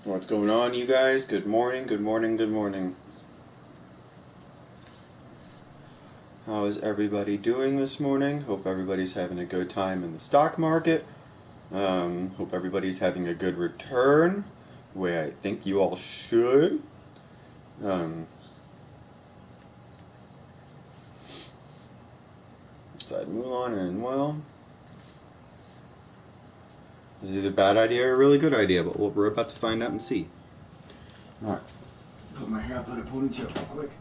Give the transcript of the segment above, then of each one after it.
What's going on, you guys? Good morning, good morning, good morning. How is everybody doing this morning? Hope everybody's having a good time in the stock market. Hope everybody's having a good return, the way I think you all should. Side Mulan and well. This is either a bad idea or a really good idea, but we're about to find out and see. Alright. Put my hair up in a ponytail real quick.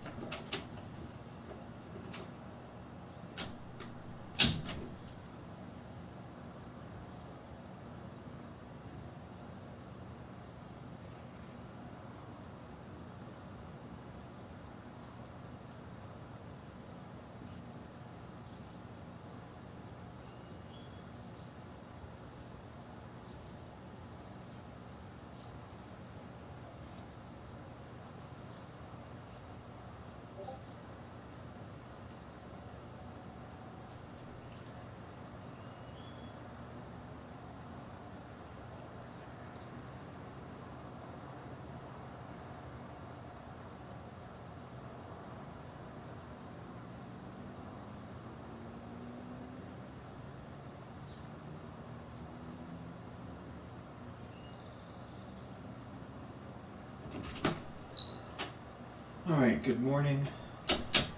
Alright, good morning.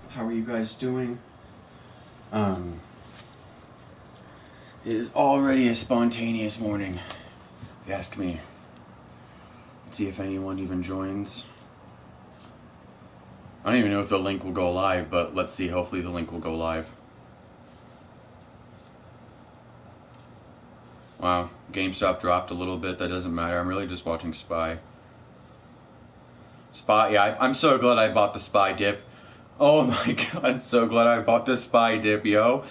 How are you guys doing? It is already a spontaneous morning, if you ask me. Let's see if anyone even joins. I don't even know if the link will go live, but let's see. Hopefully the link will go live. Wow, GameStop dropped a little bit. That doesn't matter. I'm really just watching SPY. SPY, yeah, I'm so glad I bought the SPY dip. Oh my god, I'm so glad I bought the SPY dip, yo.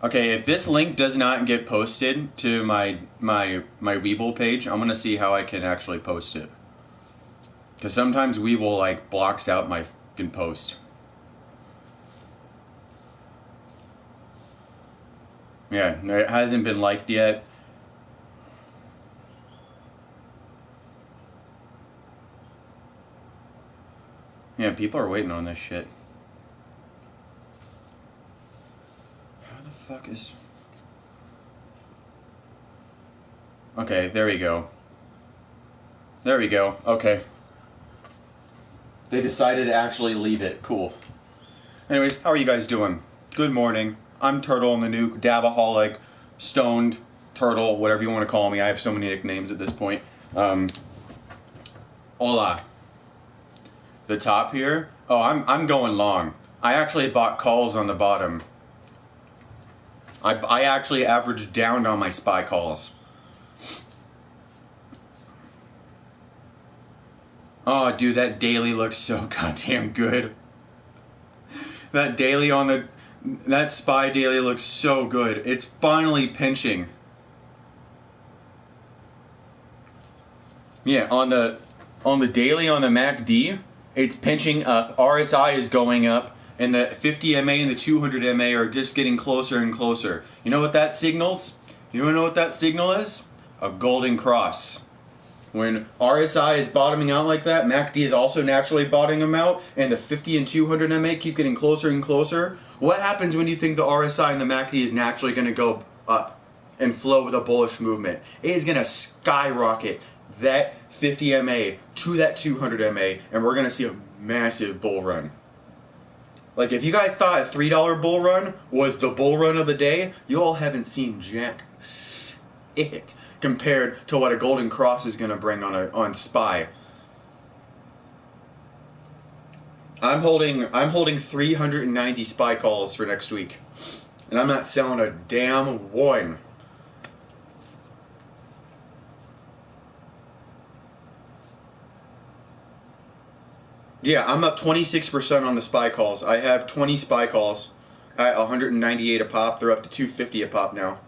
Okay, if this link does not get posted to my Weeble page, I'm gonna see how I can actually post it. Because sometimes Weeble like blocks out my fucking post. Yeah, no, it hasn't been liked yet. Yeah, people are waiting on this shit. How the fuck is... Okay, there we go. There we go, okay. They decided to actually leave it, cool. Anyways, how are you guys doing? Good morning. I'm Turtle in the Nuke, Daboholic, Stoned, Turtle, whatever you want to call me. I have so many nicknames at this point. Hola. The top here? Oh, I'm going long. I actually bought calls on the bottom. I actually averaged down on my SPY calls. Oh, dude, that daily looks so goddamn good. That daily on the... That SPY daily looks so good. It's finally pinching. Yeah, on the daily on the MACD, it's pinching up. RSI is going up, and the 50 MA and the 200 MA are just getting closer and closer. You know what that signals? You don't know what that signal is? A golden cross. When RSI is bottoming out like that, MACD is also naturally bottoming out, and the 50 and 200 MA keep getting closer and closer. What happens when you think the RSI and the MACD is naturally going to go up and flow with a bullish movement? It is going to skyrocket that 50 MA to that 200 MA, and we're going to see a massive bull run. Like, if you guys thought a $3 bull run was the bull run of the day, you all haven't seen jack shit compared to what a golden cross is going to bring on SPY. I'm holding 390 SPY calls for next week, and I'm not selling a damn one. Yeah, I'm up 26% on the SPY calls. I have 20 SPY calls at 198 a pop. They're up to 250 a pop now.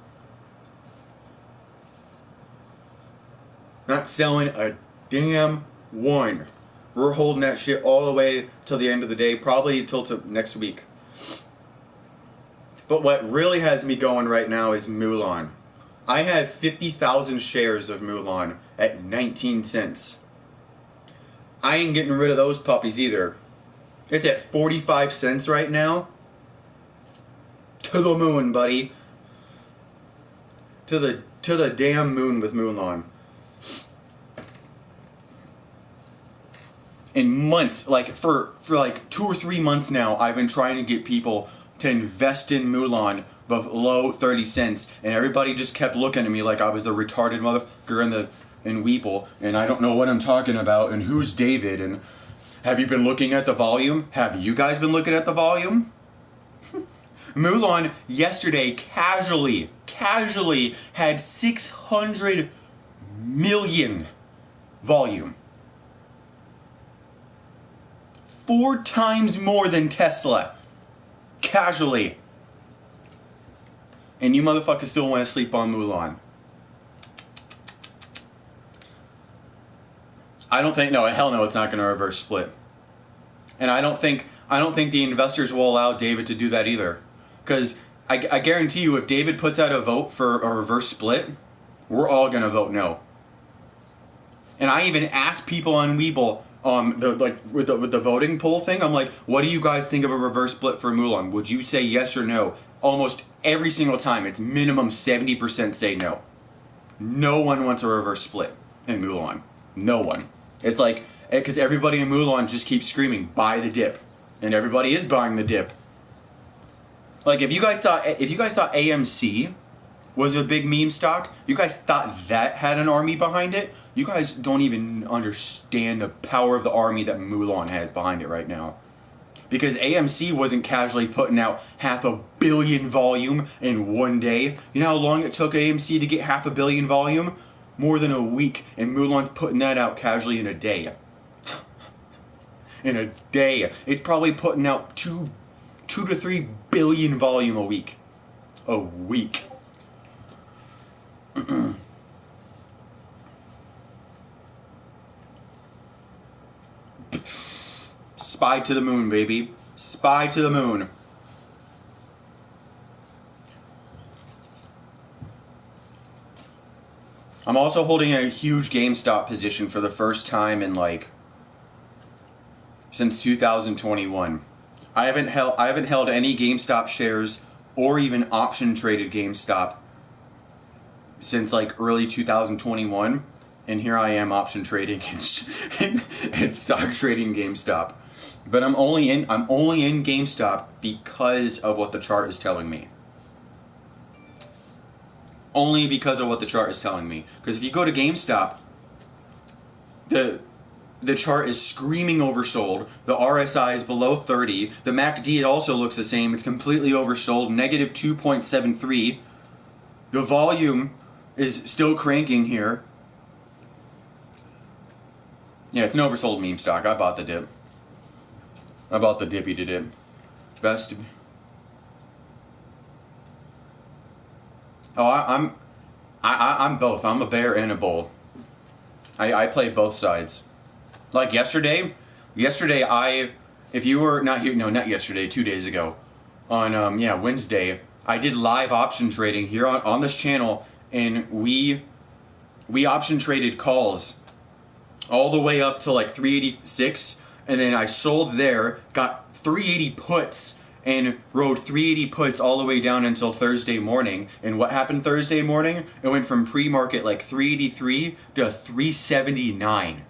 Not selling a damn one. We're holding that shit all the way till the end of the day, probably until next week. But what really has me going right now is Mulan. I have 50,000 shares of Mulan at 19 cents. I ain't getting rid of those puppies either. It's at 45 cents right now. To the moon, buddy. To the damn moon with Mulan. In months, like for like 2 or 3 months now, I've been trying to get people to invest in Mulan below 30 cents, and everybody just kept looking at me like I was the retarded motherfucker in Weeple, and I don't know what I'm talking about, and who's David, and have you been looking at the volume? Have you guys been looking at the volume? Mulan yesterday casually had 600 million volume. 4 times more than Tesla. Casually. And you motherfuckers still want to sleep on Mulan. I don't think, no, hell no, it's not going to reverse split. And I don't think the investors will allow David to do that either. Because I guarantee you, if David puts out a vote for a reverse split, we're all going to vote no. And I even asked people on Weeble, with the voting poll thing, I'm like, what do you guys think of a reverse split for Mulan? Would you say yes or no? Almost every single time, it's minimum 70% say no. No one wants a reverse split in Mulan. No one. It's like, because everybody in Mulan just keeps screaming, buy the dip. And everybody is buying the dip. Like, if you guys thought AMC was a big meme stock, you guys thought that had an army behind it, you guys don't even understand the power of the army that Mulan has behind it right now. Because AMC wasn't casually putting out 500 million volume in one day. You know how long it took AMC to get 500 million volume? More than a week, and Mulan's putting that out casually in a day. In a day. It's probably putting out 2 to 3 billion volume a week. A week. Spy to the moon, baby. Spy to the moon. I'm also holding a huge GameStop position for the first time in since 2021. I haven't held any GameStop shares or even option traded GameStop since early 2021, and here I am option trading and stock trading GameStop. But I'm only in GameStop because of what the chart is telling me. Only because of what the chart is telling me. Because if you go to GameStop, the chart is screaming oversold. The RSI is below 30. The MACD also looks the same. It's completely oversold. Negative 2.73. The volume is still cranking here. Yeah, it's an oversold meme stock. I bought the dip. I bought the dippy to dip. Best. Oh, I'm both. I'm a bear and a bull. I play both sides. Like yesterday, if you were not here, no, not yesterday, 2 days ago, on Wednesday, I did live option trading here on this channel, and we option traded calls all the way up to 386, and then I sold there, got 380 puts, and rode 380 puts all the way down until Thursday morning. And what happened Thursday morning? It went from pre-market 383 to 379.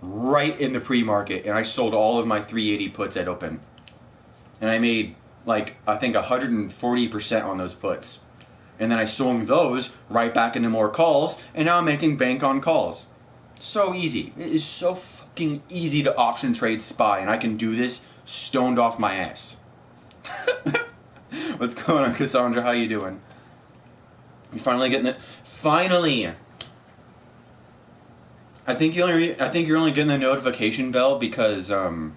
Right in the pre-market, and I sold all of my 380 puts at open. And I made I think 140% on those puts. And then I swung those right back into more calls, and now I'm making bank on calls. So easy. It is so fucking easy to option trade SPY, and I can do this stoned off my ass. What's going on, Cassandra? How you doing? You finally getting it? Finally! I think you're only getting the notification bell because I'm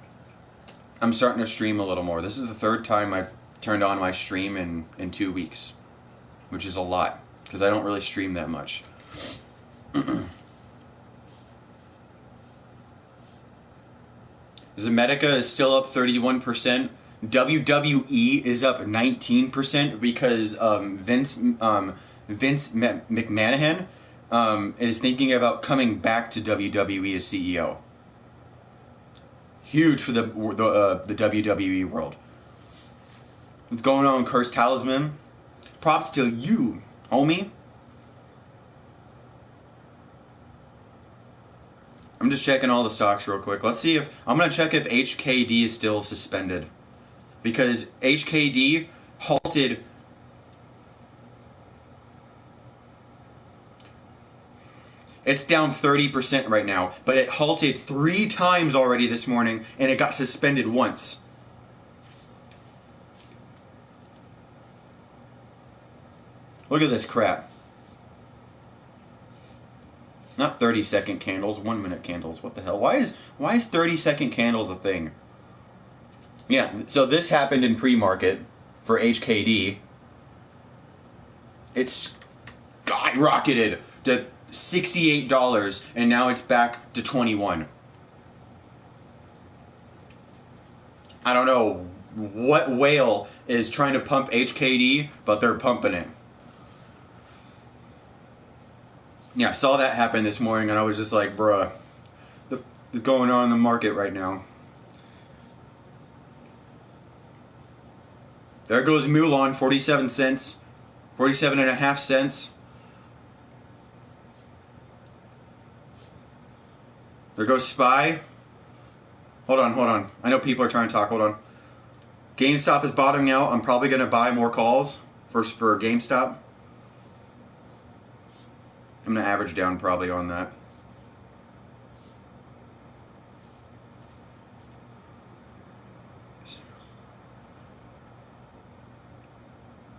starting to stream a little more. This is the third time I've turned on my stream in 2 weeks, which is a lot because I don't really stream that much. Zomedica is still up 31%. WWE is up 19% because Vince McMahon is thinking about coming back to WWE as CEO. Huge for the WWE world. What's going on, Cursed Talisman? Props to you, homie. I'm just checking all the stocks real quick. Let's see if I'm gonna check if HKD is still suspended, because HKD halted. It's down 30% right now, but it halted 3 times already this morning, and it got suspended once. Look at this crap. Not 30-second candles, 1-minute candles. What the hell? Why is 30-second candles a thing? Yeah, so this happened in pre-market for HKD. It skyrocketed to $68, and now it's back to $21. I don't know what whale is trying to pump HKD, but they're pumping it. Yeah, I saw that happen this morning, and I was just like, bruh, what is going on in the market right now? There goes Mulan, 47 cents, 47.5 cents. There goes SPY. Hold on. I know people are trying to talk. Hold on. GameStop is bottoming out. I'm probably going to buy more calls for GameStop. I'm going to average down probably on that.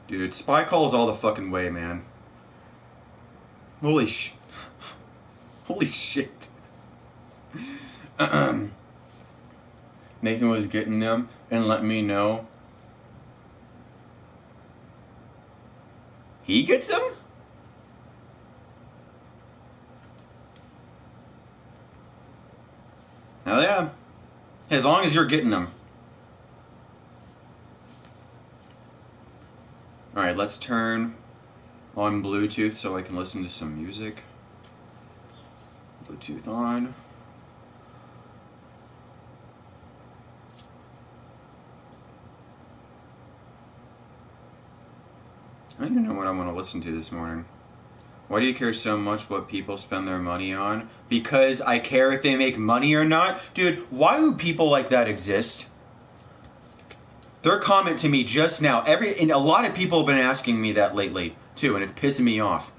Dude, SPY calls all the fucking way, man. Holy shit. Nathan was getting them and let me know. He gets them? Hell yeah. As long as you're getting them. Alright, let's turn on Bluetooth so I can listen to some music. Bluetooth on. I don't even know what I want to listen to this morning. Why do you care so much what people spend their money on? Because I care if they make money or not? Dude, why do people like that exist? Their comment to me just now, and a lot of people have been asking me that lately, too, and it's pissing me off.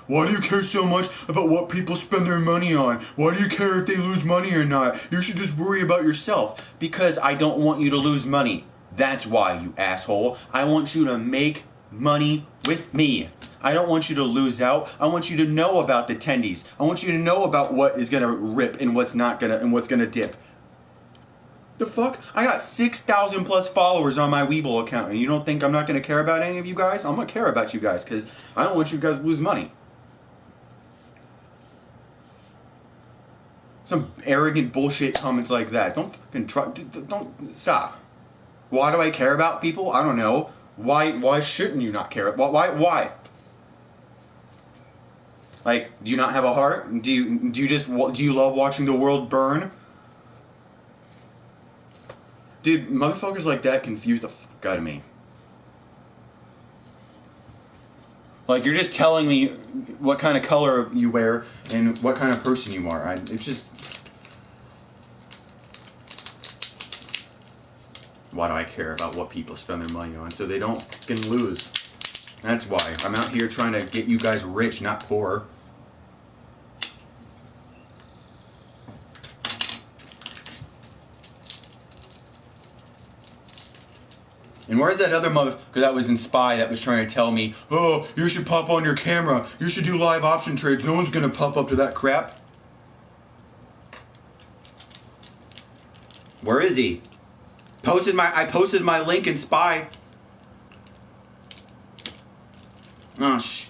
Why do you care so much about what people spend their money on? Why do you care if they lose money or not? You should just worry about yourself. Because I don't want you to lose money. That's why, you asshole. I want you to make money with me. I don't want you to lose out. I want you to know about the tendies. I want you to know about what is going to rip and what's not going to, and what's going to dip. The fuck? I got 6,000 plus followers on my Webull account, and you don't think I'm not going to care about any of you guys? I'm going to care about you guys, because I don't want you guys to lose money. Some arrogant bullshit comments like that. Don't fucking try. Don't stop. Why do I care about people? I don't know. Why shouldn't you not care? Why? Like, do you not have a heart? Do you love watching the world burn? Dude, motherfuckers like that confuse the fuck out of me. Like, you're just telling me what kind of color you wear and what kind of person you are. It's just... Why do I care about what people spend their money on? So they don't fucking lose. That's why. I'm out here trying to get you guys rich, not poor. And where's that other motherfucker that was in SPY that was trying to tell me, oh, you should pop on your camera, you should do live option trades, no one's gonna pop up to that crap? Where is he? I posted my link in SPY. Oh, shh.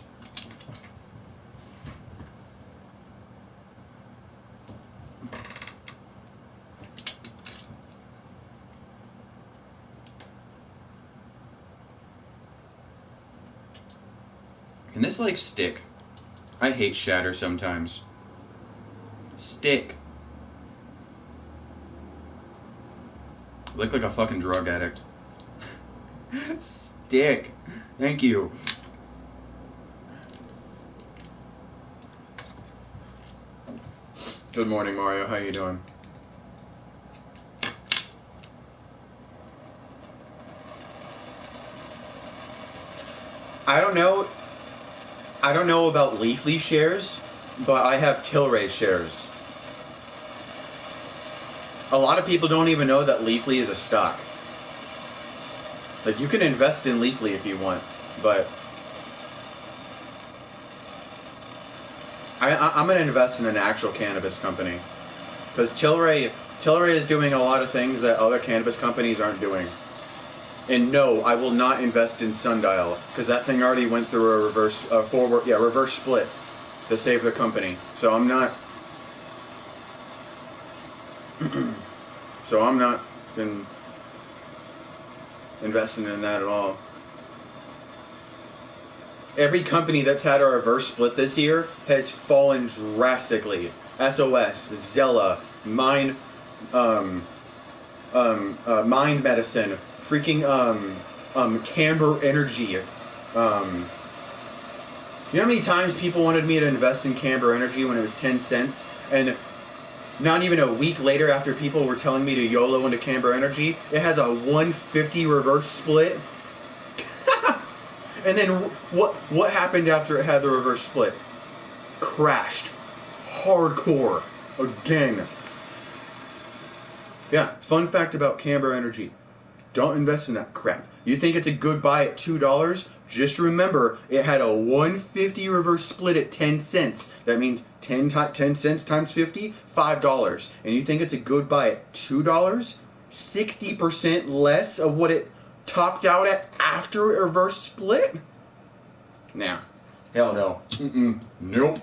Can this like stick? I hate shatter sometimes. Stick. I look like a fucking drug addict. Stick. Thank you. Good morning, Mario. How you doing? I don't know about Leafly shares, but I have Tilray shares. A lot of people don't even know that Leafly is a stock. Like, you can invest in Leafly if you want, but I'm going to invest in an actual cannabis company. Because Tilray is doing a lot of things that other cannabis companies aren't doing. And no, I will not invest in Sundial, because that thing already went through a reverse split to save the company. So I'm not investing in that at all. Every company that's had a reverse split this year has fallen drastically. SOS, Zella, Mind Medicine, freaking Camber Energy. You know how many times people wanted me to invest in Camber Energy when it was 10 cents? And not even a week later, after people were telling me to YOLO into Camber Energy, it has a 150 reverse split. And then what happened after it had the reverse split? Crashed. Hardcore. Again. Yeah, fun fact about Camber Energy. Don't invest in that crap. You think it's a good buy at $2? Just remember, it had a 150 reverse split at 10 cents. That means 10 cents times 50, $5. And you think it's a good buy at $2? 60% less of what it topped out at after a reverse split? Nah. Hell no. Nope.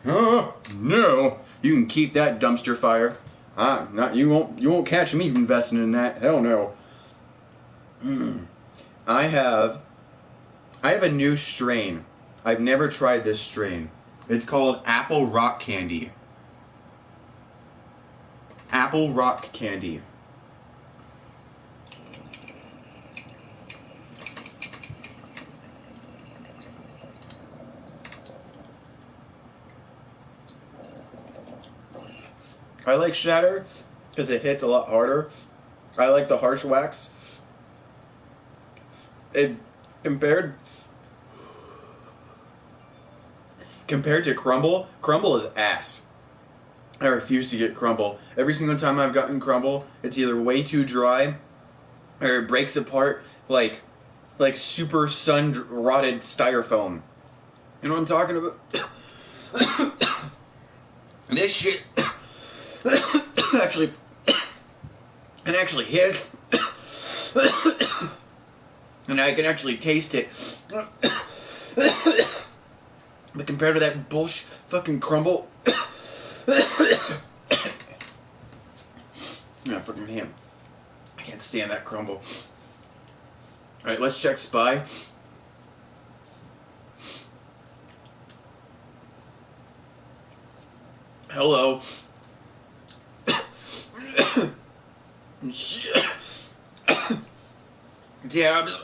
No. You can keep that dumpster fire. You won't catch me investing in that. Hell no. I have a new strain. I've never tried this strain. It's called Apple Rock Candy. Apple Rock Candy. I like shatter because it hits a lot harder. I like the harsh wax. Compared to crumble is ass. I refuse to get crumble. Every single time I've gotten crumble, it's either way too dry or it breaks apart like super sun rotted styrofoam. You know what I'm talking about? This shit actually hits. And I can actually taste it. But compared to that bullshit fucking crumble. Yeah, fucking him. I can't stand that crumble. Alright, let's check Spy. Hello. Dabs.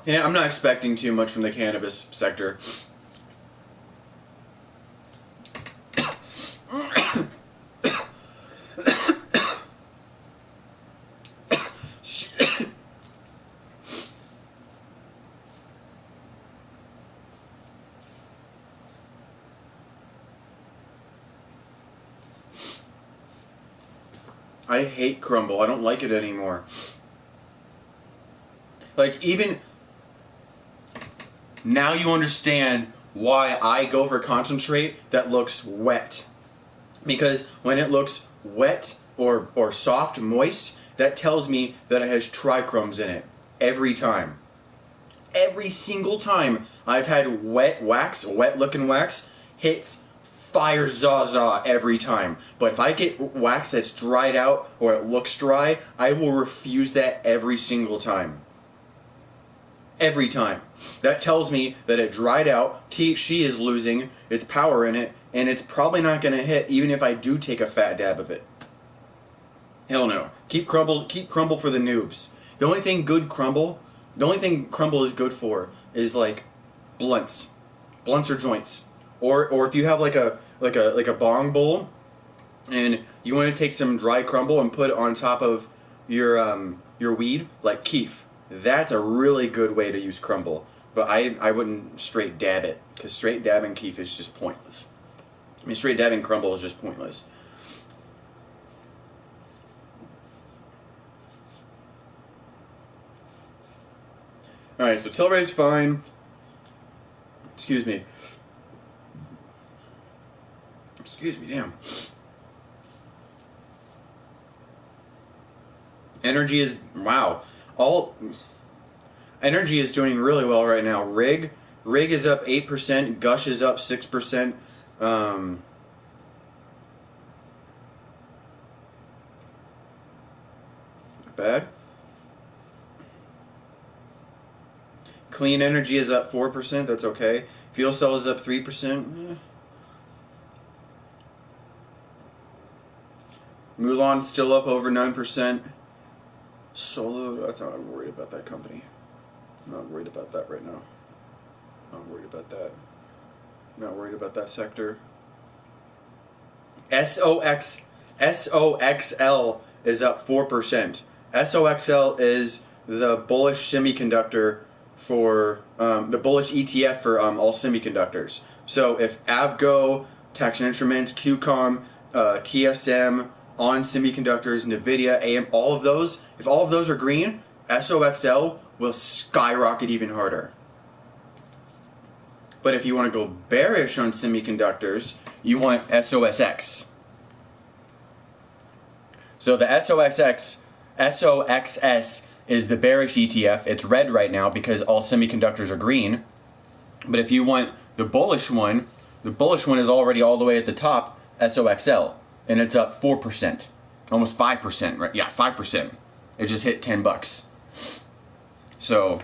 Yeah, I'm not expecting too much from the cannabis sector. I hate crumble. I don't like it anymore. Like, even now you understand why I go for concentrate that looks wet. Because when it looks wet or soft, moist, that tells me that it has trichromes in it. Every time. every single time I've had wet looking wax, hits fire zaza every time. But if I get wax that's dried out or it looks dry, I will refuse that every single time. Every time. That tells me that it dried out, THC is losing its power in it, and it's probably not going to hit even if I do take a fat dab of it. Hell no. Keep crumble for the noobs. The only thing crumble is good for is like blunts or joints, or if you have like a bong bowl and you want to take some dry crumble and put it on top of your weed, like keef. That's a really good way to use crumble, but I wouldn't straight dab it, because straight dabbing keef is just pointless. I mean, straight dabbing crumble is just pointless. Alright, so Tilray's fine. Excuse me, damn. Energy is, wow. Energy is doing really well right now. Rig is up 8%. Gush is up 6%. Not bad. Clean Energy is up 4%. That's okay. Fuel Cell is up 3%. Mulan's still up over 9%. Solo, that's not, I'm worried about that company. I'm not worried about that right now. I'm worried about that. I'm not worried about that sector. SOXL is up 4%. SOXL is the bullish semiconductor for, the bullish ETF for all semiconductors. So if Avgo, Texas Instruments, QCOM, TSM, On Semiconductors, NVIDIA, AM, all of those, if all of those are green, SOXL will skyrocket even harder. But if you want to go bearish on semiconductors, you want SOSX. So the SOXS is the bearish ETF. It's red right now because all semiconductors are green. But if you want the bullish one is already all the way at the top, SOXL. And it's up 4%, almost 5%, right? Yeah, 5%. It just hit $10. So,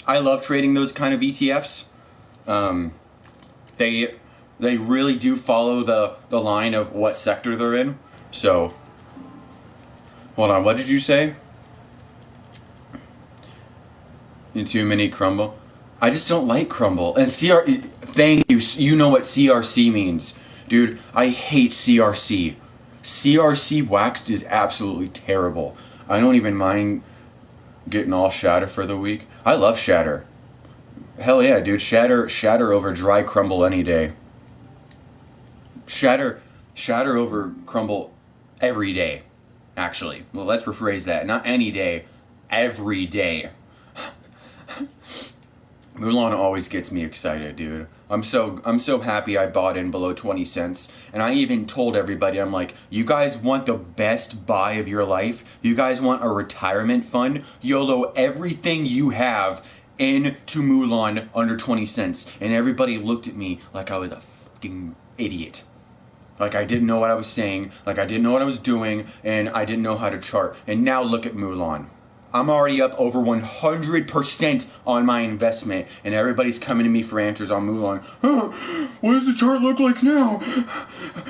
I love trading those kind of ETFs. They really do follow the line of what sector they're in. So, hold on, what did you say? Too many crumble. I just don't like crumble. And thank you. You know what CRC means. Dude, I hate CRC. CRC waxed is absolutely terrible. I don't even mind getting all shatter for the week. I love shatter. Hell yeah, dude. Shatter over dry crumble any day. Shatter over crumble every day, actually. Well, let's rephrase that. Not any day, every day. Mulan always gets me excited, dude. I'm so happy I bought in below 20 cents. And I even told everybody, I'm like, you guys want the best buy of your life? You guys want a retirement fund? YOLO everything you have into Mulan under 20 cents. And everybody looked at me like I was a fucking idiot. Like I didn't know what I was saying, like I didn't know what I was doing, and I didn't know how to chart. And now look at Mulan. I'm already up over 100% on my investment, and everybody's coming to me for answers on Mulan. What does the chart look like now?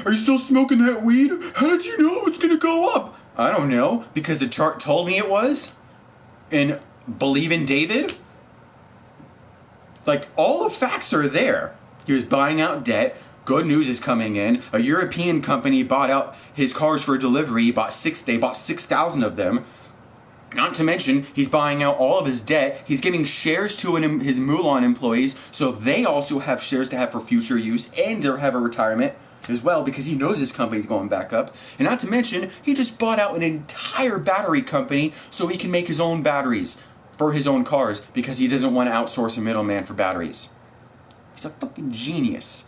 Are you still smoking that weed? How did you know it's going to go up? I don't know, because the chart told me it was. And believe in David? Like, all the facts are there. He was buying out debt. Good news is coming in. A European company bought out his cars for delivery. They bought 6,000 of them. Not to mention, he's buying out all of his debt. He's giving shares to his Mulan employees, so they also have shares to have for future use and to have a retirement as well, because he knows his company's going back up. And not to mention, he just bought out an entire battery company so he can make his own batteries for his own cars, because he doesn't want to outsource a middleman for batteries. He's a fucking genius.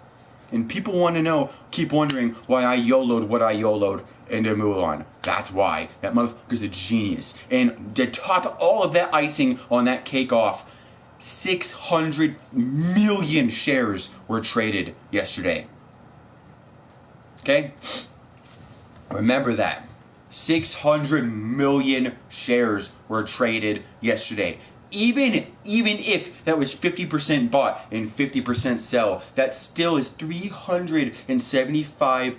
And people want to know, keep wondering why I YOLO'd what I YOLO'd into Mulan. That's why. That motherfucker's a genius. And to top all of that icing on that cake off, 600 million shares were traded yesterday. Okay? Remember that. 600 million shares were traded yesterday. Even if that was 50% bought and 50% sell, that still is 375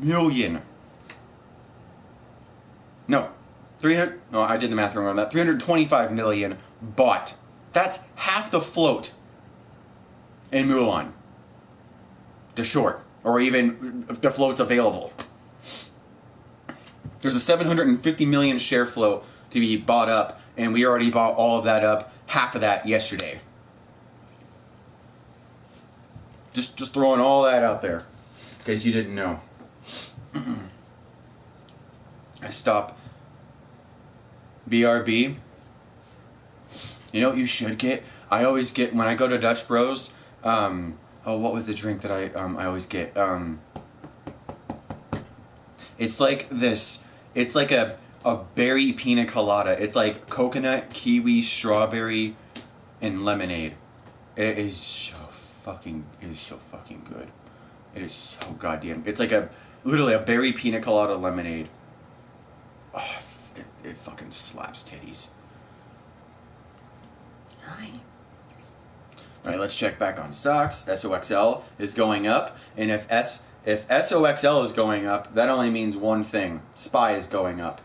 million. No, 300. No, I did the math wrong on that. 325 million bought. That's half the float in Mulan. The short, or even if the float's available. There's a 750 million share float to be bought up, and we already bought all of that up, half of that yesterday. Just throwing all that out there, in case you didn't know. I stop. BRB. You know what you should get? I always get, when I go to Dutch Bros, what was the drink that I always get? It's like this. It's like a berry pina colada. It's like coconut, kiwi, strawberry, and lemonade. It is so fucking good. It is so goddamn. It's like literally a berry pina colada lemonade. Oh, it fucking slaps titties. Hi. All right, let's check back on stocks. SOXL is going up, and if SOXL is going up, that only means one thing. SPY is going up.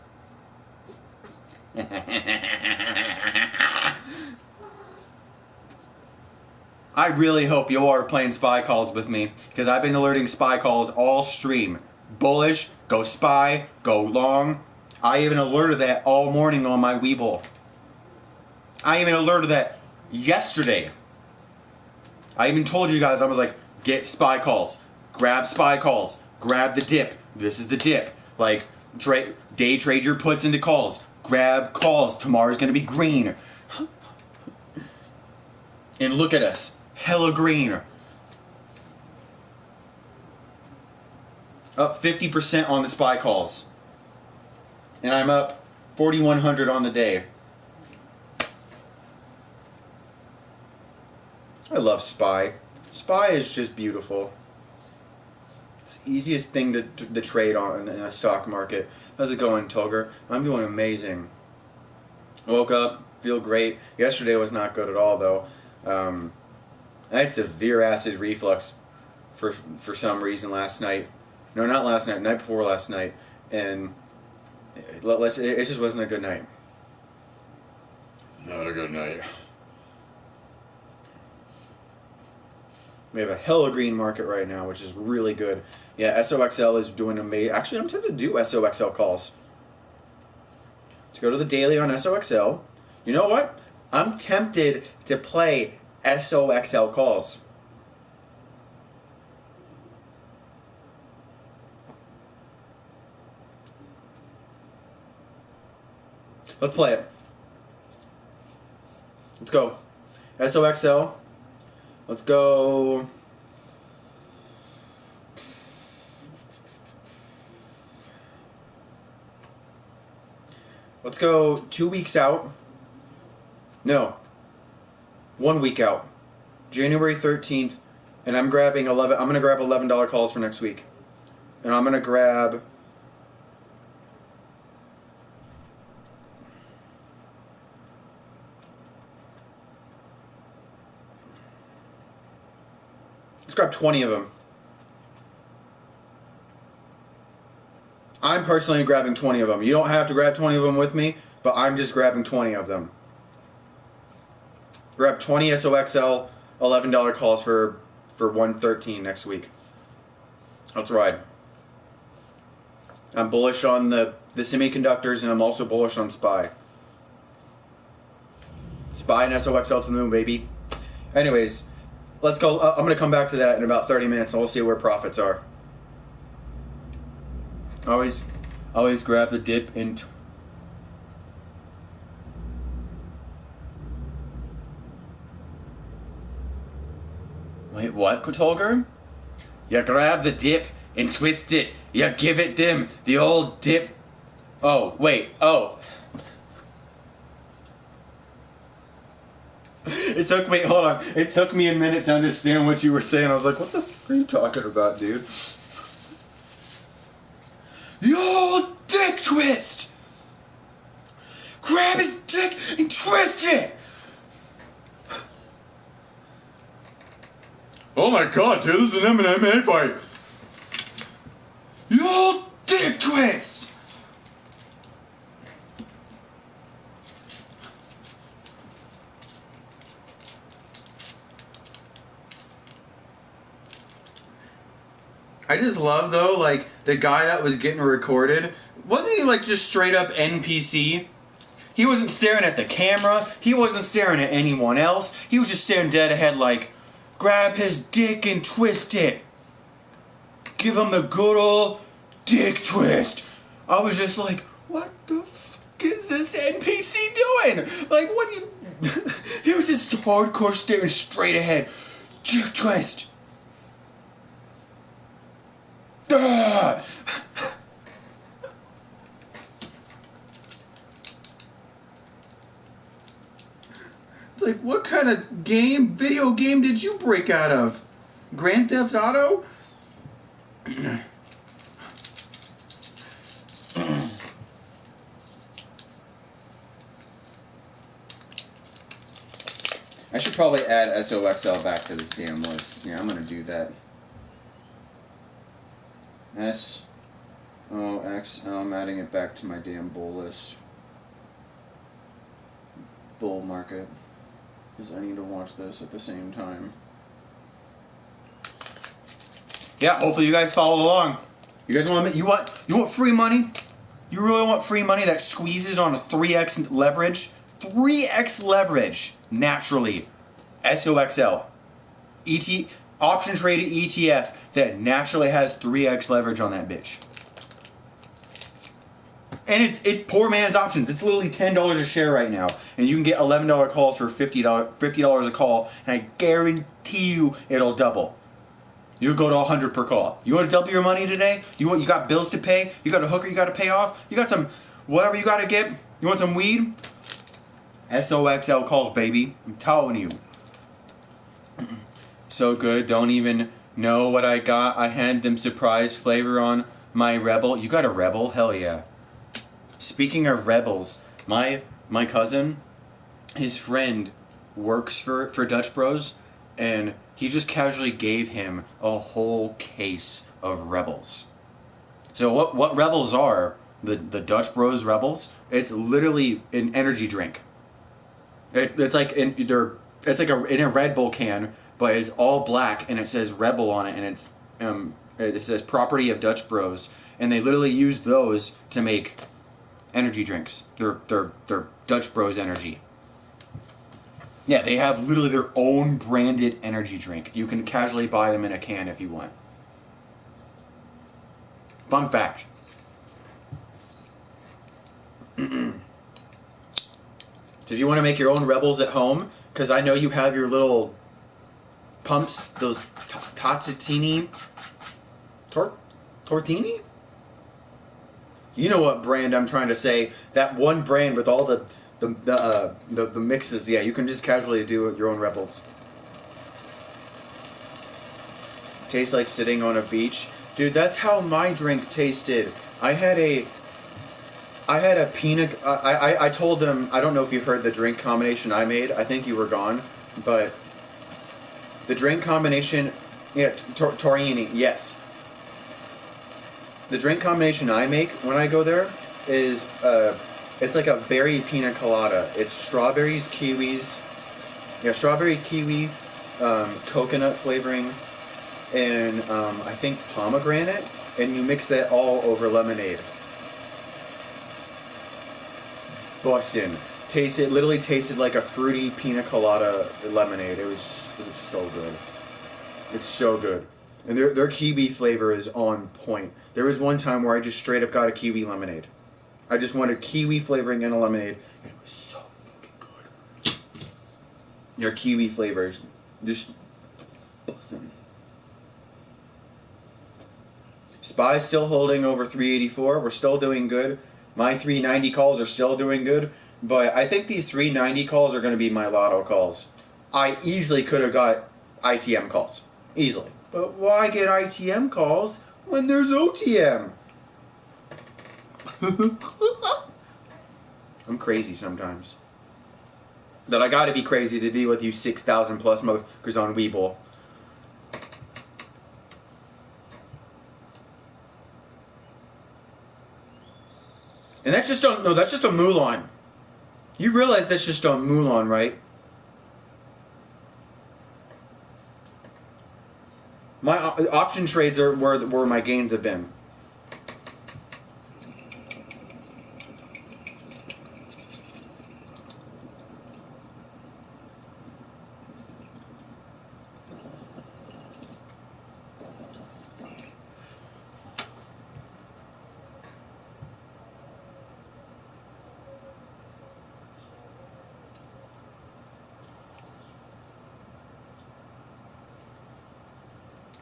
I really hope you are playing SPY calls with me, because I've been alerting SPY calls all stream. Bullish, go SPY, go long. I even alerted that all morning on my Webull. I even alerted that yesterday. I even told you guys, I was like, get SPY calls. Grab SPY calls. Grab the dip. This is the dip. Like, day trade your puts into calls. Grab calls. Tomorrow's going to be green. And look at us. Hella green. Up 50% on the SPY calls. And I'm up 4,100 on the day. I love SPY. SPY is just beautiful. It's the easiest thing to trade on in a stock market. How's it going, Tolger? I'm doing amazing. Woke up, feel great. Yesterday was not good at all, though. I had severe acid reflux for some reason last night. No, not last night. Night before last night, and it just wasn't a good night. Not a good night. We have a hella green market right now, which is really good. Yeah, SOXL is doing amazing. Actually, I'm tempted to do SOXL calls. To go to the daily on SOXL. You know what? I'm tempted to play SOXL calls. Let's play it. Let's go. SOXL. Let's go. Let's go 2 weeks out. No. 1 week out. January 13th. And I'm grabbing I'm going to grab $11 calls for next week. And I'm going to grab... Let's grab 20 of them. I'm personally grabbing 20 of them. You don't have to grab 20 of them with me, but I'm just grabbing 20 of them. Grab 20 SOXL $11 calls for 113 next week. Let's ride. I'm bullish on the semiconductors, and I'm also bullish on SPY. SPY and SOXL to the moon, baby. Anyways, let's go. I'm going to come back to that in about 30 minutes, and we'll see where profits are. Always grab the dip and... Wait, what, Kotolger? You grab the dip and twist it. You give it them the old dip. Oh, wait. Oh. Hold on. It took me a minute to understand what you were saying. I was like, what the f*** are you talking about, dude? The old dick twist! Grab his dick and twist it! Oh my god, dude, this is an MMA fight. The old dick twist! I just love, though, like, the guy that was getting recorded, wasn't he, like, just straight up NPC? He wasn't staring at the camera. He wasn't staring at anyone else. He was just staring dead ahead like, grab his dick and twist it. Give him the good old dick twist. I was just like, what the fuck is this NPC doing? Like, what do you... He was just hardcore staring straight ahead. Dick twist. Ah! It's like, what kind of video game did you break out of? Grand Theft Auto? I should probably add SOXL back to this damn list. Yeah, I'm gonna do that. SOXL, I'm adding it back to my damn bull list. Bull market. Because I need to watch this at the same time. Yeah, hopefully you guys follow along. You guys want free money? You really want free money that squeezes on a 3x leverage? 3x leverage naturally. SOXL. Option traded ETF that naturally has 3x leverage on that bitch. And it's poor man's options. It's literally $10 a share right now. And you can get $11 calls for $50 a call. And I guarantee you it'll double. You'll go to 100 per call. You want to double your money today? You got bills to pay? You got a hooker you got to pay off? You got some whatever you got to get? You want some weed? SOXL calls, baby. I'm telling you. So good. Don't even know what I got. I had them surprise flavor on my Rebel. You got a Rebel? Hell yeah. Speaking of Rebels, my cousin, his friend works for Dutch Bros, and he just casually gave him a whole case of Rebels. So what Rebels are, the Dutch Bros Rebels, it's literally an energy drink. It's like in a Red Bull can, but it's all black and it says Rebel on it, and it says property of Dutch Bros, and they literally use those to make energy drinks. They're Dutch Bros energy. Yeah, they have literally their own branded energy drink. You can casually buy them in a can if you want. Fun fact. So if you want to make your own Rebels at home, because I know you have your little pumps, those Tazzatini Tortini? You know what brand I'm trying to say. That one brand with all the mixes. Yeah, you can just casually do your own Rebels. Tastes like sitting on a beach. Dude, that's how my drink tasted. I had a pina... I told them... I don't know if you heard the drink combination I made. I think you were gone. But the drink combination... Yeah, Torini, yes. The drink combination I make when I go there is... it's like a berry pina colada. It's strawberries, kiwis... Yeah, strawberry, kiwi, coconut flavoring, and I think pomegranate. And you mix that all over lemonade. Bussin'. It literally tasted like a fruity pina colada lemonade. It was so good. It's so good. And their kiwi flavor is on point. There was one time where I just straight up got a kiwi lemonade. I just wanted kiwi flavoring in a lemonade, and it was so fucking good. Their kiwi flavors just bussin'. SPY's still holding over 384. We're still doing good. My 390 calls are still doing good. But I think these 390 calls are going to be my lotto calls. I easily could have got ITM calls. Easily. But why get ITM calls when there's OTM? I'm crazy sometimes. But I gotta be crazy to deal with you 6,000 plus motherfuckers on Weeble. And that's just on, no, that's just a Mulan. You realize that's just on Mulan, right? My option trades are where my gains have been.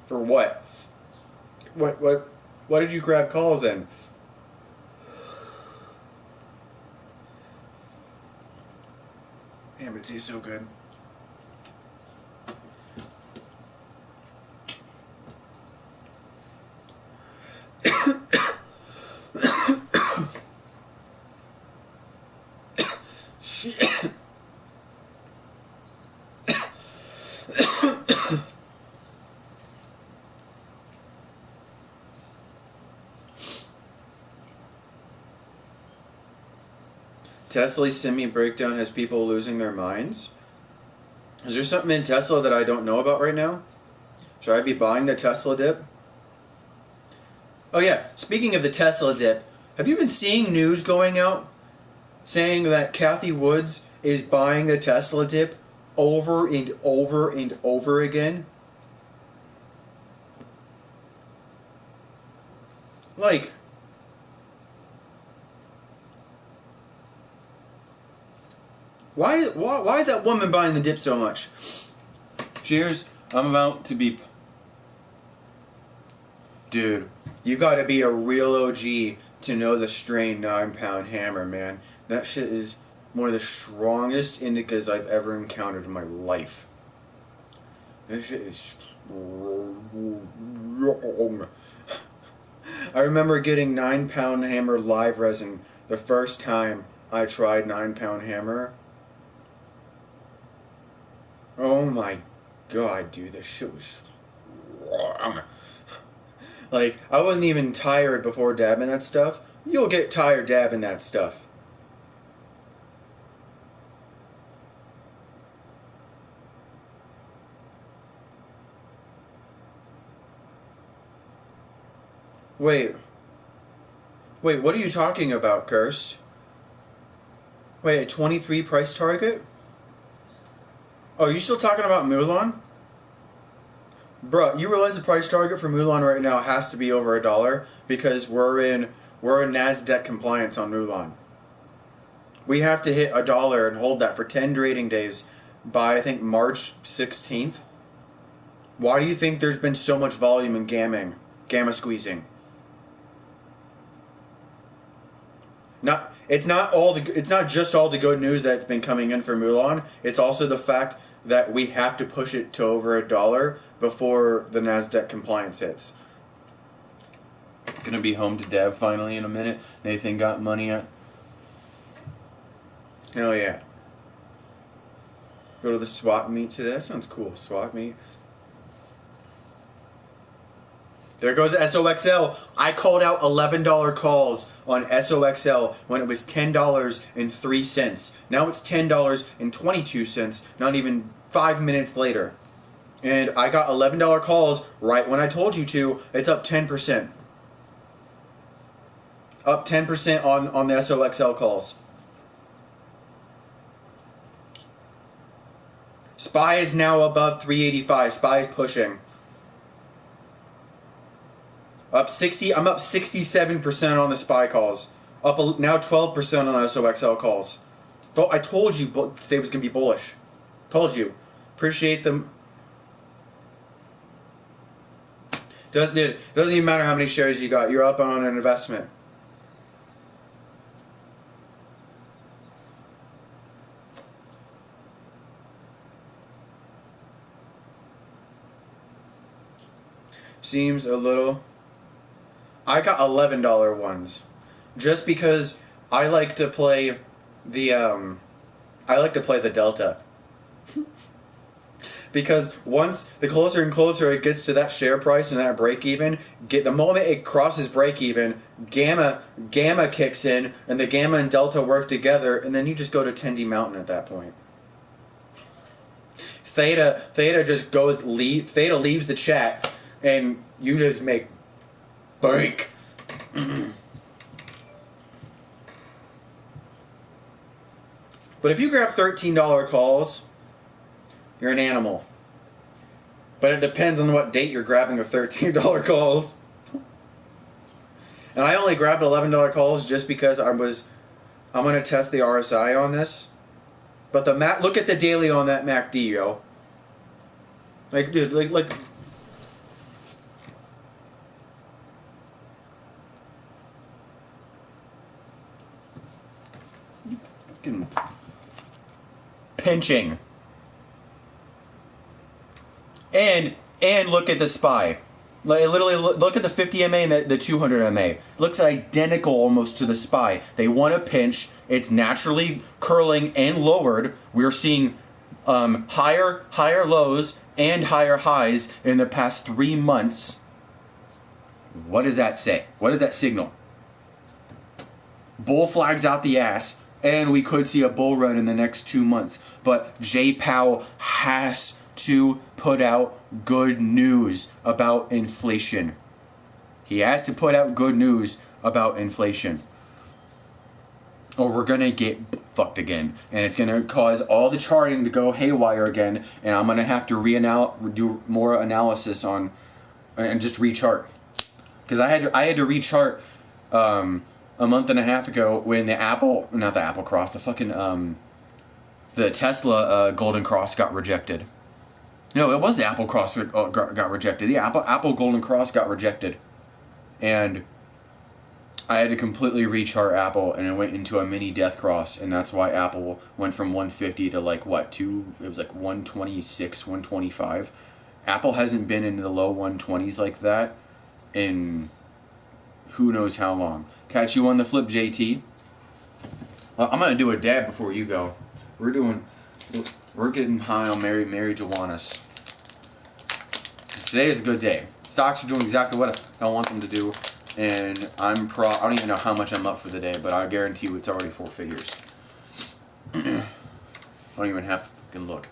For what? What did you grab calls in? Damn, it tastes so good. Shit. Tesla's semi breakdown has people losing their minds. Is there something in Tesla that I don't know about right now? Should I be buying the Tesla dip? Oh yeah, speaking of the Tesla dip, have you been seeing news going out saying that Kathy Woods is buying the Tesla dip over and over and over again? Like, why is that woman buying the dip so much? Cheers. I'm about to be... Dude, you gotta be a real OG to know the strain 9-pound hammer, man. That shit is one of the strongest indicas I've ever encountered in my life. That shit is strong. I remember getting 9-pound hammer live resin the first time I tried 9-pound hammer. Oh my god, dude, this shit was strong. Like, I wasn't even tired before dabbing that stuff. You'll get tired dabbing that stuff. Wait, what are you talking about, Cursed? Wait, a 23 price target? Oh, you still talking about Mulan? Bruh, you realize the price target for Mulan right now has to be over $1 because we're in NASDAQ compliance on Mulan. We have to hit $1 and hold that for 10 trading days by, I think, March 16th. Why do you think there's been so much volume in gamma squeezing? It's not just all the good news that's been coming in for Mulan. It's also the fact that we have to push it to over $1 before the NASDAQ compliance hits. Gonna be home to Deb finally in a minute. Nathan got money on. Hell yeah. Go to the swap meet today. That sounds cool. Swap meet. There goes SOXL. I called out $11 calls on SOXL when it was $10.03. Now it's $10.22, not even 5 minutes later. And I got $11 calls right when I told you to. It's up 10%. Up 10% on the SOXL calls. SPY is now above 385. SPY is pushing. I'm up 67% on the SPY calls. Up now 12% on the SOXL calls. I told you today was going to be bullish. Told you. Appreciate them. Dude, doesn't even matter how many shares you got. You're up on an investment. Seems a little. I got $11 ones, just because I like to play the delta. Because once the closer and closer it gets to that share price and that break even, the moment it crosses break even, gamma kicks in, and the gamma and delta work together, and then you just go to Tendy Mountain at that point. Theta just Theta leaves the chat, and you just make bank. But if you grab $13 calls, you're an animal. But it depends on what date you're grabbing the $13 calls. And I only grabbed $11 calls just because I'm going to test the RSI on this. But look at the daily on that MACD, yo. Like, dude, like fucking pinching. And look at the SPY. Like, literally, look at the 50 MA and the 200 MA. It looks identical almost to the SPY. They want to pinch. It's naturally curling and lowered. We're seeing higher lows and higher highs in the past 3 months. What does that say? What does that signal? Bull flags out the ass, and we could see a bull run in the next 2 months. But Jay Powell has to put out good news about inflation. He has to put out good news about inflation, or we're going to get fucked again. And it's going to cause all the charting to go haywire again, and I'm going to have to do more analysis on and just rechart. Because I had to rechart a month and a half ago when the Tesla Golden Cross got rejected. No, it was the Apple Cross got rejected. The Apple Golden Cross got rejected. And I had to completely rechart Apple, and it went into a mini death cross, and that's why Apple went from 150 to it was like 126, 125. Apple hasn't been in the low 120s like that in who knows how long. Catch you on the flip, JT. I'm going to do a dab before you go. We're getting high on Mary Joannis. Today is a good day. Stocks are doing exactly what I want them to do, and I don't even know how much I'm up for the day, but I guarantee you it's already 4 figures. I don't even have to fucking look.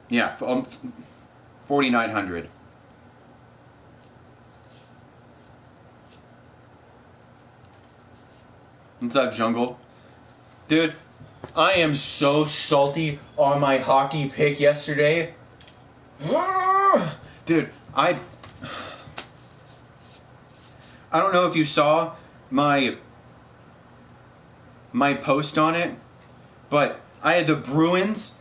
Yeah, 4,900. What's up, Jungle? Dude, I am so salty on my hockey pick yesterday. Dude, I don't know if you saw my post on it, but I had the Bruins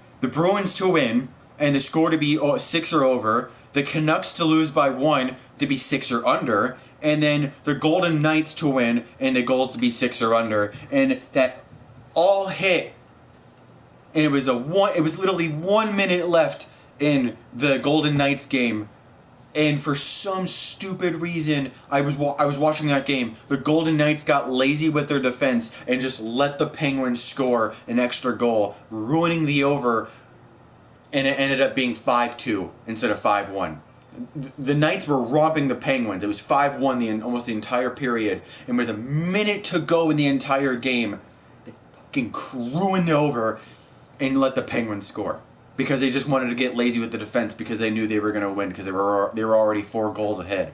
to win and the score to be 6 or over, the Canucks to lose by 1 to be 6 or under, and then the Golden Knights to win and the goals to be 6 or under, and that all hit. And it was literally 1 minute left in the Golden Knights game, and for some stupid reason, I was watching that game. The Golden Knights got lazy with their defense and just let the Penguins score an extra goal, ruining the over, and it ended up being 5-2 instead of 5-1. The Knights were robbing the Penguins. It was 5-1 almost the entire period, and with a minute to go in the entire game, they fucking ruined the over and let the Penguins score. Because they just wanted to get lazy with the defense because they knew they were going to win because they were already 4 goals ahead.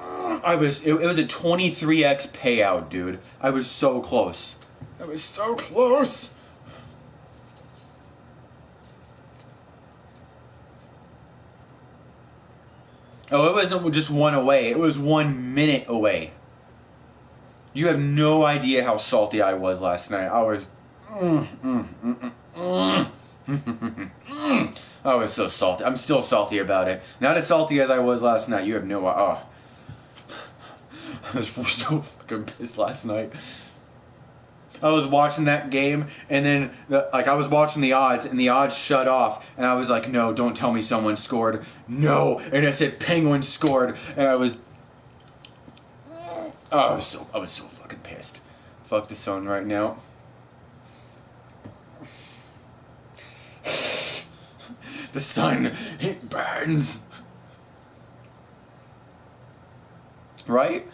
It was a 23x payout, dude. I was so close. I was so close. Oh, it wasn't just 1 away. It was 1 minute away. You have no idea how salty I was last night. I was... I was so salty. I'm still salty about it. Not as salty as I was last night. You have no. Oh, I was so fucking pissed last night. I was watching that game, and then I was watching the odds, and the odds shut off, and I was like, no, don't tell me someone scored. No, and it said Penguins scored, and I was so fucking pissed. Fuck the Sun right now. The Sun, it burns. Right?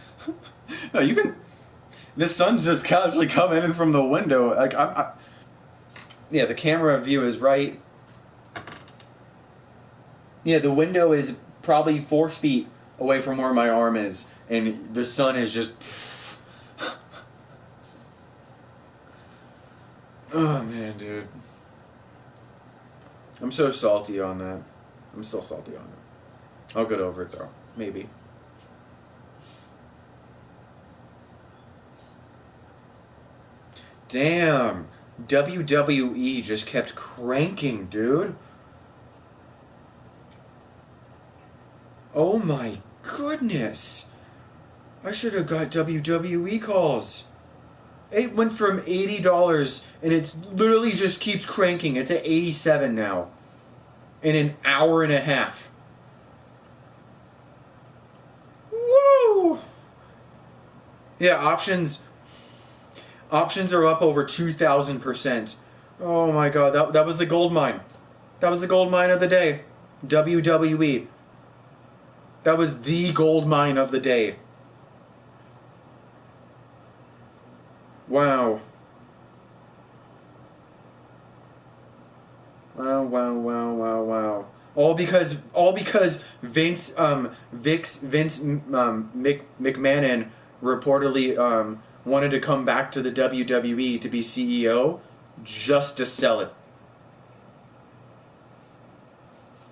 No, you can. The Sun's just casually coming in from the window. Like yeah, the camera view is right. Yeah, the window is probably 4 feet away from where my arm is, and the sun is just. Oh man, dude. I'm so salty on that. I'm still salty on it. I'll get over it though. Maybe. Damn. WWE just kept cranking, dude. Oh my goodness. I should have got WWE calls. It went from $80 and it's literally just keeps cranking. It's at 87 now. In an hour and a half. Woo! Yeah, options are up over 2,000%. Oh my god, that was the gold mine. That was the gold mine of the day. WWE. That was the gold mine of the day. Wow. Wow. All because Vince McMahon reportedly wanted to come back to the WWE to be CEO just to sell it.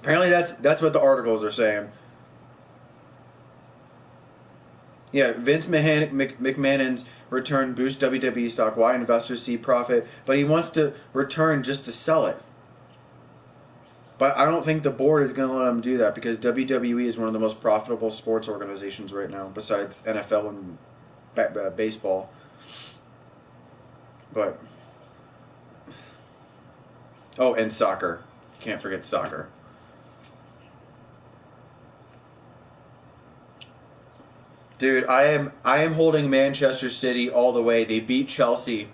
Apparently that's what the articles are saying. Yeah, Vince McMahon's return boosts WWE stock. Why investors see profit, but he wants to return just to sell it. But I don't think the board is going to let him do that because WWE is one of the most profitable sports organizations right now, besides NFL and baseball. But and soccer. Can't forget soccer. Dude, I am holding Manchester City all the way. They beat Chelsea.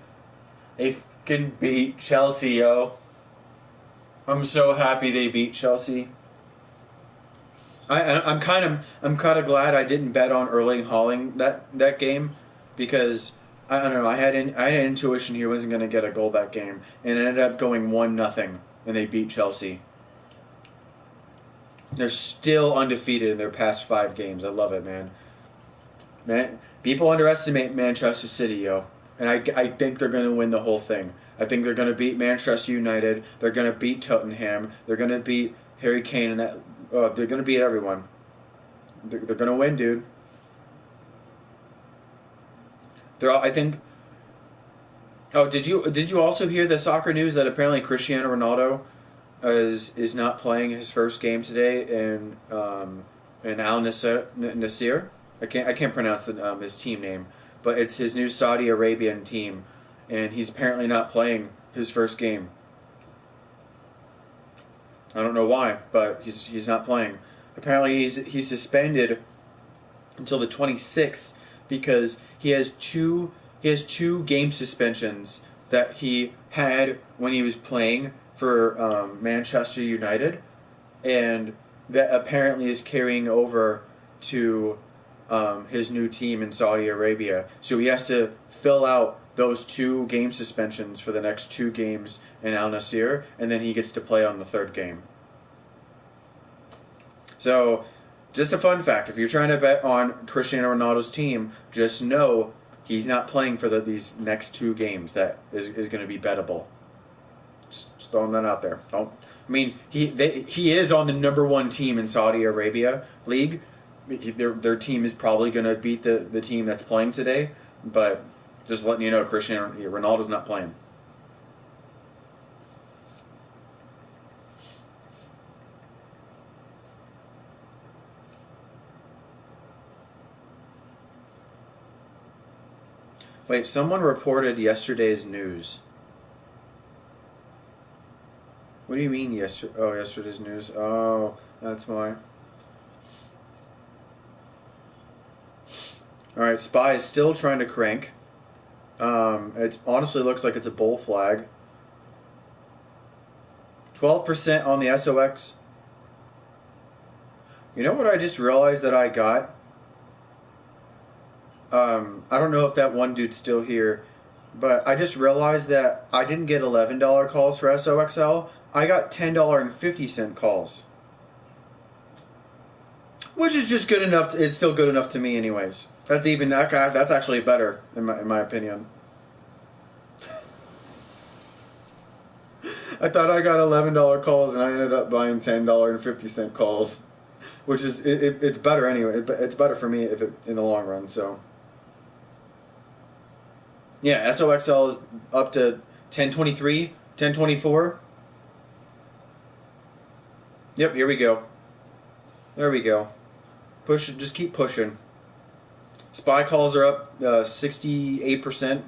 They fucking beat Chelsea, yo. I'm so happy they beat Chelsea. I'm kind of glad I didn't bet on Erling Haaland that game because I don't know, I had an intuition he wasn't going to get a goal that game, and it ended up going 1-0 and they beat Chelsea. They're still undefeated in their past 5 games. I love it, man. Man, people underestimate Manchester City, yo. And I think they're going to win the whole thing. I think they're going to beat Manchester United. They're going to beat Tottenham. They're going to beat Harry Kane and that. They're going to beat everyone. They're going to win, dude. I think. Oh, did you also hear the soccer news that apparently Cristiano Ronaldo is not playing his first game today in Al Nassr? I can't pronounce his team name, but it's his new Saudi Arabian team, and he's apparently not playing his first game. I don't know why, but he's not playing. Apparently he's suspended until the 26th because he has two game suspensions that he had when he was playing for Manchester United, and that apparently is carrying over to his new team in Saudi Arabia. So he has to fill out those 2 game suspensions for the next 2 games in Al Nassr, and then he gets to play on the 3rd game. So, just a fun fact, if you're trying to bet on Cristiano Ronaldo's team, just know he's not playing for these next 2 games. That is going to be bettable. Just throwing that out there. He is on the number 1 team in Saudi Arabia League. Their team is probably going to beat the team that's playing today, but just letting you know, Cristiano Ronaldo's not playing. Wait, someone reported yesterday's news. What do you mean yesterday's news? Oh, that's why. Alright, SPY is still trying to crank. It honestly looks like it's a bull flag. 12% on the SOX. You know what I just realized that I got? I don't know if that one dude's still here, but I just realized that I didn't get $11 calls for SOXL. I got $10.50 calls. Which is just good enough. It's still good enough to me anyways. That's even that guy. That's actually better in my opinion. I thought I got $11 calls and I ended up buying $10.50 calls, which is it's better anyway. It's better for me if in the long run. So yeah, SOXL is up to 1023, 1024. Yep, here we go. There we go. Push, just keep pushing. SPY calls are up 68%.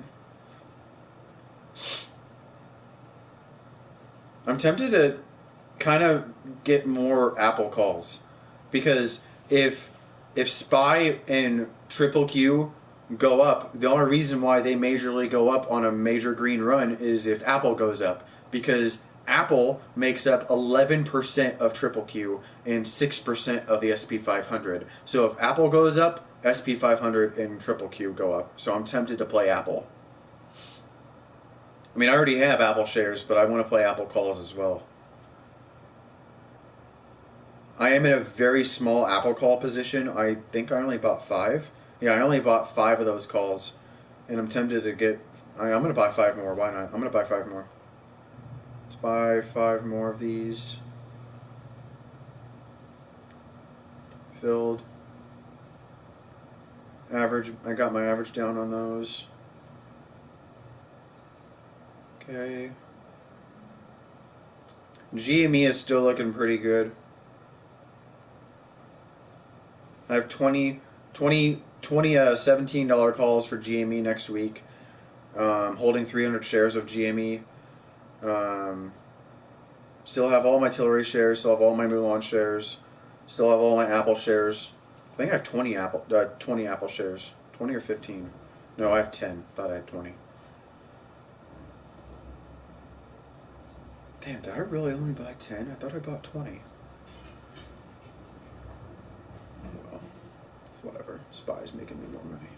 I'm tempted to kind of get more Apple calls because if SPY and Triple Q go up, the only reason why they majorly go up on a major green run is if Apple goes up, because Apple makes up 11% of Triple Q and 6% of the SP 500. So if Apple goes up, SP 500 and Triple Q go up. So I'm tempted to play Apple. I mean, I already have Apple shares, but I want to play Apple calls as well. I am in a very small Apple call position. I think I only bought 5. Yeah, I only bought 5 of those calls, and I'm tempted to get... I'm going to buy 5 more. Why not? I'm going to buy 5 more. Let's buy 5 more of these. Filled. Average. I got my average down on those. Okay. GME is still looking pretty good. I have 20 $17 calls for GME next week. Holding 300 shares of GME. Still have all my Tilray shares. Still have all my Mulan shares. Still have all my Apple shares. I think I have 20 Apple shares. 20 or 15. No, I have 10. Thought I had 20. Damn, did I really only buy 10? I thought I bought 20. Well, it's whatever. SPY's making me more money.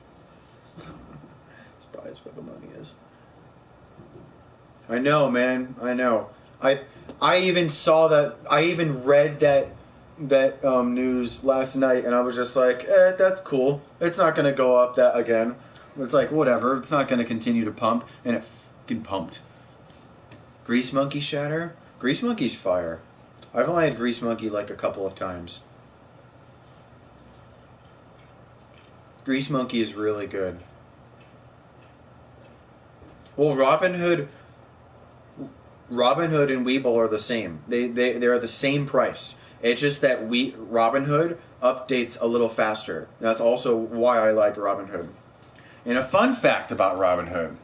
SPY's where the money is. I know, man. I know. I even saw that. I even read that news last night, and I was just like, that's cool. It's not going to go up that again. It's like, whatever. It's not going to continue to pump. And it fucking pumped. Grease Monkey Shatter? Grease Monkey's fire. I've only had Grease Monkey like a couple of times. Grease Monkey is really good. Well, Robinhood and Webull are the same. They're the same price. It's just that Robinhood updates a little faster. That's also why I like Robinhood. And a fun fact about Robinhood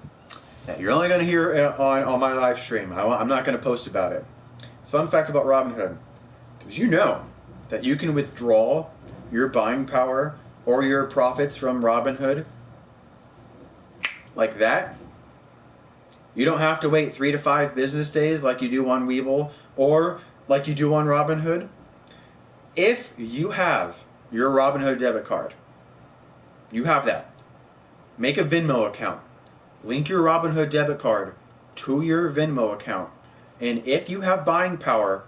that you're only going to hear on my live stream. I'm not going to post about it. Fun fact about Robinhood. Did you know that you can withdraw your buying power or your profits from Robinhood like that? You don't have to wait 3 to 5 business days like you do on Webull or like you do on Robinhood. If you have your Robinhood debit card, you have that. Make a Venmo account. Link your Robinhood debit card to your Venmo account. And if you have buying power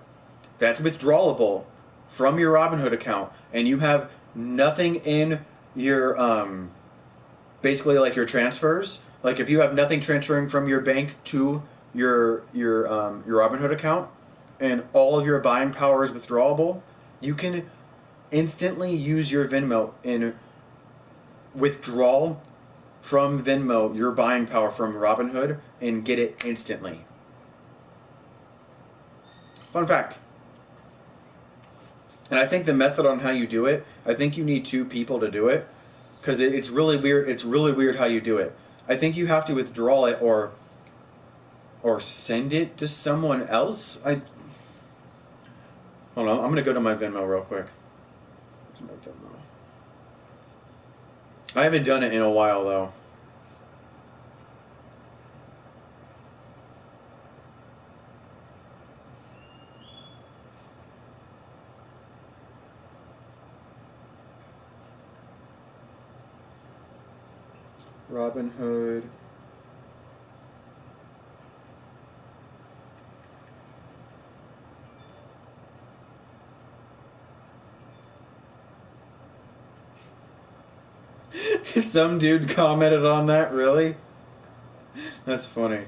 that's withdrawable from your Robinhood account and you have nothing in your basically like your transfers, like if you have nothing transferring from your bank to your Robinhood account and all of your buying power is withdrawable, you can instantly use your Venmo and withdraw from Venmo your buying power from Robinhood and get it instantly. Fun fact. And I think the method on how you do it, I think you need 2 people to do it because it's really weird. It's really weird how you do it. I think you have to withdraw it or send it to someone else. Hold on. I'm gonna go to my Venmo real quick. Where's my Venmo? I haven't done it in a while though. Robin Hood. Some dude commented on that, really? That's funny.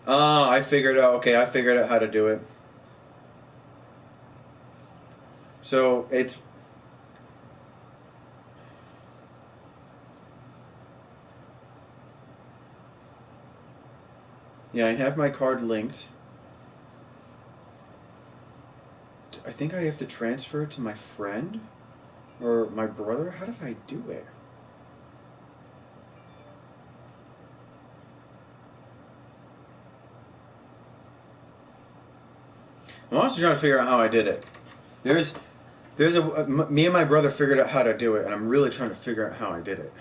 I figured out, okay, I figured out how to do it. So it's yeah, I have my card linked. I think I have to transfer it to my friend or my brother. How did I do it? I'm also trying to figure out how I did it. There's me and my brother figured out how to do it, and I'm really trying to figure out how I did it.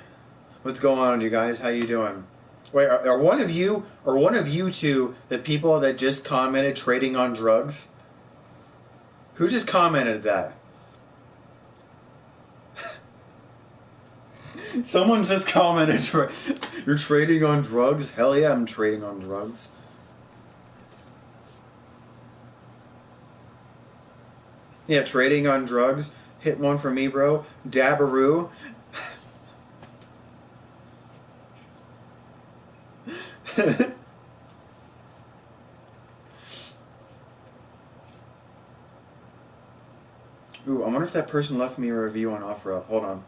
What's going on, you guys? How you doing? Wait, are one of you two the people that just commented trading on drugs? Who just commented that? Someone just commented, you're trading on drugs? Hell yeah, I'm trading on drugs. Yeah, trading on drugs. Hit one for me, bro. Dabaroo. Ooh, I wonder if that person left me a review on OfferUp. Hold on.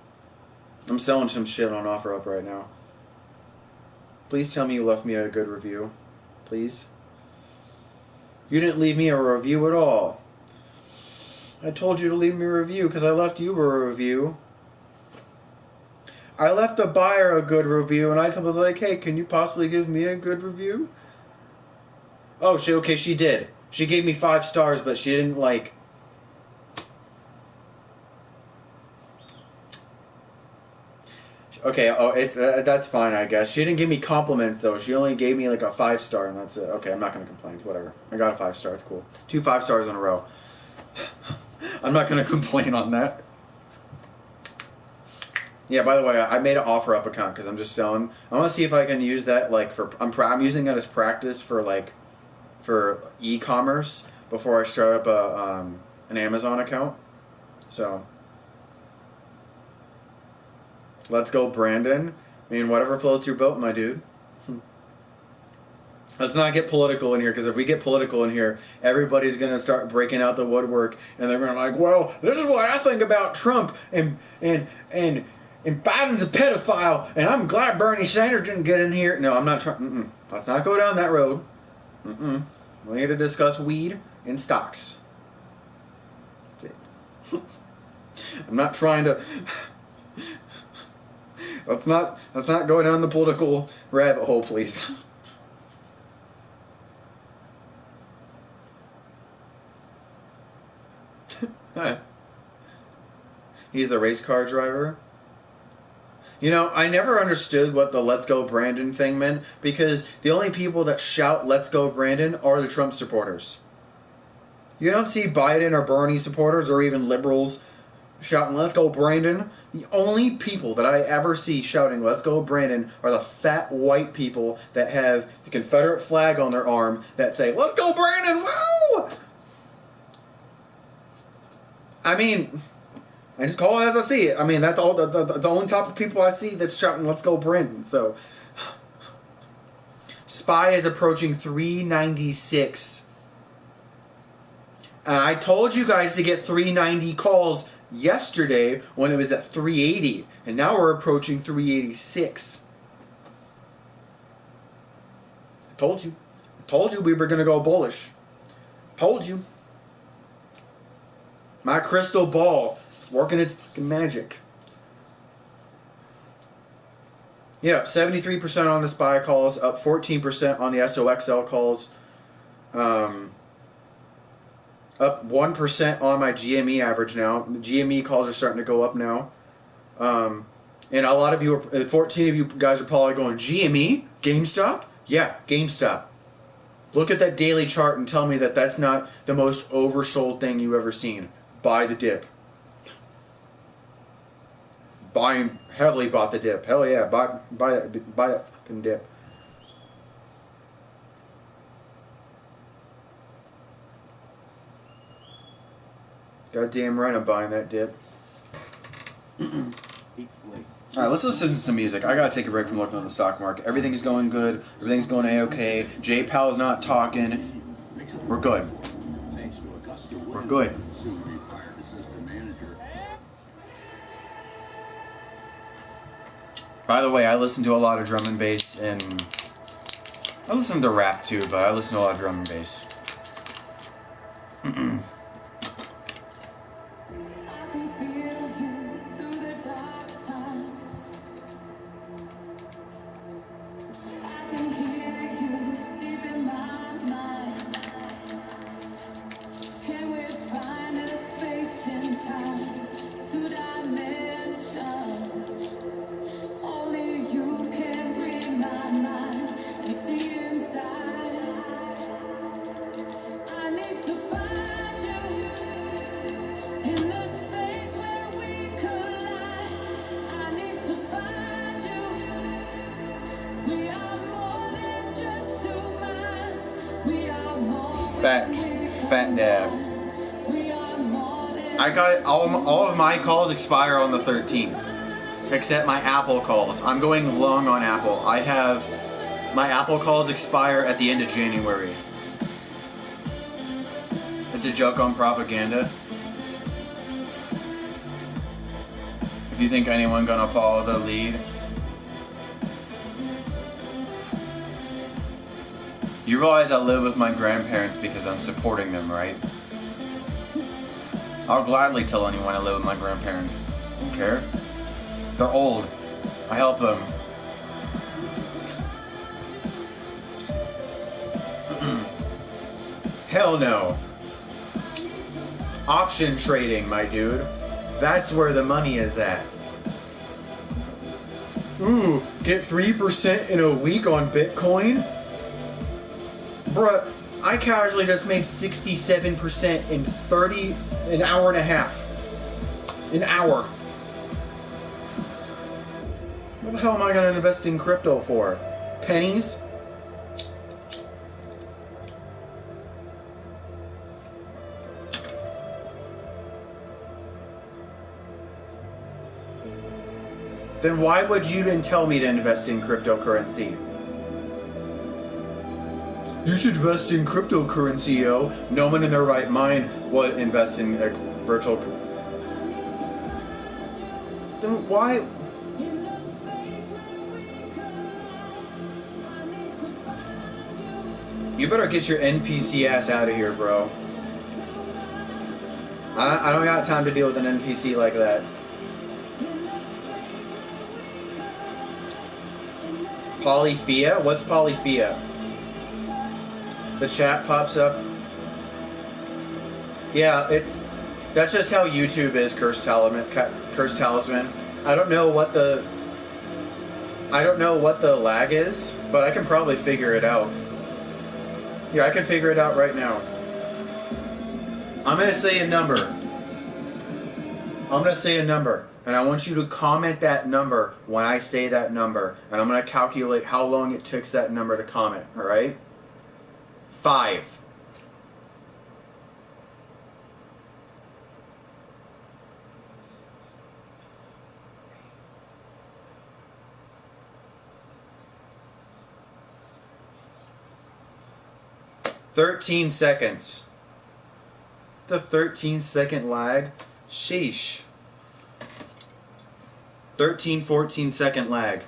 I'm selling some shit on OfferUp right now. Please tell me you left me a good review. Please. You didn't leave me a review at all. I told you to leave me a review because I left you a review. I left the buyer a good review, and I was like, hey, can you possibly give me a good review? Oh, she did. She gave me 5 stars, but she didn't, like... Okay, that's fine, I guess. She didn't give me compliments, though. She only gave me, like, a 5 star, and that's it. Okay, I'm not going to complain. Whatever. I got a 5 star. It's cool. 2 5 stars in a row. I'm not going to complain on that. Yeah, by the way, I made an OfferUp account because I'm just selling. I want to see if I can use that, like, for... I'm using that as practice for, like, for e-commerce before I start up an Amazon account. So... Let's go, Brandon. I mean, whatever floats your boat, my dude. Let's not get political in here, because if we get political in here, everybody's going to start breaking out the woodwork, and they're going to like, well, this is what I think about Trump, and Biden's a pedophile, and I'm glad Bernie Sanders didn't get in here. No, I'm not trying. Let's not go down that road. We need to discuss weed and stocks. I'm not trying to... Let's not go down the political rabbit hole, please. He's the race car driver. You know, I never understood what the Let's Go Brandon thing meant, because the only people that shout Let's Go Brandon are the Trump supporters. You don't see Biden or Bernie supporters or even liberals shouting, let's go, Brandon. The only people that I ever see shouting, let's go, Brandon, are the fat white people that have the Confederate flag on their arm that say, let's go, Brandon, woo! I mean, I just call it as I see it. I mean, that's all the only type of people I see that's shouting, let's go, Brandon. So, SPY is approaching 396. And I told you guys to get 390 calls yesterday when it was at 380, and now we're approaching 386. I told you we were going to go bullish. Told you. My crystal ball It's working its fucking magic. Yeah, 73% on the SPY calls, up 14% on the SOXL calls, up 1% on my GME average now. The GME calls are starting to go up now. And a lot of you, 14 of you guys are probably going, GME? GameStop? Yeah, GameStop. Look at that daily chart and tell me that that's not the most oversold thing you've ever seen. Buy the dip. Heavily bought the dip. Hell yeah, buy that fucking dip. Goddamn right I'm buying that dip. Alright, let's listen to some music. I gotta take a break from looking at the stock market. Everything's going good. Everything's going A-okay. J-Pal's not talking. We're good. We're good. By the way, I listen to a lot of drum and bass, and I listen to rap too, but I listen to a lot of drum and bass. Fat dab. I got all of my calls expire on the 13th, except my Apple calls. I'm going long on Apple. I have my Apple calls expire at the end of January. It's a joke on propaganda. If you think anyone gonna follow the lead, you realize I live with my grandparents because I'm supporting them, right? I'll gladly tell anyone I live with my grandparents. I don't care. They're old. I help them. Hell no. Option trading, my dude. That's where the money is at. Ooh, get 3% in a week on Bitcoin? Bruh, I casually just made 67% in an hour and a half. An hour. What the hell am I gonna invest in crypto for? Pennies? Then why would you then tell me to invest in cryptocurrency? You should invest in cryptocurrency, yo. No one in their right mind would invest in a virtual. Then why? You better get your NPC ass out of here, bro. I don't got time to deal with an NPC like that. Polyphia? What's Polyphia? The chat pops up. Yeah, that's just how YouTube is, Cursed Talisman. I don't know what the lag is, but I can probably figure it out. Yeah, I can figure it out right now. I'm gonna say a number. And I want you to comment that number when I say that number, and I'm gonna calculate how long it takes that number to comment. All right? 5. "13 seconds. The 13-second lag? Sheesh. 14-second lag.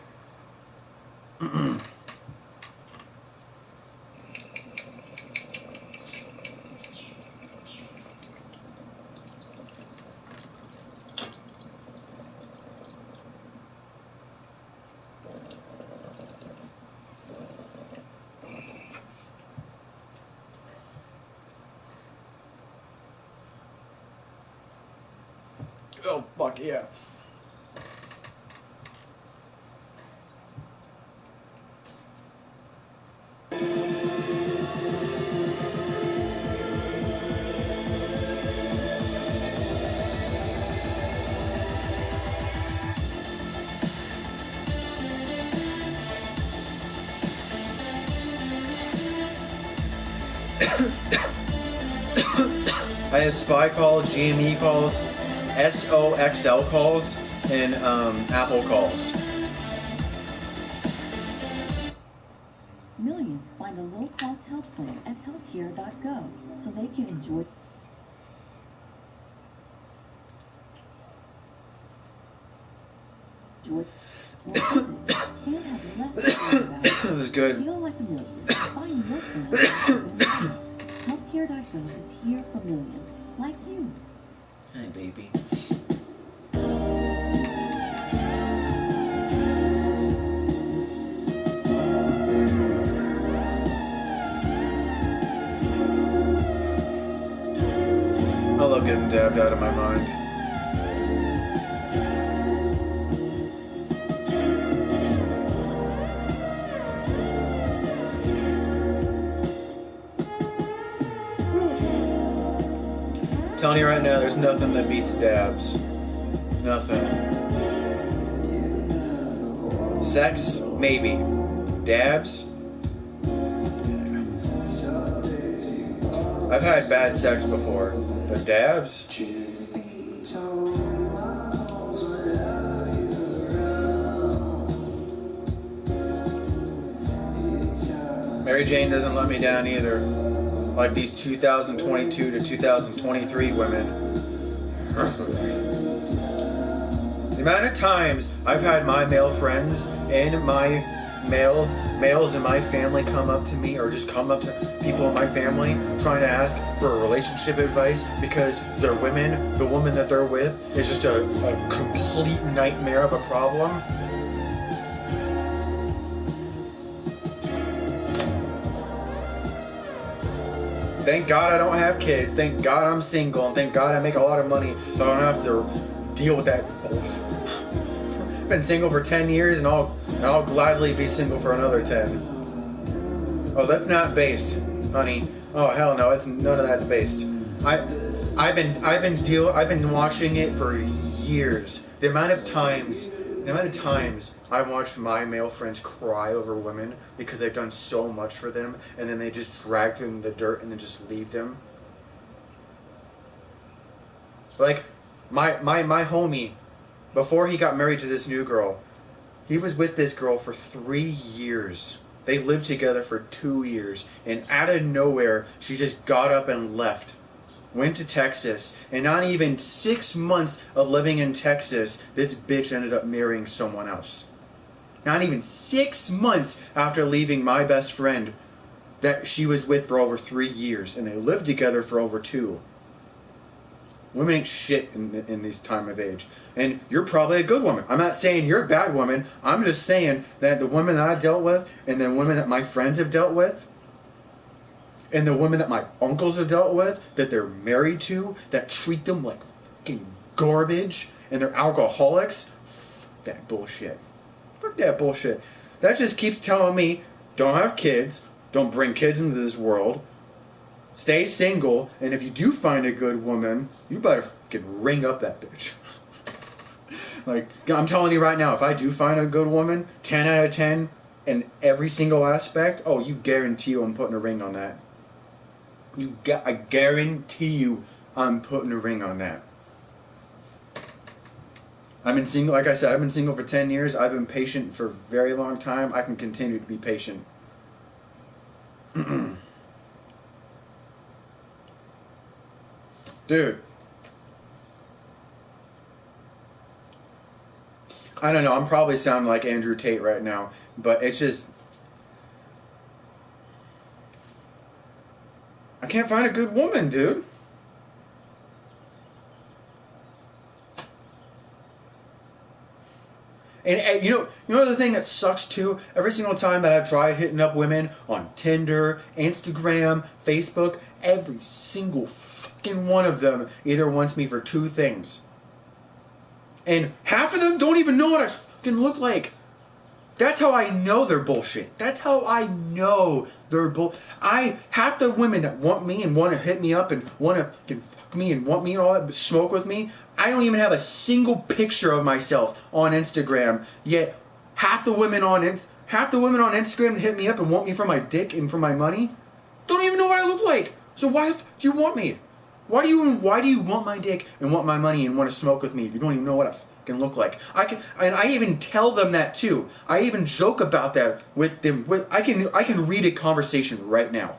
Oh, fuck yeah. I have spy calls, GME calls, SOXL calls, and Apple calls. Millions find a low-cost health plan at healthcare.gov so they can enjoy more visits and have less to worry about. That was good. Feel like a million. Find your plan. Healthcare.gov is here for millions like you. Hi, baby. I love getting dabbed out of my mind. I'm telling you right now, there's nothing that beats dabs. Nothing. Sex? Maybe. Dabs? I've had bad sex before, but dabs? Mary Jane doesn't let me down either. Like these 2022 to 2023 women. The amount of times I've had my male friends and my males in my family come up to me, or just come up to people in my family trying to ask for relationship advice because their women, the woman that they're with, is just a complete nightmare of a problem. Thank God I don't have kids. Thank God I'm single, and thank God I make a lot of money, so I don't have to deal with that bullshit. I've been single for 10 years, and I'll gladly be single for another 10. Oh, that's not based, honey. Oh hell no, none of that's based. I've been watching it for years. The amount of times I've watched my male friends cry over women because they've done so much for them, and then they just drag them in the dirt and then just leave them. Like my homie, before he got married to this new girl, he was with this girl for 3 years. They lived together for 2 years, and out of nowhere, she just got up and left. Went to Texas, and not even 6 months of living in Texas, this bitch ended up marrying someone else. Not even 6 months after leaving my best friend that she was with for over 3 years, and they lived together for over 2. Women ain't shit in this time of age. And you're probably a good woman. I'm not saying you're a bad woman. I'm just saying that the women that I dealt with, and the women that my friends have dealt with, and the women that my uncles have dealt with, that they're married to, that treat them like fucking garbage, and they're alcoholics, fuck that bullshit. Fuck that bullshit. That just keeps telling me, don't have kids, don't bring kids into this world, stay single, and if you do find a good woman, you better fucking ring up that bitch. Like, I'm telling you right now, if I do find a good woman, 10 out of 10 in every single aspect, oh, you guarantee you I'm putting a ring on that. I guarantee you I'm putting a ring on that. I've been single, like I said, I've been single for 10 years. I've been patient for a very long time. I can continue to be patient. Dude. I don't know, I'm probably sounding like Andrew Tate right now, but it's just, I can't find a good woman, dude. And you know the thing that sucks too? Every single time that I've tried hitting up women on Tinder, Instagram, Facebook, every single fucking one of them either wants me for 2 things. And half of them don't even know what I fucking look like. That's how I know they're bullshit. That's how I know they're half the women that want me and want to hit me up and want to fucking fuck me and want me and all that, smoke with me, I don't even have a single picture of myself on Instagram. Yet half the women on Instagram that hit me up and want me for my dick and for my money don't even know what I look like. So why do you want me? Why do you want my dick and want my money and want to smoke with me if you don't even know what I fucking look like? I even tell them that too. I even joke about that with them. I can read a conversation right now.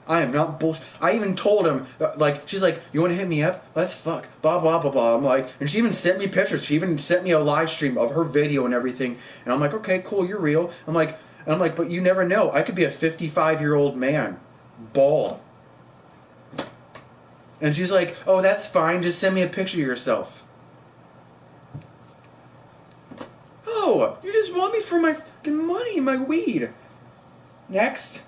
I am not bullshit. I even told him, like, she's like, you want to hit me up? Let's fuck. Blah, blah, blah, blah. I'm like, and she even sent me pictures. She even sent me a live stream of her video and everything. And I'm like, okay, cool, you're real. I'm like, but you never know. I could be a 55-year-old man, bald. And she's like, oh, that's fine. Just send me a picture of yourself. Oh, you just want me for my fucking money, my weed. Next.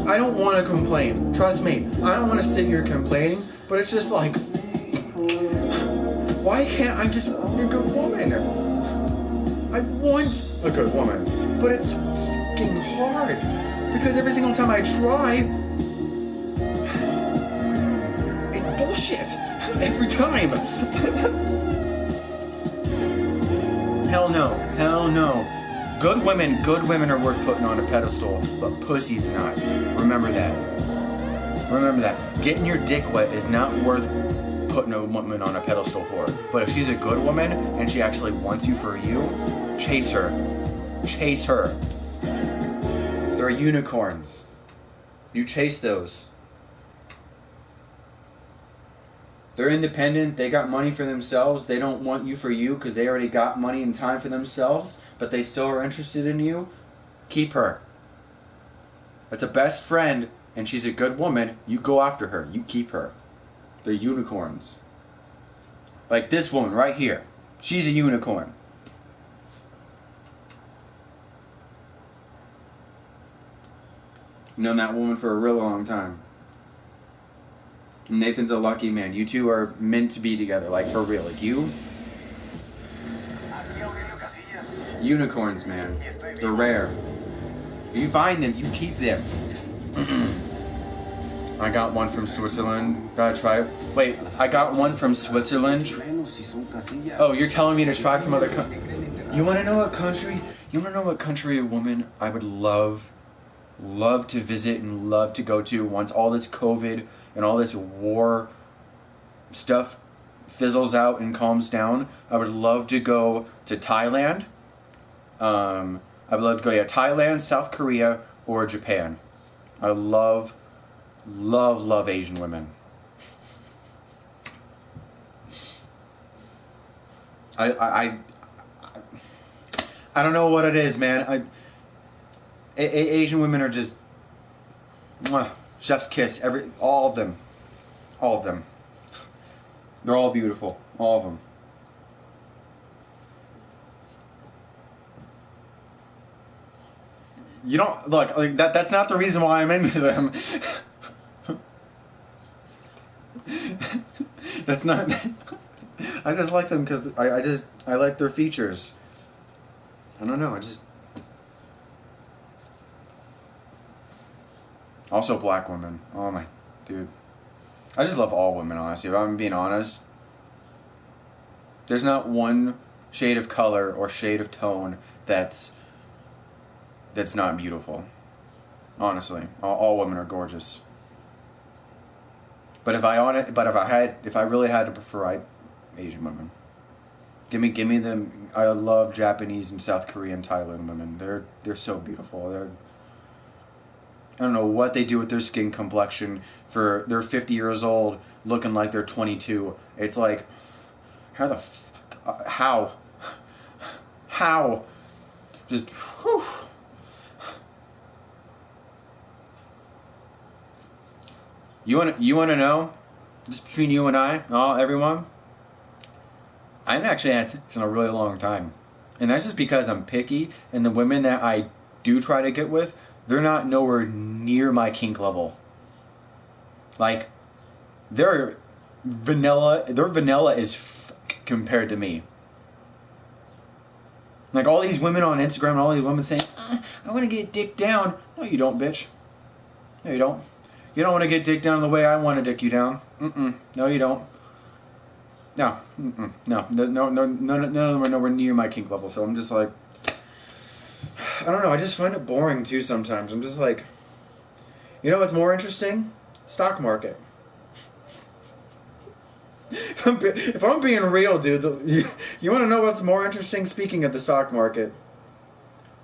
I don't want to complain. Trust me, I don't want to sit here complaining, but it's just like, why can't I just be a good woman? I want a good woman, but it's fucking hard because every single time I try, it's bullshit. Every time. Hell no. Hell no. Good women are worth putting on a pedestal, but pussy's not. Remember that. Remember that. Getting your dick wet is not worth putting a woman on a pedestal for. But if she's a good woman and she actually wants you for you, chase her. Chase her. They're unicorns. You chase those. They're independent. They got money for themselves. They don't want you for you because they already got money and time for themselves, but they still are interested in you. Keep her. That's a best friend, and she's a good woman. You go after her. You keep her. They're unicorns. Like this woman right here. She's a unicorn. I've known that woman for a real long time. Nathan's a lucky man. You two are meant to be together, like for real. Like you. Unicorns, man. They're rare. If you find them, you keep them. I got one from Switzerland. Gotta try it. Wait, I got one from Switzerland. Oh, you're telling me to try from other countries? You wanna know what country? You wanna know what country a woman I would love to visit and love to go to once all this COVID and all this war stuff fizzles out and calms down? I would love to go to Thailand. I would love to go, Thailand, South Korea, or Japan. I love Asian women. I don't know what it is, man. Asian women are just chef's kiss. All of them. They're all beautiful. All of them. You don't look like that. That's not the reason why I'm into them. That's not. I just like them because I like their features. I don't know. Also black women. Oh my, dude. I just love all women, honestly. If I'm being honest, there's not one shade of color or shade of tone that's not beautiful. Honestly, all women are gorgeous. But if I really had to prefer, Asian women. Give me them. I love Japanese and South Korean, Thailand women. They're so beautiful. I don't know what they do with their skin complexion they're 50 years old looking like they're 22. It's like, how the fuck, how, just, whew. You want to know, just between you and I, everyone, I haven't actually had sex in a really long time. And that's just because I'm picky, and the women that I do try to get with, they're not nowhere near my kink level. Like, they're vanilla. Their vanilla is compared to me. Like, all these women on Instagram and all these women saying, I want to get dick down. No, you don't, bitch. No, you don't. You don't want to get dick down the way I want to dick you down. No, you don't. No. No. None of them are nowhere near my kink level. So I'm just like, I don't know. I just find it boring too sometimes. I'm just like, you know what's more interesting? Stock market. If I'm being real, dude, you want to know what's more interesting? Speaking of the stock market,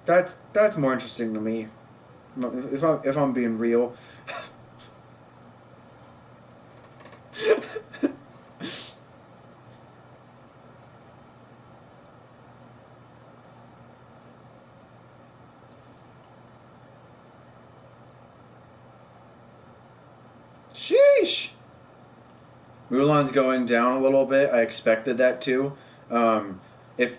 that's more interesting to me. If I'm being real. Sheesh. Mulan's going down a little bit. I expected that too. Okay,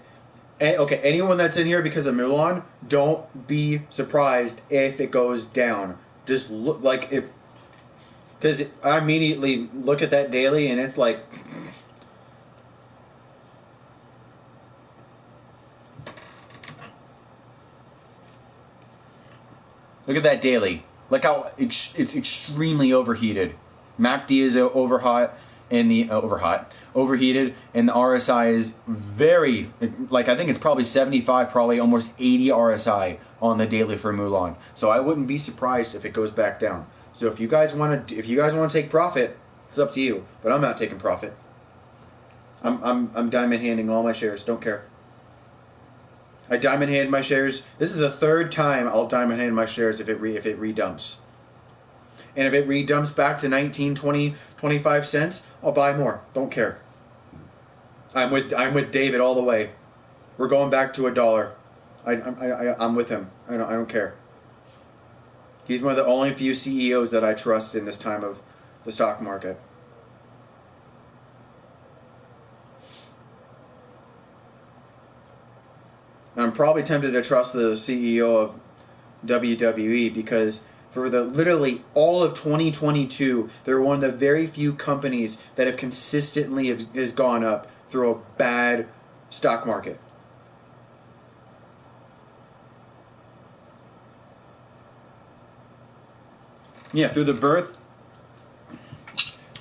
anyone that's in here because of Mulan, don't be surprised if it goes down. Just look like if, because I immediately look at that daily and it's like, look at that daily. Look how it's extremely overheated. MACD is overhot. And the overheated, and the RSI is very, like, I think it's probably 75, probably almost 80 RSI on the daily for Mulan. So I wouldn't be surprised if it goes back down. So if you guys want to take profit, it's up to you. But I'm not taking profit. I'm diamond handing all my shares. Don't care. I diamond hand my shares. This is the third time I'll diamond hand my shares if it redumps. And if it redumps back to 19, 20, 25 cents, I'll buy more. Don't care. I'm with David all the way. We're going back to $1. I'm with him. I don't care. He's one of the only few CEOs that I trust in this time of the stock market. And I'm probably tempted to trust the CEO of WWE because for literally all of 2022, they're one of the very few companies that have consistently has gone up through a bad stock market. Yeah, through the birth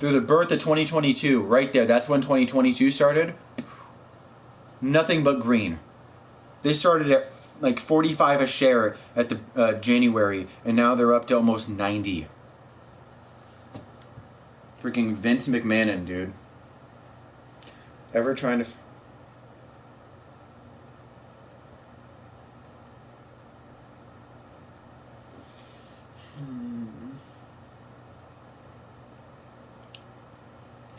of 2022, right there. That's when 2022 started. Nothing but green. They started at like 45 a share at the January, and now they're up to almost 90. Freaking Vince McMahon, dude. Ever trying to...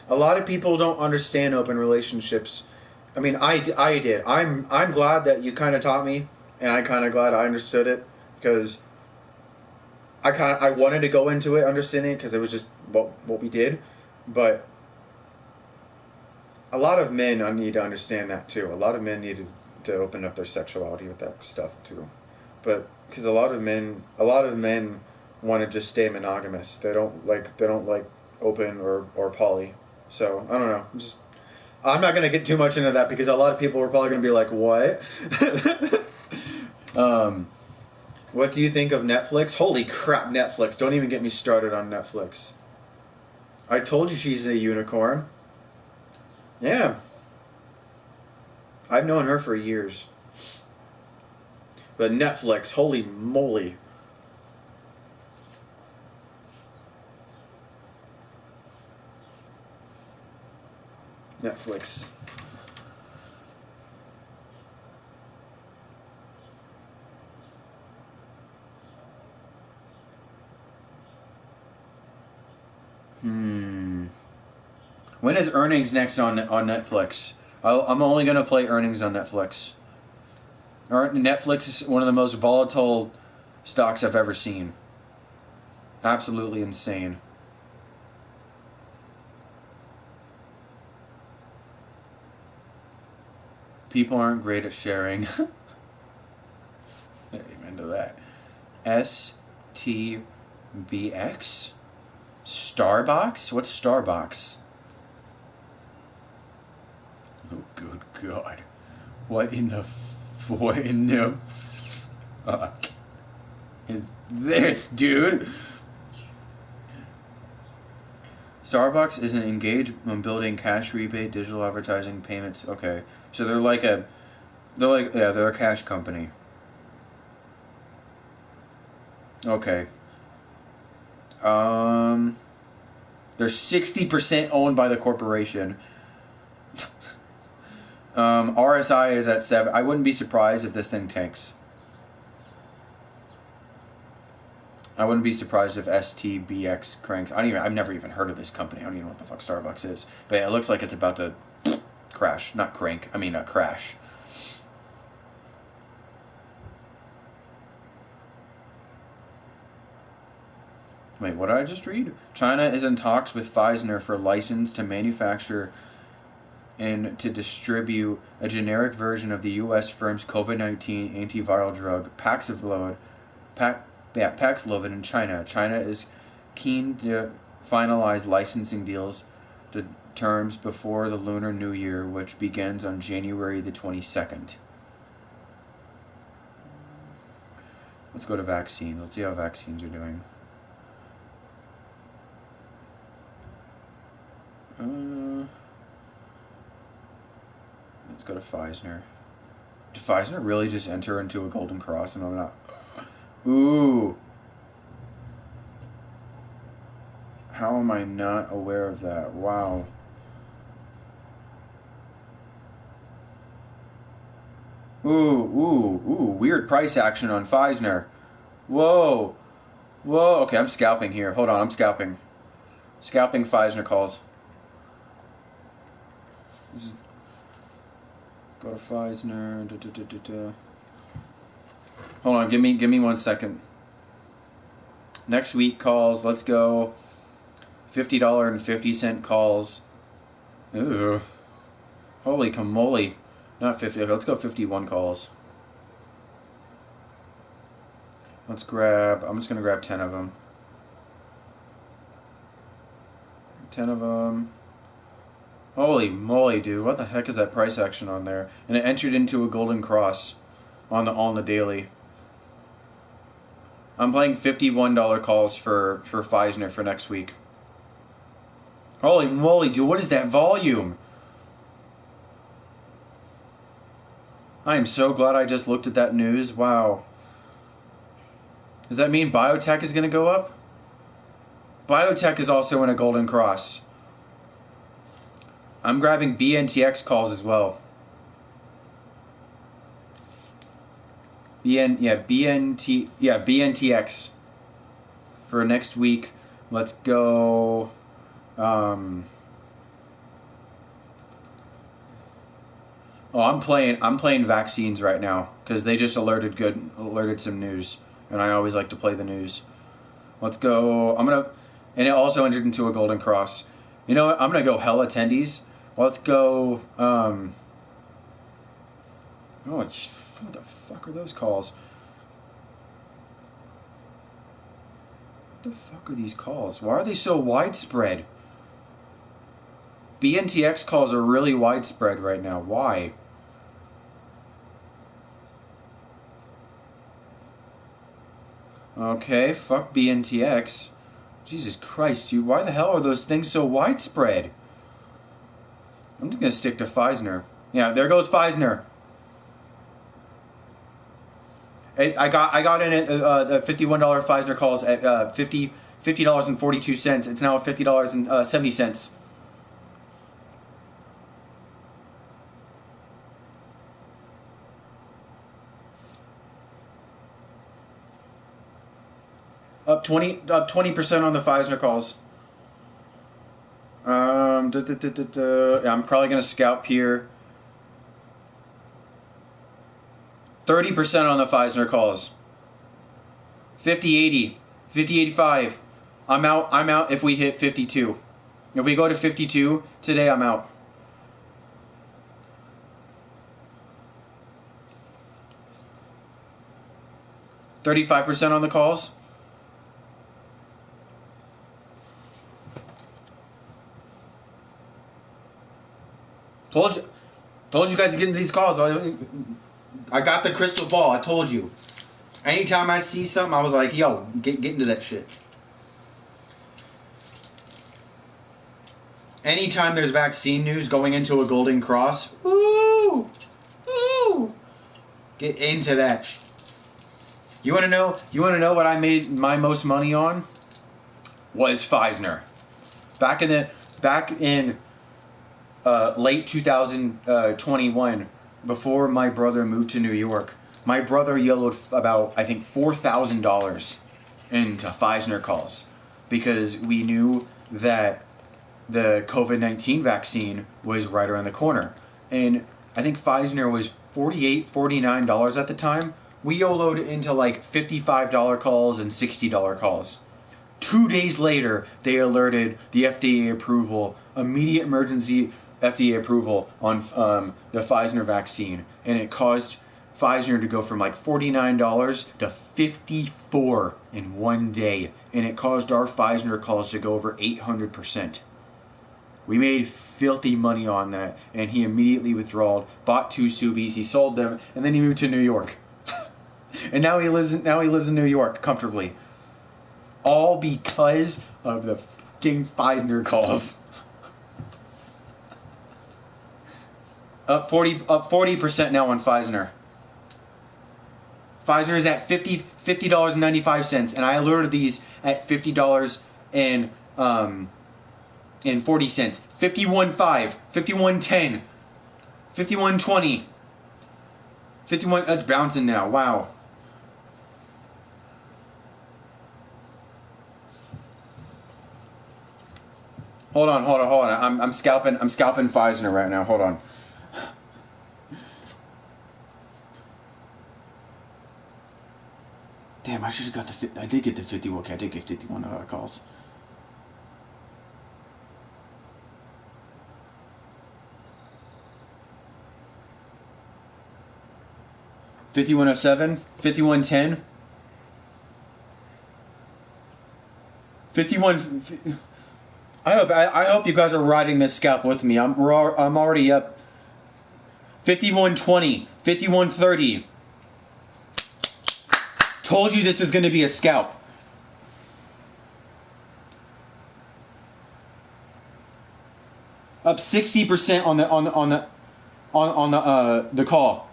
A lot of people don't understand open relationships. I mean, I did. I'm glad that you kind of taught me, and I'm kind of glad I understood it because I wanted to go into it understanding it because it was just what we did, but a lot of men need to understand that too. A lot of men need to open up their sexuality with that stuff too, but because a lot of men want to just stay monogamous. They don't like open or poly. So I don't know. I'm not gonna get too much into that because a lot of people are probably gonna be like, "What?" What do you think of Netflix? Holy crap, Netflix! Don't even get me started on Netflix. I told you she's a unicorn. Yeah, I've known her for years. But Netflix, holy moly! Netflix. When is earnings next on Netflix? I'm only gonna play earnings on Netflix. Netflix is one of the most volatile stocks I've ever seen. Absolutely insane. People aren't great at sharing. Amen to that. STBX? Starbucks? What's Starbucks? Oh, good God. What in the fuck is this, dude? Starbucks is engaged in building cash rebate, digital advertising, payments. Okay. So they're a cash company. Okay. They're 60% owned by the corporation. RSI is at 7. I wouldn't be surprised if this thing tanks. I wouldn't be surprised if STBX cranks. I've never even heard of this company. I don't even know what the fuck Starbucks is. But yeah, it looks like it's about to crash. Not crank. I mean, crash. Wait, what did I just read? China is in talks with Pfizer for license to manufacture and to distribute a generic version of the U.S. firm's COVID-19 antiviral drug Paxlovid in China. China is keen to finalize licensing deals to terms before the Lunar New Year, which begins on January the 22nd. Let's go to vaccines. Let's see how vaccines are doing. Let's go to Pfizer. Did Pfizer really just enter into a golden cross and I'm not... Ooh. How am I not aware of that? Wow. Ooh. Weird price action on Pfizer. Whoa. Okay, I'm scalping here. Hold on, I'm scalping. Scalping Pfizer calls. Go to Pfizer. Hold on, give me 1 second. Next week calls. Let's go. $50.50 calls. Ooh. Holy camoli. Not 50. Okay, let's go 51 calls. I'm just gonna grab 10 of them. 10 of them. Holy moly, dude! What the heck is that price action on there? And it entered into a golden cross on the daily. I'm playing $51 calls for Pfizer for next week. Holy moly, dude! What is that volume? I am so glad I just looked at that news. Wow. Does that mean biotech is going to go up? Biotech is also in a golden cross. I'm grabbing BNTX calls as well. BNTX for next week. Let's go. I'm playing vaccines right now because they just alerted some news, and I always like to play the news. Let's go. And it also entered into a golden cross. You know what? I'm gonna go hell attendees. Let's go. What the fuck are those calls? What the fuck are these calls? Why are they so widespread? BNTX calls are really widespread right now. Why? Okay, fuck BNTX. Jesus Christ, dude. Why the hell are those things so widespread? I'm just gonna stick to Pfizer. Yeah, there goes Pfizer. I got in at the $51 Pfizer calls at $50.42. It's now at $50.70. Up 20% on the Pfizer calls. Yeah, I'm probably gonna scalp here. 30% on the Pfizer calls. 50-80, 50-85. I'm out if we hit 52. If we go to 52 today, I'm out. 35% on the calls. Told you guys to get into these calls. I got the crystal ball. I told you. Anytime I see something, I was like, yo, get into that shit. Anytime there's vaccine news going into a Golden Cross, woo, get into that. You want to know? You want to know what I made my most money on? Was Pfizer. Back in late 2021, before my brother moved to New York, my brother yellowed about, I think, $4,000 into Pfizer calls because we knew that the COVID-19 vaccine was right around the corner. And I think Pfizer was $48, $49 at the time. We YOLO'd into like $55 calls and $60 calls. 2 days later, they alerted the FDA approval, immediate emergency FDA approval on the Pfizer vaccine. And it caused Pfizer to go from like $49 to $54 in 1 day. And it caused our Pfizer calls to go over 800%. We made filthy money on that, and he immediately withdrawed, bought 2 Subies, he sold them, and then he moved to New York. And now he lives in New York comfortably. All because of the fucking Pfizer calls. Up 40% now on Pfizer. Pfizer is at $50.95, and I alerted these at $50 and 40 cents. 51.5, 51.10, 51.20, 51. That's bouncing now. Wow. Hold on. I'm scalping Pfizer right now. Hold on. Damn, I should have got the. I did get the 50. Okay, I did get 51 calls. $51.07, $51.10, 51. I hope you guys are riding this scalp with me. I'm already up. 51.20, 51.30. Told you this is going to be a scalp. Up 60% on the call.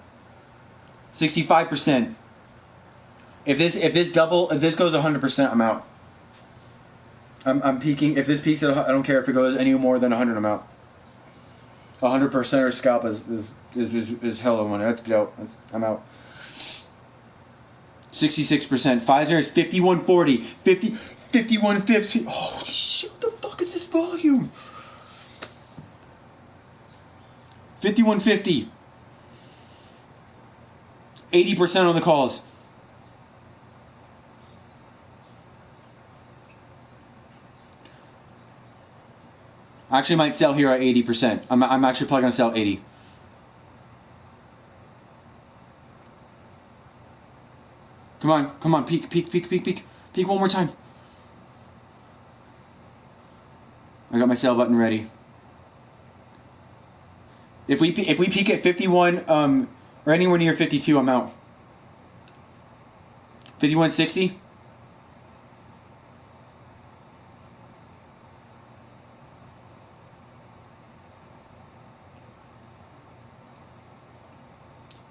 65%. If this goes 100%, I'm out. I'm peaking. If this peaks at, I don't care if it goes any more than 100, I'm out. 100% or scalp is hella money. That's dope. I'm out. 66%. Pfizer is 51.40. 51.50. Holy shit! What the fuck is this volume? 51.50. 80% on the calls. I actually might sell here at 80%. I'm actually probably gonna sell 80. Come on, peek one more time. I got my sell button ready. If we peak at 51, or anywhere near 52, I'm out. 51.60.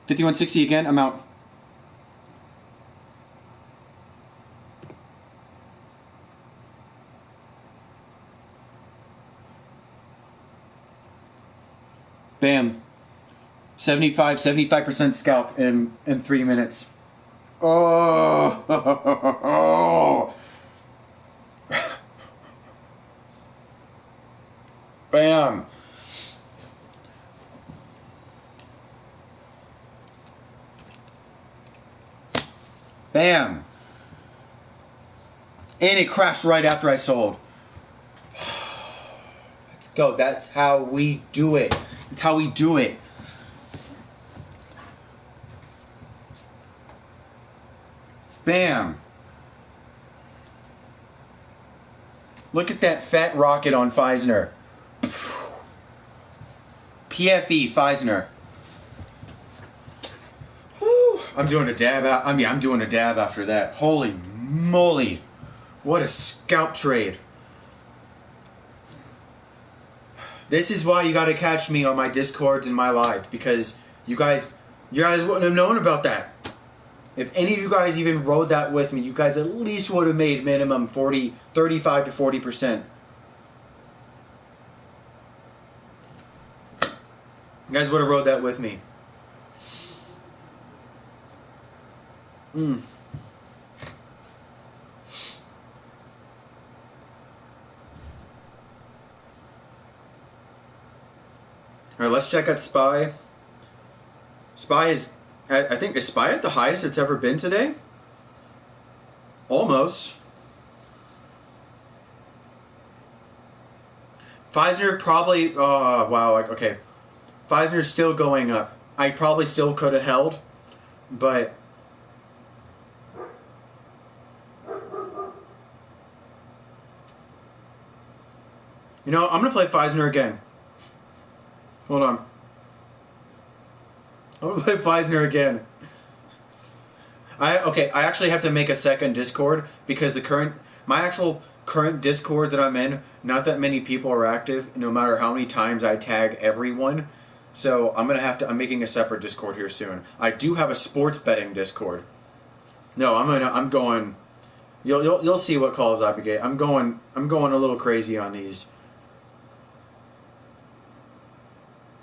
$51.60 again, I'm out. Bam. 75% scalp in 3 minutes. Oh. Bam. Bam. And it crashed right after I sold. Let's go. That's how we do it. That's how we do it. Bam. Look at that fat rocket on Feisner. PFE Feisner. Whew. I'm doing a dab out. I'm doing a dab after that. Holy moly. What a scalp trade. This is why you got to catch me on my Discords in my live, because you guys wouldn't have known about that. If any of you guys even rode that with me, you guys at least would have made minimum 35 to 40%. You guys would have rode that with me. Alright, let's check out SPY. SPY is, I think, is SPY at the highest it's ever been today? Almost. Pfizer probably, wow, okay. Pfizer's still going up. I probably still could have held, but you know, I'm going to play Pfizer again. Hold on. I'm going to play Pfizer again. I actually have to make a second Discord because my actual current Discord that I'm in, not that many people are active, no matter how many times I tag everyone. So I'm making a separate Discord here soon. I do have a sports betting Discord. No, I'm going. You'll see what calls I get. I'm going a little crazy on these.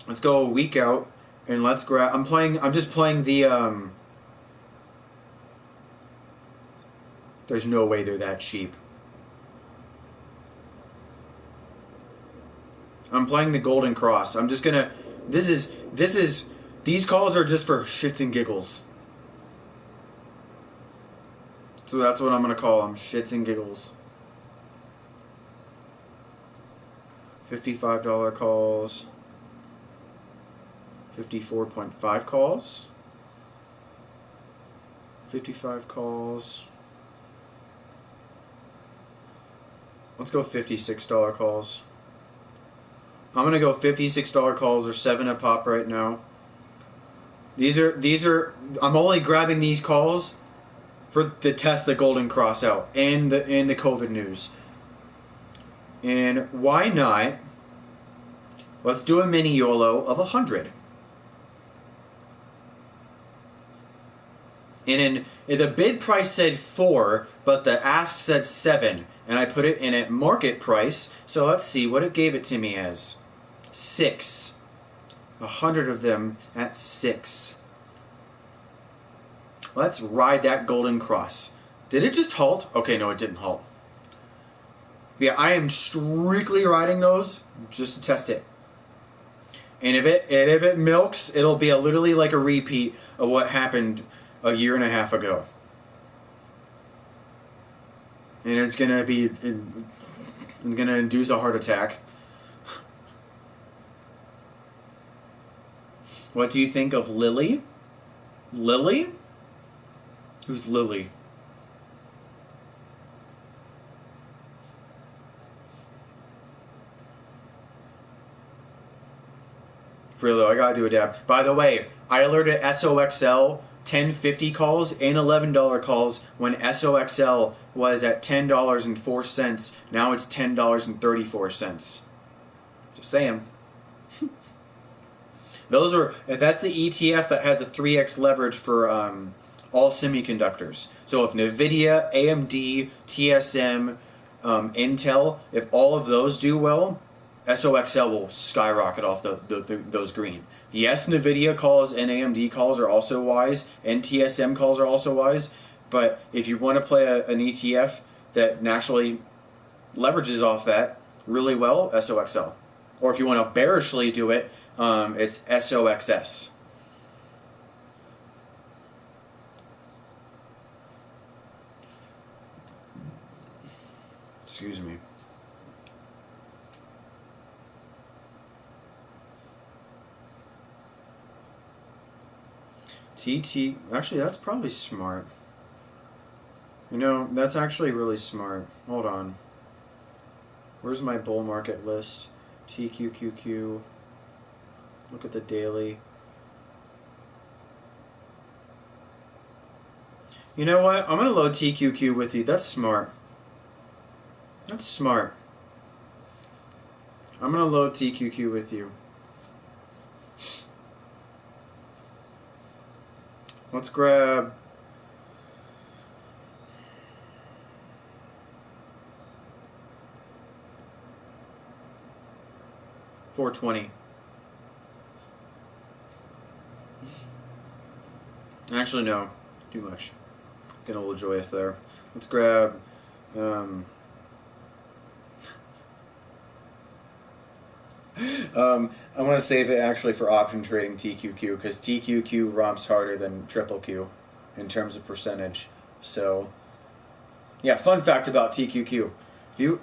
Let's go a week out and let's grab. I'm just playing the There's no way they're that cheap. I'm playing the Golden Cross. I'm just gonna. These calls are just for shits and giggles. So that's what I'm gonna call them, shits and giggles. $55 calls. 54.5 calls. 55 calls. Let's go $56 calls. I'm gonna go $56 calls or 7 a pop right now. These are I'm only grabbing these calls for to test the Golden Cross out and the COVID news. And why not? Let's do a mini YOLO of 100. And the bid price said 4, but the ask said 7. And I put it in at market price. So let's see what it gave it to me as. 6. 100 of them at 6. Let's ride that Golden Cross. Did it just halt? Okay, no, it didn't halt. Yeah, I am strictly riding those just to test it. And if it milks, it'll be literally like a repeat of what happened a year and a half ago. And it's gonna induce a heart attack. What do you think of Lily? Lily? Who's Lily? Frillo, I gotta do a dab. By the way, I alerted SOXL 10.50 calls and $11 calls when SOXL was at $10.04. Now it's $10.34. Just saying. That's the ETF that has a 3x leverage for all semiconductors. So if NVIDIA, AMD, TSM, Intel, if all of those do well, SOXL will skyrocket off those green. Yes, NVIDIA calls and AMD calls are also wise, and TSM calls are also wise, but if you want to play an ETF that naturally leverages off that really well, SOXL. Or if you want to bearishly do it, it's SOXS. Excuse me. TT, actually that's probably smart. You know, that's actually really smart. Hold on. Where's my bull market list? TQQQ. Look at the daily. You know what? I'm going to load TQQ with you. That's smart. That's smart. I'm going to load TQQ with you. Let's grab... $4.20. Actually, no. Too much. Getting a little joyous there. Let's grab... I want to save it actually for option trading TQQ because TQQ romps harder than triple Q in terms of percentage. So, yeah, fun fact about TQQ. If you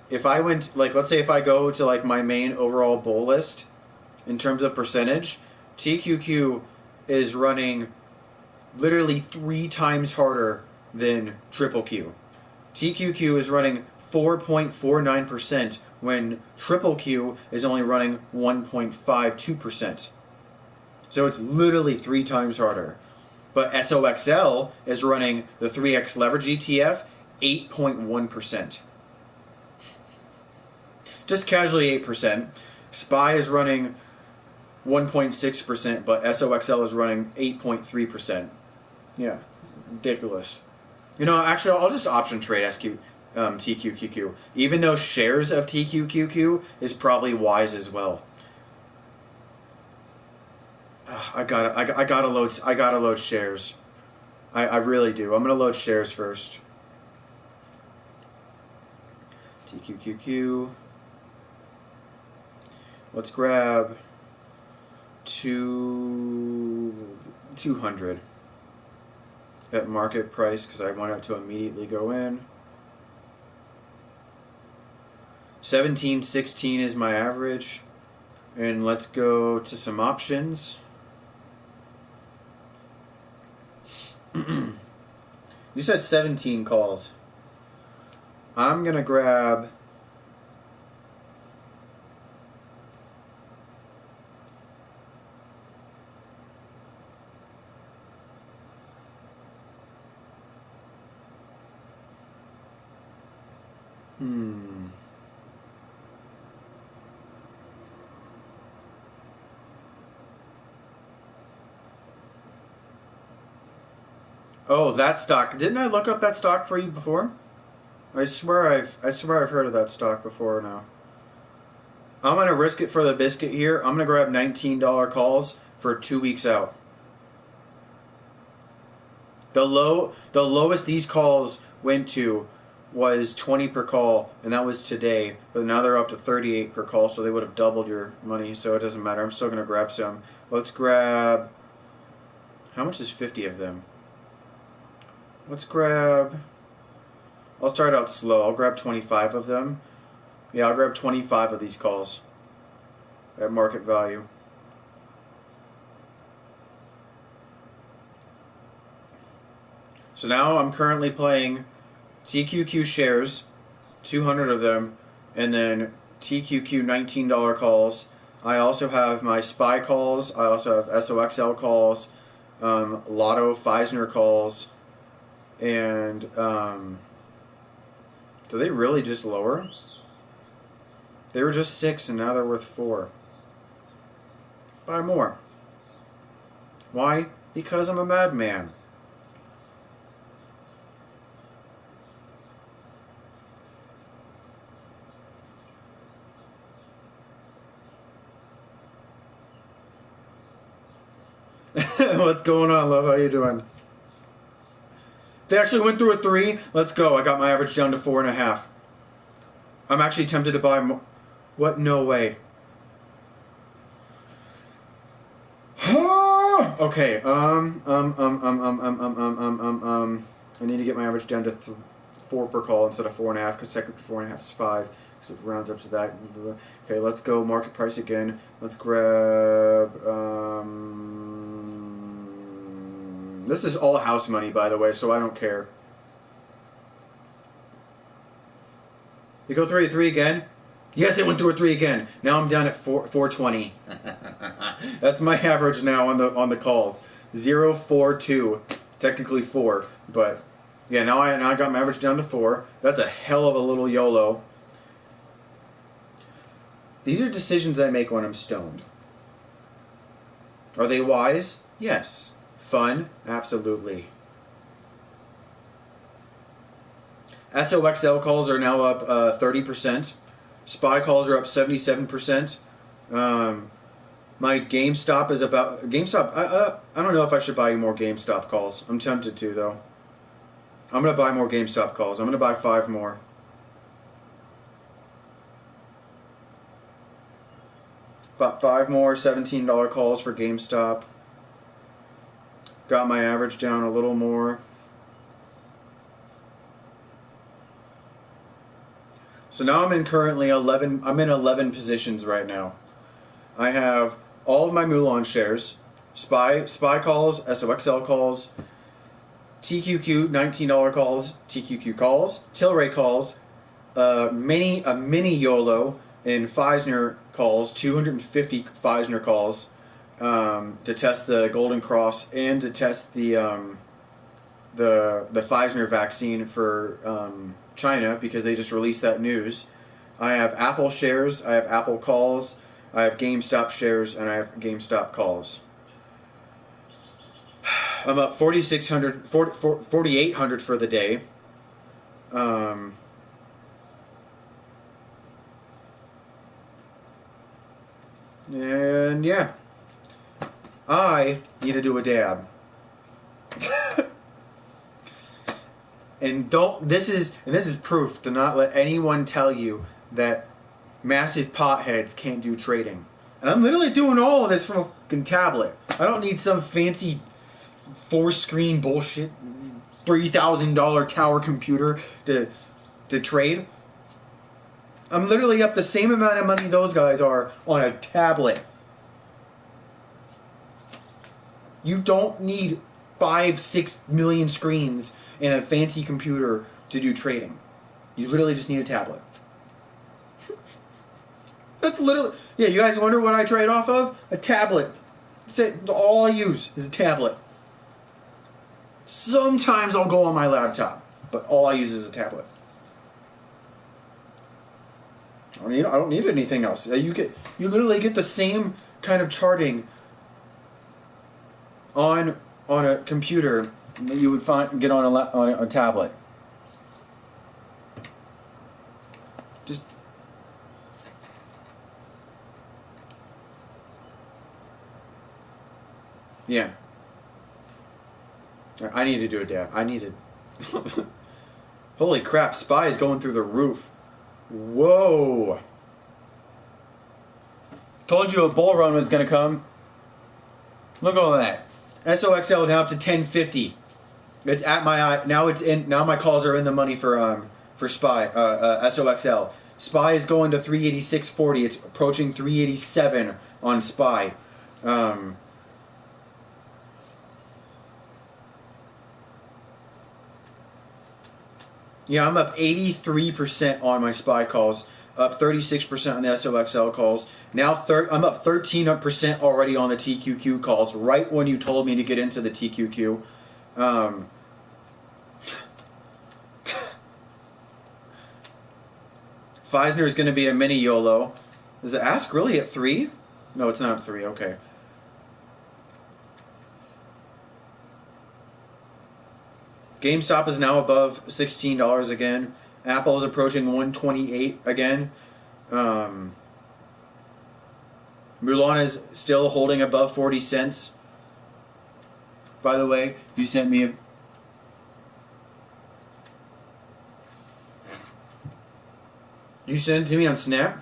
if I went let's say if I go to my main overall bull list in terms of percentage, TQQ is running literally 3 times harder than triple Q. TQQ is running 4.49% when triple Q is only running 1.52%. So it's literally 3 times harder. But SOXL is running the 3x leverage ETF 8.1%. Just casually 8%. SPY is running 1.6%, but SOXL is running 8.3%. Yeah, ridiculous. You know, actually, I'll just option trade TQQQ, even though shares of TQQQ is probably wise as well. I gotta load shares. I really do. I'm gonna load shares first. TQQQ. Let's grab 200 at market price because I want it to immediately go in. 17.16 is my average. And let's go to some options. You said 17 calls. I'm going to grab... Oh, that stock. Didn't I look up that stock for you before? I swear I've heard of that stock before now. I'm gonna risk it for the biscuit here. I'm gonna grab $19 calls for 2 weeks out. The lowest these calls went to was 20 per call, and that was today. But now they're up to 38 per call, so they would have doubled your money. So it doesn't matter. I'm still gonna grab some. Let's grab. How much is 50 of them? Let's grab... I'll start out slow. I'll grab 25 of them. Yeah, I'll grab 25 of these calls at market value. So now I'm currently playing TQQ shares, 200 of them, and then TQQ $19 calls. I also have my SPY calls. I also have SOXL calls, Lotto Feisner calls. And, do they really just lower? They were just 6 and now they're worth 4. Buy more. Why? Because I'm a madman. What's going on, love? How you doing? They actually went through a 3. Let's go. I got my average down to 4.5. I'm actually tempted to buy more. What? No way. Okay. I need to get my average down to 4 per call instead of 4.5 because technically 4.5 is 5 because it rounds up to that. Okay, let's go market price again. Let's grab. This is all house money, by the way, so I don't care. It go through a 3 again? Yes, it went through a 3 again. Now I'm down at 420. That's my average now on the calls. 0.42. Technically 4, but yeah, now I got my average down to 4. That's a hell of a little YOLO. These are decisions I make when I'm stoned. Are they wise? Yes. Fun? Absolutely. SOXL calls are now up 30%. SPY calls are up 77%. My GameStop is about... GameStop, I don't know if I should buy more GameStop calls. I'm tempted to, though. I'm going to buy more GameStop calls. I'm going to buy 5 more. Bought 5 more $17 calls for GameStop. Got my average down a little more. So now I'm in currently 11. I'm in 11 positions right now. I have all of my Mulan shares, SPY calls, SOXL calls, TQQ $19 calls, TQQ calls, Tilray calls, a mini YOLO, and Pfizer calls, 250 Pfizer calls to test the Golden Cross and to test the Pfizer vaccine for China, because they just released that news. I have Apple shares, I have Apple calls, I have GameStop shares, and I have GameStop calls. I'm up 4,800 for the day. And yeah, I need to do a dab. And this is proof to not let anyone tell you that massive potheads can't do trading. And I'm literally doing all of this from a fucking tablet. I don't need some fancy 4-screen bullshit $3,000 tower computer to trade. I'm literally up the same amount of money those guys are on a tablet. You don't need 5-6 million screens and a fancy computer to do trading. You literally just need a tablet. That's literally... Yeah, you guys wonder what I trade off of? A tablet. That's it. All I use is a tablet. Sometimes I'll go on my laptop, but all I use is a tablet. I don't need anything else. You literally get the same kind of charting on a computer that you would get on a tablet. Just yeah. I need to do a dab. I need to. Holy crap! SPY is going through the roof. Whoa! Told you a bull run was gonna come. Look at all that. SOXL now up to 1050. It's at my eye now. Now my calls are in the money for SPY. SOXL. SPY is going to 386.40. It's approaching 387 on SPY. Yeah, I'm up 83% on my SPY calls, up 36% on the SOXL calls. Now I'm up 13% already on the TQQ calls, right when you told me to get into the TQQ. Pfizer is going to be a mini YOLO. Is the ask really at 3? No, it's not at 3. Okay. GameStop is now above $16 again. Apple is approaching $128 again. Mulan is still holding above 40 cents. By the way, you sent me a... You sent it to me on Snap?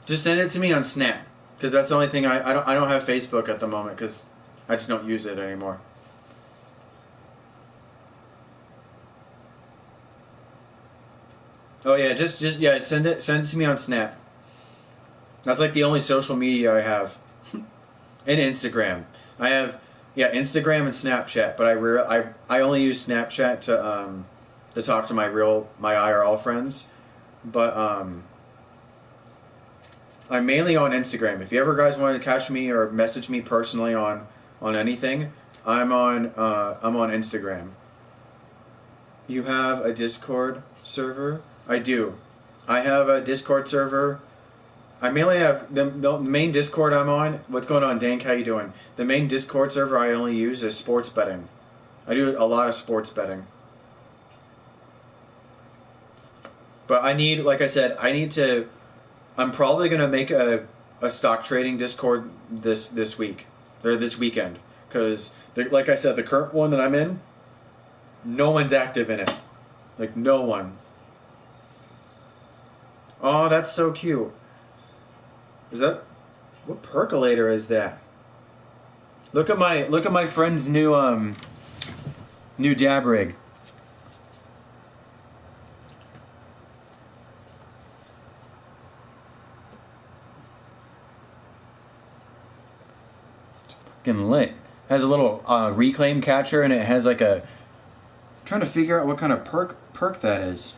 Just send it to me on Snap. Because that's the only thing I don't have Facebook at the moment because I just don't use it anymore. Oh yeah, just send it to me on Snap. That's like the only social media I have. And Instagram. I have Yeah, Instagram and Snapchat, but I only use Snapchat to talk to my IRL friends, but I'm mainly on Instagram. If you ever guys want to catch me or message me personally on anything, I'm on Instagram. You have a Discord server? I do. I have a Discord server. I mainly have the main Discord I'm on. What's going on, Dank? How you doing? The main Discord server I only use is sports betting. I do a lot of sports betting. But I need, like I said, I'm probably gonna make a stock trading Discord this week or this weekend because, like I said, the current one that I'm in, no one's active in it. Like no one. Oh, that's so cute. Is that what percolator is that? Look at my friend's new dab rig. It's fucking lit. It has a little reclaim catcher and it has like a. I'm trying to figure out what kind of perk that is.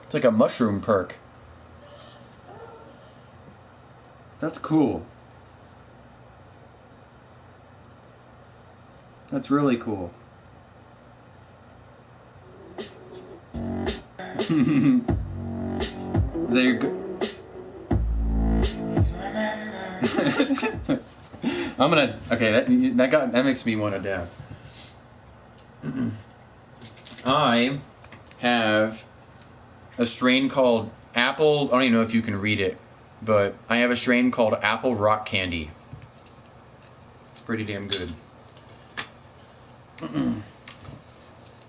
It's like a mushroom perk. That's cool. That's really cool. Is that your I'm gonna. Okay, that makes me want to dab. I have a strain called Apple. I don't even know if you can read it, but I have a strain called Apple Rock Candy. It's pretty damn good.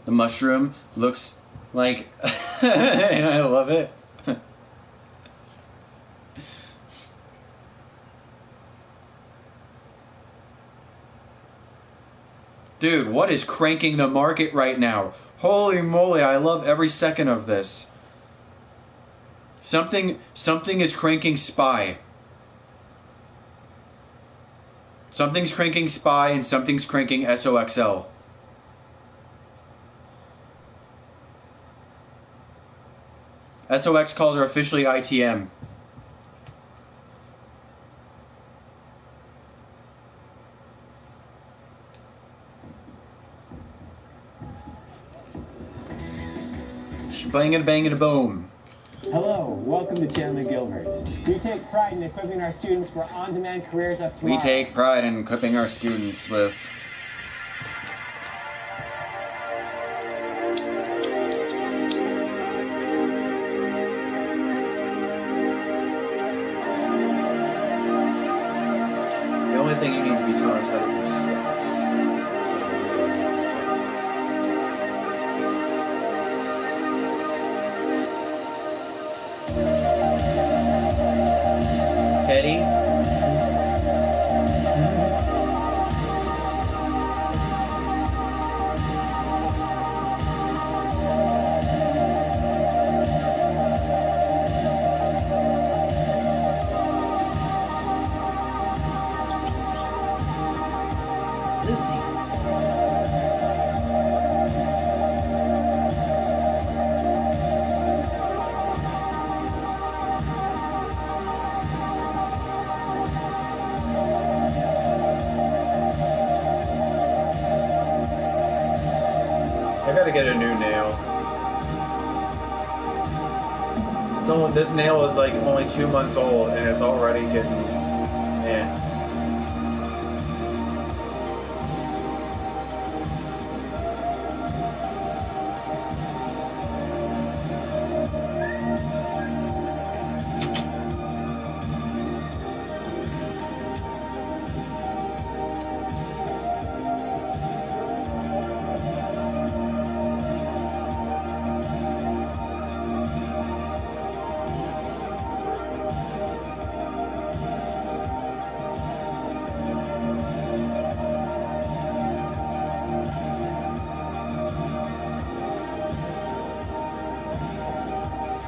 The mushroom looks like, and I love it. Dude, what is cranking the market right now? Holy moly, I love every second of this. Something is cranking SPY. Something's cranking SPY and something's cranking SOXL. SOX calls are officially ITM. Bang and bang and a boom. Hello, welcome to Chandler Gilbert. We take pride in equipping our students for on-demand careers of tomorrow. We take pride in equipping our students with the only thing you need to be taught is how to do sex. Petty. I gotta get a new nail. This nail is like only 2 months old and it's already getting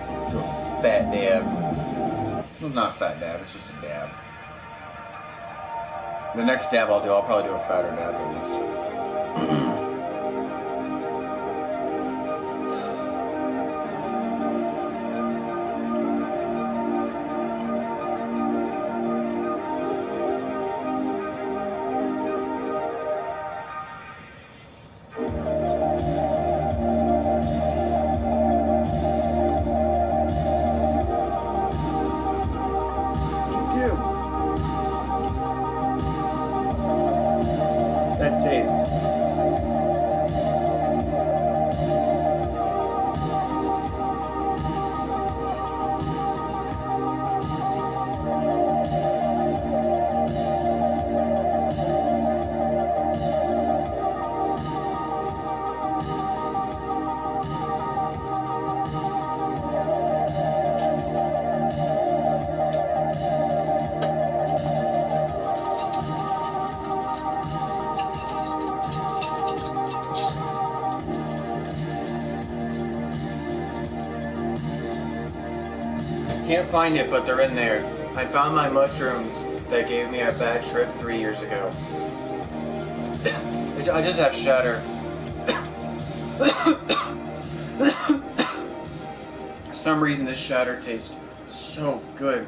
Let's do a fat dab. Well, not a fat dab, it's just a dab. The next dab I'll probably do a fatter dab of this. That taste. Can't find it, but they're in there. I found my mushrooms that gave me a bad trip 3 years ago. I just have shatter. For some reason, this shatter tastes so good.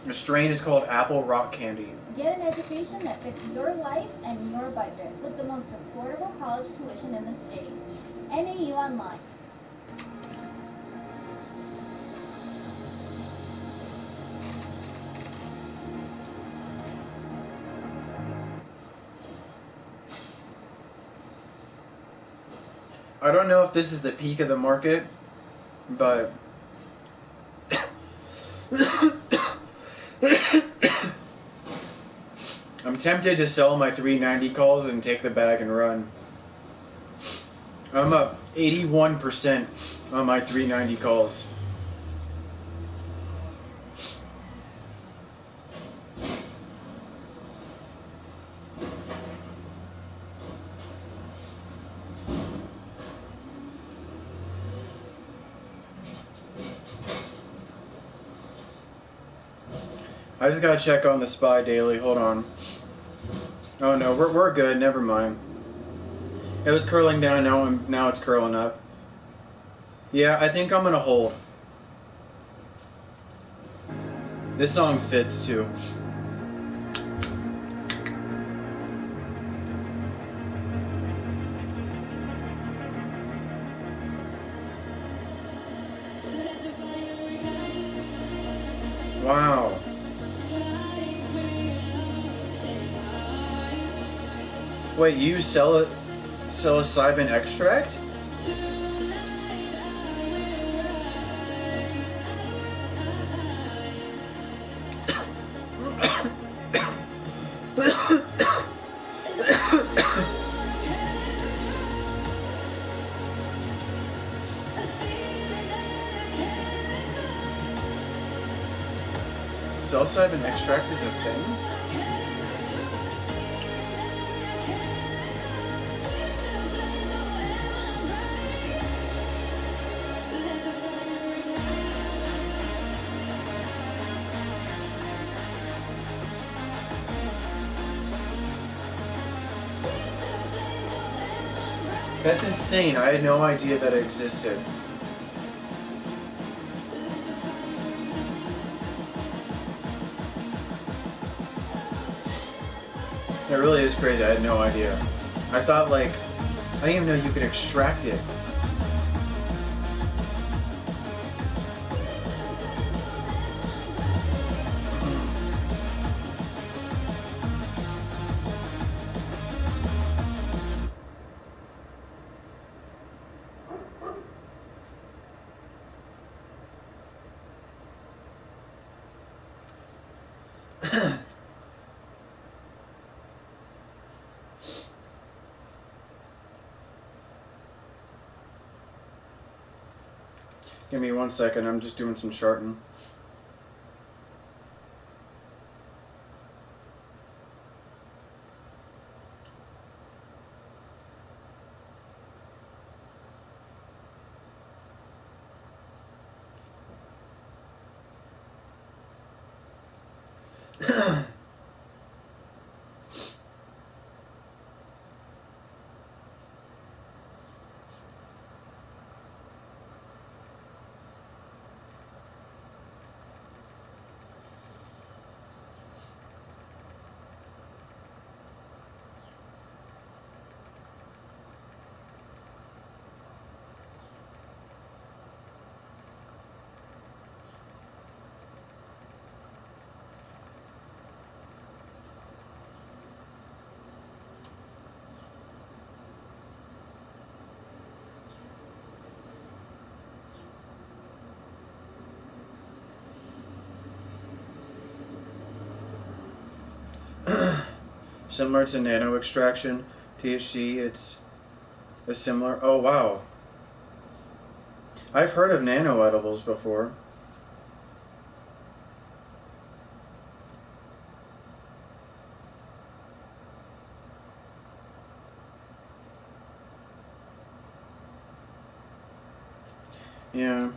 The strain is called Apple Rock Candy. Get an education that fits your life and your budget with the most affordable college tuition in the state. NAU Online. I don't know if this is the peak of the market, but I'm tempted to sell my 390 calls and take the bag and run. I'm up 81% on my 390 calls. I just gotta check on the SPY daily. Hold on. Oh no, we're good. Never mind. It was curling down. Now it's curling up. Yeah, I think I'm gonna hold. This song fits too. Wow. Wait, you sell psilocybin extract? Psilocybin extract is a thing? That's insane. I had no idea that it existed. It really is crazy. I had no idea. I thought, like, I didn't even know you could extract it. Give me 1 second, I'm just doing some charting. Similar to nano extraction, THC, it's a similar. Oh wow, I've heard of nano edibles before. Yeah.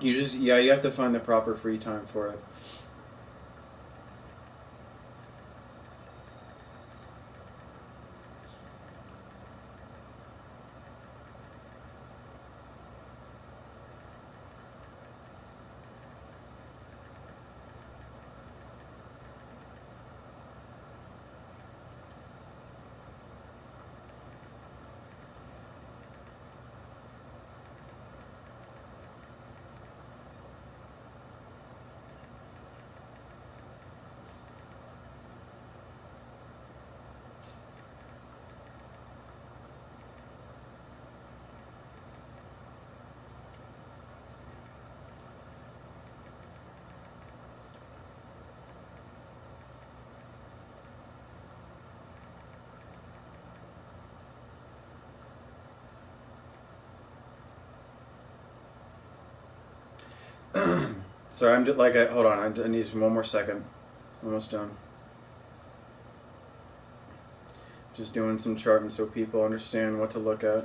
You have to find the proper free time for it. Sorry, I'm just like, hold on, I need one more second. Almost done. Just doing some charting so people understand what to look at.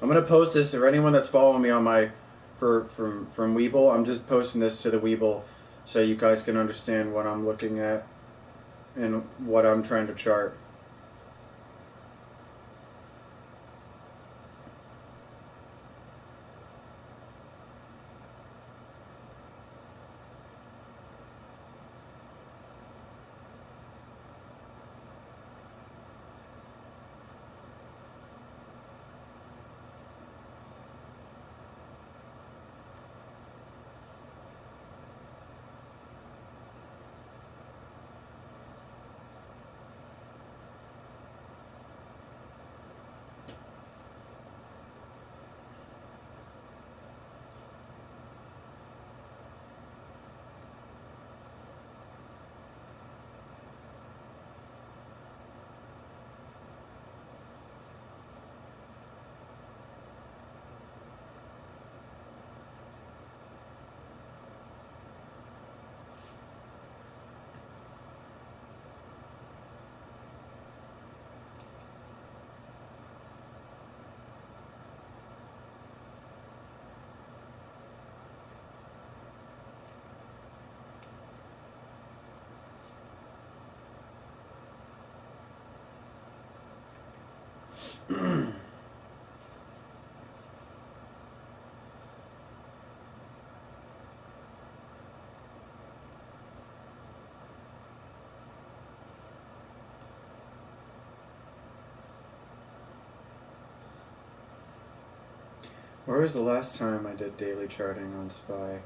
I'm gonna post this for anyone that's following me on my from Weeble. I'm just posting this to the Weeble so you guys can understand what I'm looking at and what I'm trying to chart. Where was the last time I did daily charting on SPY?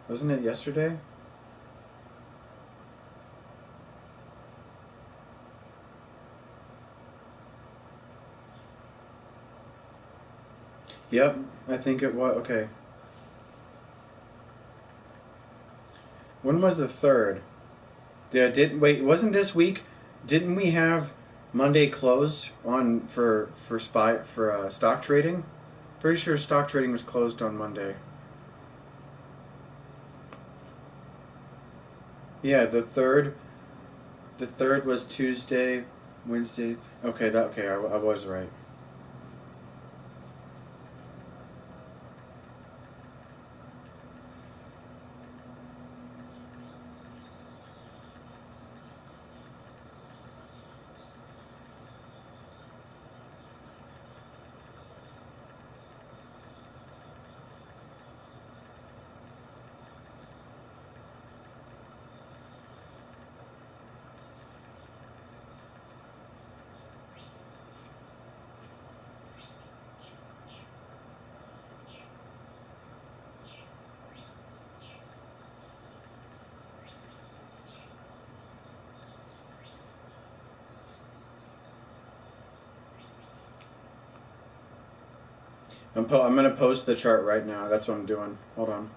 Wasn't it yesterday? Yep, I think it was. Okay. When was the 3rd? Yeah, wait, wasn't this week? Didn't we have Monday closed on for SPY for stock trading? Pretty sure stock trading was closed on Monday. Yeah, the 3rd. The 3rd was Tuesday, Wednesday. Okay, I was right. I'm gonna post the chart right now. That's what I'm doing. Hold on.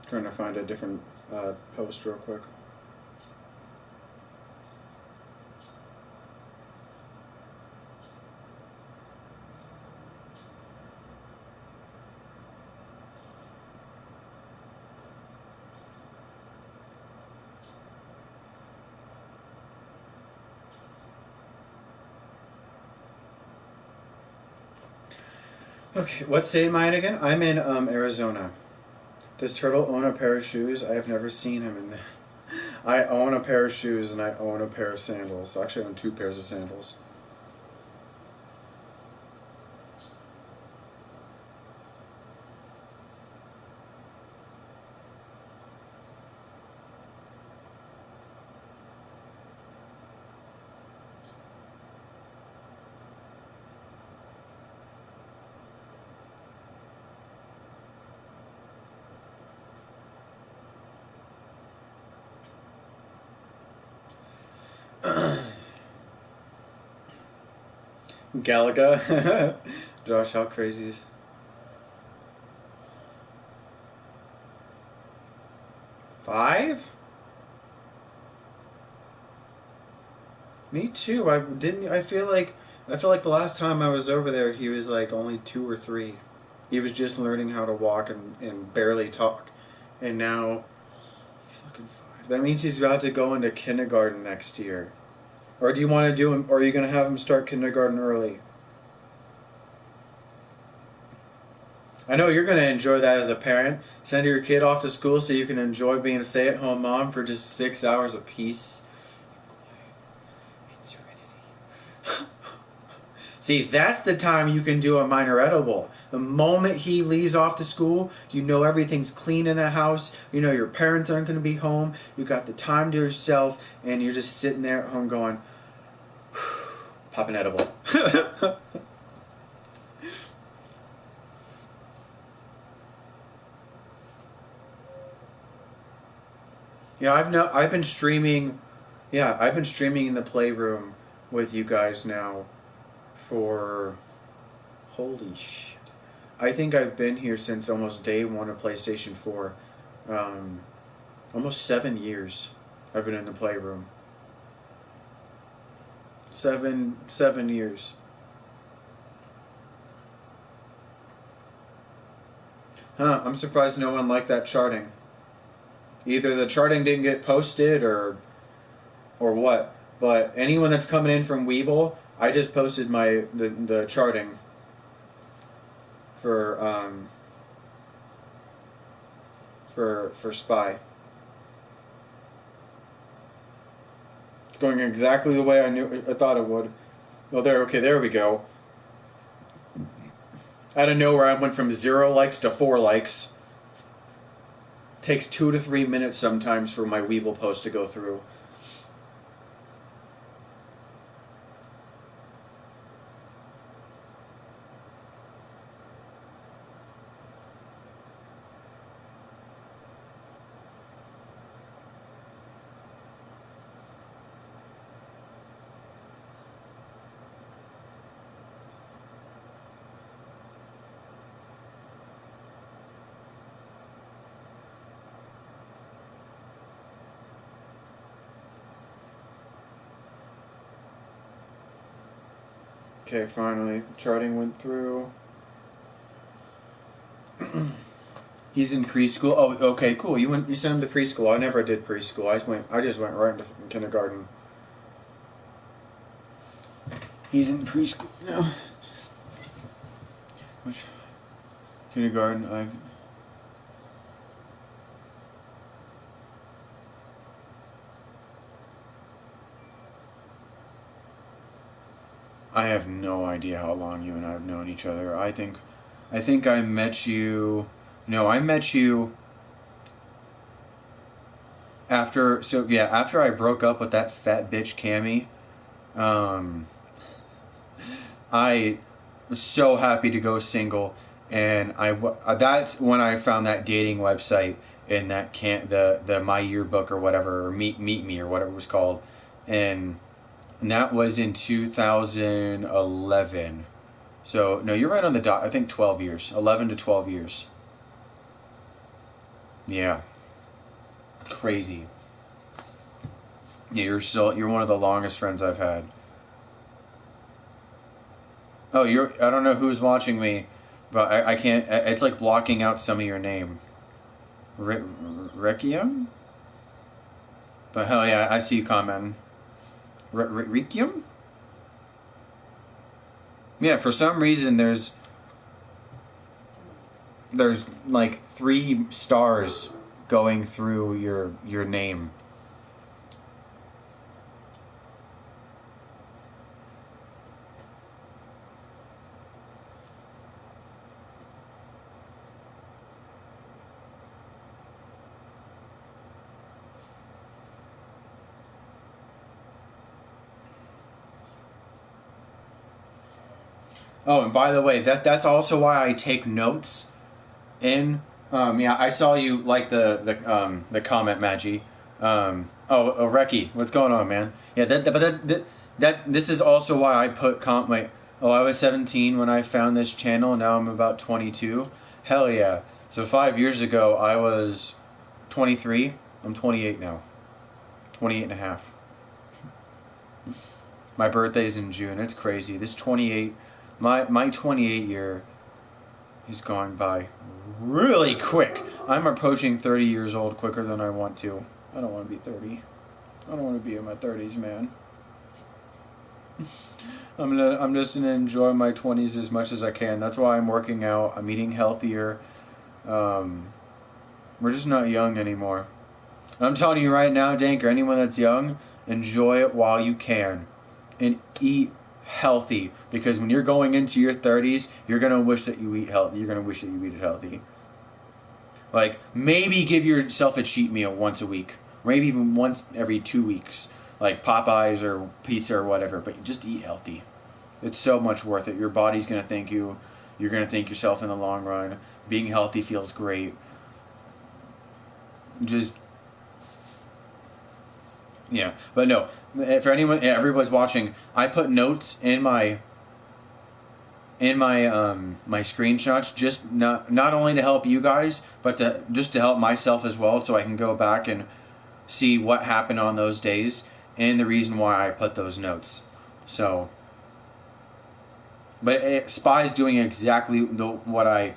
Trying to find a different post real quick. Okay, what state am I in again? I'm in Arizona. Does Turtle own a pair of shoes? I have never seen him in there. I own a pair of shoes and I own a pair of sandals. Actually, I own 2 pairs of sandals. Galaga. Josh, how crazy is 5? Me too. I feel like the last time I was over there, he was like only 2 or 3. He was just learning how to walk and barely talk, and now he's fucking 5. That means he's about to go into kindergarten next year. Or do you want to do him? Or are you gonna have him start kindergarten early? I know you're gonna enjoy that as a parent. Send your kid off to school so you can enjoy being a stay-at-home mom for just 6 hours apiece. See, that's the time you can do a minor edible. The moment he leaves off to school, you know everything's clean in the house. You know your parents aren't going to be home. You got the time to yourself, and you're just sitting there at home going, pop an edible. Yeah, I've been streaming. Yeah, I've been streaming in the playroom with you guys now for holy shit. I think I've been here since almost day 1 of PlayStation 4. Almost 7 years I've been in the playroom. 7 years. Huh, I'm surprised no one liked that charting. Either the charting didn't get posted or what. But anyone that's coming in from Weeble, I just posted the charting for Spy. It's going exactly the way I thought it would. Oh, there we go. Out of nowhere, I went from 0 likes to 4 likes. Takes 2 to 3 minutes sometimes for my Weeble post to go through. Okay, finally, charting went through. He's in preschool. Oh, okay, cool. You sent him to preschool. I never did preschool. I just went right into kindergarten. He's in preschool now. Which kindergarten? I have no idea how long you and I have known each other. I think I met you. No, I met you. after I broke up with that fat bitch Cammy, um, I was so happy to go single, and that's when I found that dating website in that the My Yearbook or whatever, or Meet Me or whatever it was called, and that was in 2011. So no, you're right on the dot. I think 12 years, 11 to 12 years. Yeah, crazy. Yeah, you're one of the longest friends I've had. Oh, I don't know who's watching me, but I can't. It's like blocking out some of your name. Requiem? But hell yeah, I see you commenting. Requiem? Yeah, for some reason there's like 3 stars going through your name. Oh, and by the way, that's also why I take notes in. Yeah, I saw you like the comment, Maggie. Reki, what's going on, man? Yeah, this is also why I put wait. Oh, I was 17 when I found this channel. Now I'm about 22. Hell yeah! So 5 years ago I was 23. I'm 28 now. 28 and a half. My birthday's in June. It's crazy. This 28, my 28 year is going by really quick. I'm approaching 30 years old quicker than I want to. I don't want to be 30. I don't want to be in my 30s, man. I'm just gonna enjoy my 20s as much as I can. That's why I'm working out. I'm eating healthier. We're just not young anymore. And I'm telling you right now, Dank, or anyone that's young, enjoy it while you can, and eat healthy, because when you're going into your 30s, you're gonna wish that you eat healthy. You're gonna wish that you eat it healthy. Like, maybe give yourself a cheat meal once a week, maybe even once every 2 weeks, like Popeyes or pizza or whatever. But just eat healthy. It's so much worth it. Your body's gonna thank you. You're gonna thank yourself in the long run. Being healthy feels great. Just yeah, but no. For anyone, everybody's watching, I put notes in my my screenshots, just not only to help you guys, but to help myself as well, so I can go back and see what happened on those days and the reason why I put those notes. So, but Spy's doing exactly what I'm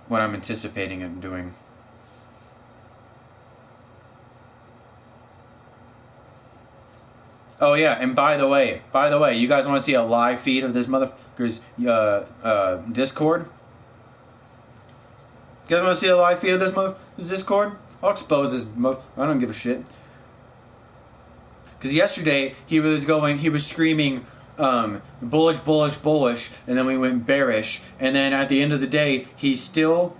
anticipating it doing. Oh yeah, and by the way, you guys want to see a live feed of this motherfucker's Discord? You guys want to see a live feed of this motherfucker's Discord? I'll expose this I don't give a shit. Because yesterday he was screaming bullish, bullish, bullish, and then we went bearish, and then at the end of the day he still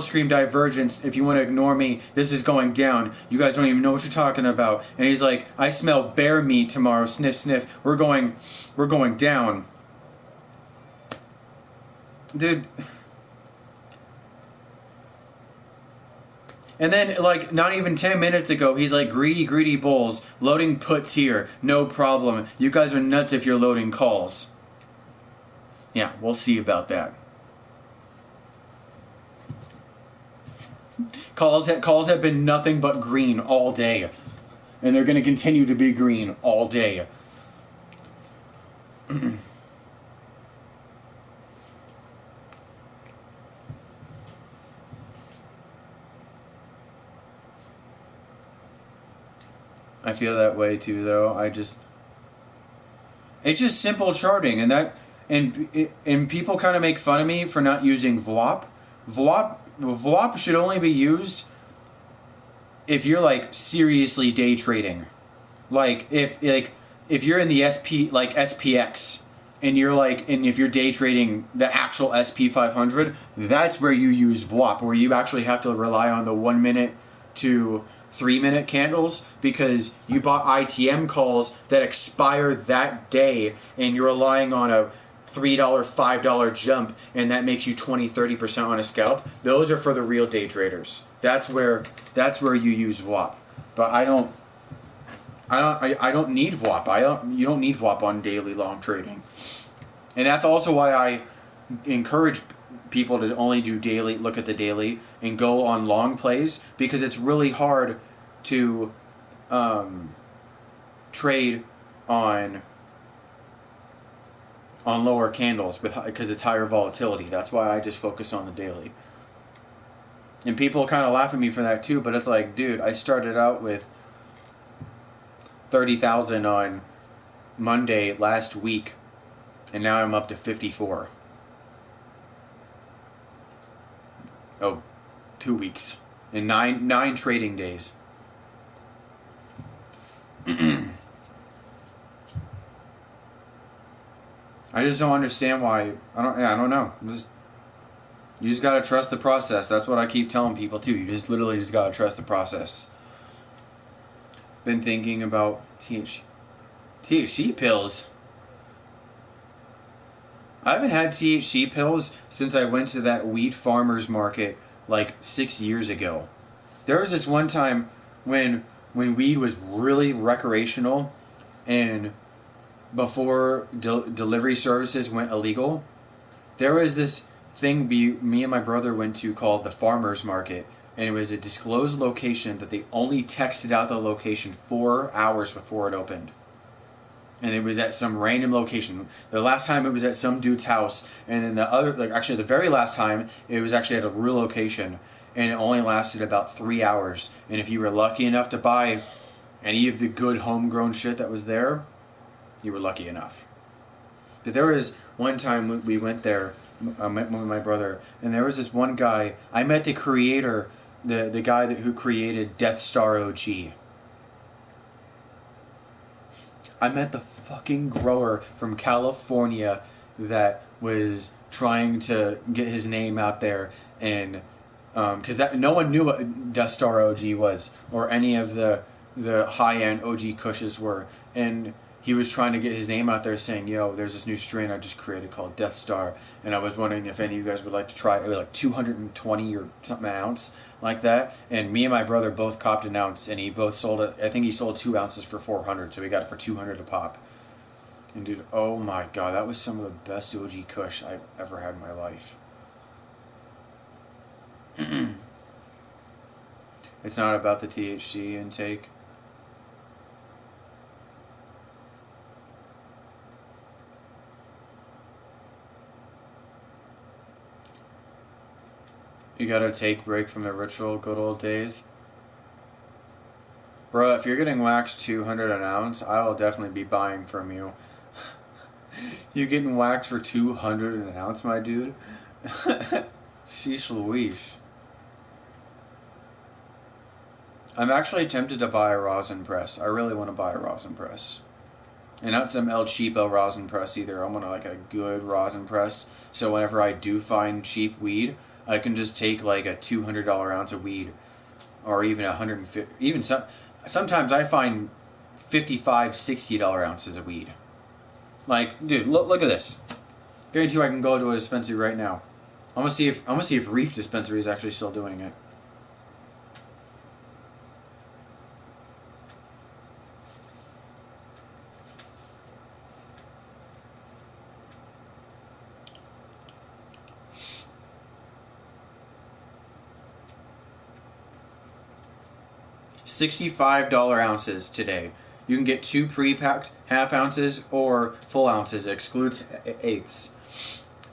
screamed divergence. If you want to ignore me, this is going down. You guys don't even know what you're talking about. And he's like, I smell bear meat tomorrow. Sniff, sniff. We're going down. Dude. And then, like, not even 10 minutes ago, he's like, greedy, greedy bulls. Loading puts here. No problem. You guys are nuts if you're loading calls. Yeah, we'll see about that. Calls have been nothing but green all day, and they're going to continue to be green all day. I feel that way too, though. It's just simple charting, and people kind of make fun of me for not using VWAP. VWAP should only be used if you're like seriously day trading. Like if you're in the SPX, and you're like, and if you're day trading the actual SP 500, that's where you use VWAP, where you actually have to rely on the 1 minute to 3 minute candles, because you bought ITM calls that expire that day, and you're relying on a $3, $5 jump, and that makes you 20-30% on a scalp. Those are for the real day traders. That's where you use VWAP. But I don't need VWAP. You don't need VWAP on daily long trading. And that's also why I encourage people to only do daily, look at the daily, and go on long plays, because it's really hard to trade on lower candles because it's higher volatility. That's why I just focus on the daily. And people kind of laugh at me for that too, but it's like, dude, I started out with 30,000 on Monday last week, and now I'm up to 54. Oh, 2 weeks. In nine trading days. I just don't understand why. I don't know. You just gotta trust the process. That's what I keep telling people too. You just literally just gotta trust the process. Been thinking about THC pills. I haven't had THC pills since I went to that weed farmer's market like 6 years ago. There was this one time when weed was really recreational, and before delivery services went illegal, there was this thing me and my brother went to called the farmer's market, and it was a disclosed location that they only texted out the location 4 hours before it opened. And it was at some random location. The last time it was at some dude's house, and then the very last time it was actually at a real location, and it only lasted about 3 hours. And if you were lucky enough to buy any of the good homegrown shit that was there, you were lucky enough. But there was one time we went there, I met with my brother, and there was this one guy. I met the creator, the guy who created Death Star OG. I met the fucking grower from California that was trying to get his name out there, and because no one knew what Death Star OG was, or any of the high-end OG Kushes were, and he was trying to get his name out there, saying, yo, there's this new strain I just created called Death Star, and I was wondering if any of you guys would like to try it. It was like 220 or something an ounce, like that, and me and my brother both copped an ounce, and he both sold it. I think he sold 2 ounces for 400, so we got it for 200 a pop. And dude, oh my god, that was some of the best OG Kush I've ever had in my life. It's not about the THC intake. You gotta take a break from the ritual good old days. Bro, if you're getting waxed 200 an ounce, I will definitely be buying from you. You getting waxed for 200 an ounce, my dude? Sheesh Louise. I'm actually tempted to buy a rosin press. I really want to buy a rosin press. And not some El Cheapo rosin press either. I want like a good rosin press. So whenever I do find cheap weed, I can just take like a $200 ounce of weed, or even 150. Even sometimes I find $55, $60 ounces of weed. Like, dude, look at this. Guarantee you I can go to a dispensary right now. I'm gonna see if Reef Dispensary is actually still doing it. $65 ounces today. You can get 2 pre-packed half ounces or full ounces, excludes eighths.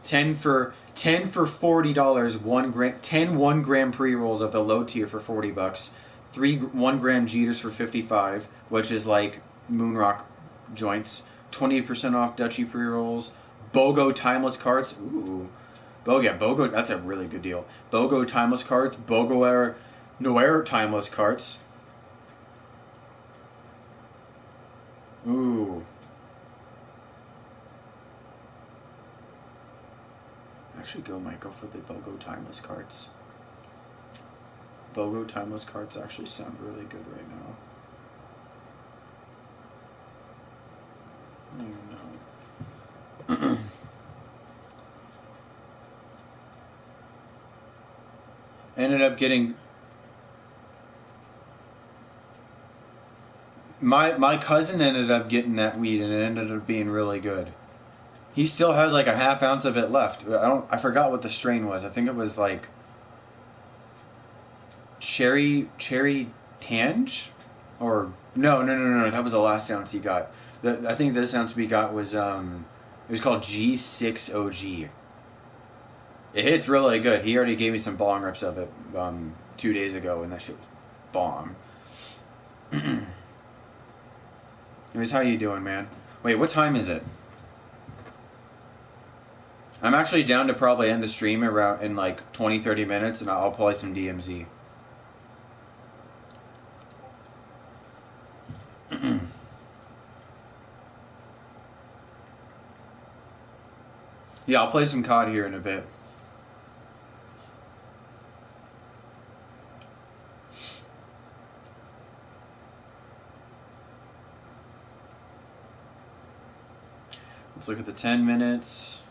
10 for $40, 1 gram, 10 1 gram pre-rolls of the low tier for $40. 3 1 gram Jeters for $55, which is like Moonrock joints. 20% off Dutchy pre-rolls. BOGO timeless carts. Ooh. BOGO, that's a really good deal. BOGO timeless carts. BOGO Noir timeless carts. Ooh. actually might go for the BOGO timeless cards. BOGO timeless cards actually sound really good right now. I don't even know. Ended up getting my cousin ended up getting that weed, and it ended up being really good. He still has like a half ounce of it left. I forgot what the strain was. I think it was like cherry tange, or no. That was the last ounce he got. I think this ounce we got was it was called G6OG. It hits really good. He already gave me some bong rips of it 2 days ago, and that shit was bomb. Anyways, how you doing, man? Wait, what time is it? I'm actually down to probably end the stream around in like 20-30 minutes, and I'll play some DMZ. Yeah, I'll play some COD here in a bit. Let's look at the 10 minutes.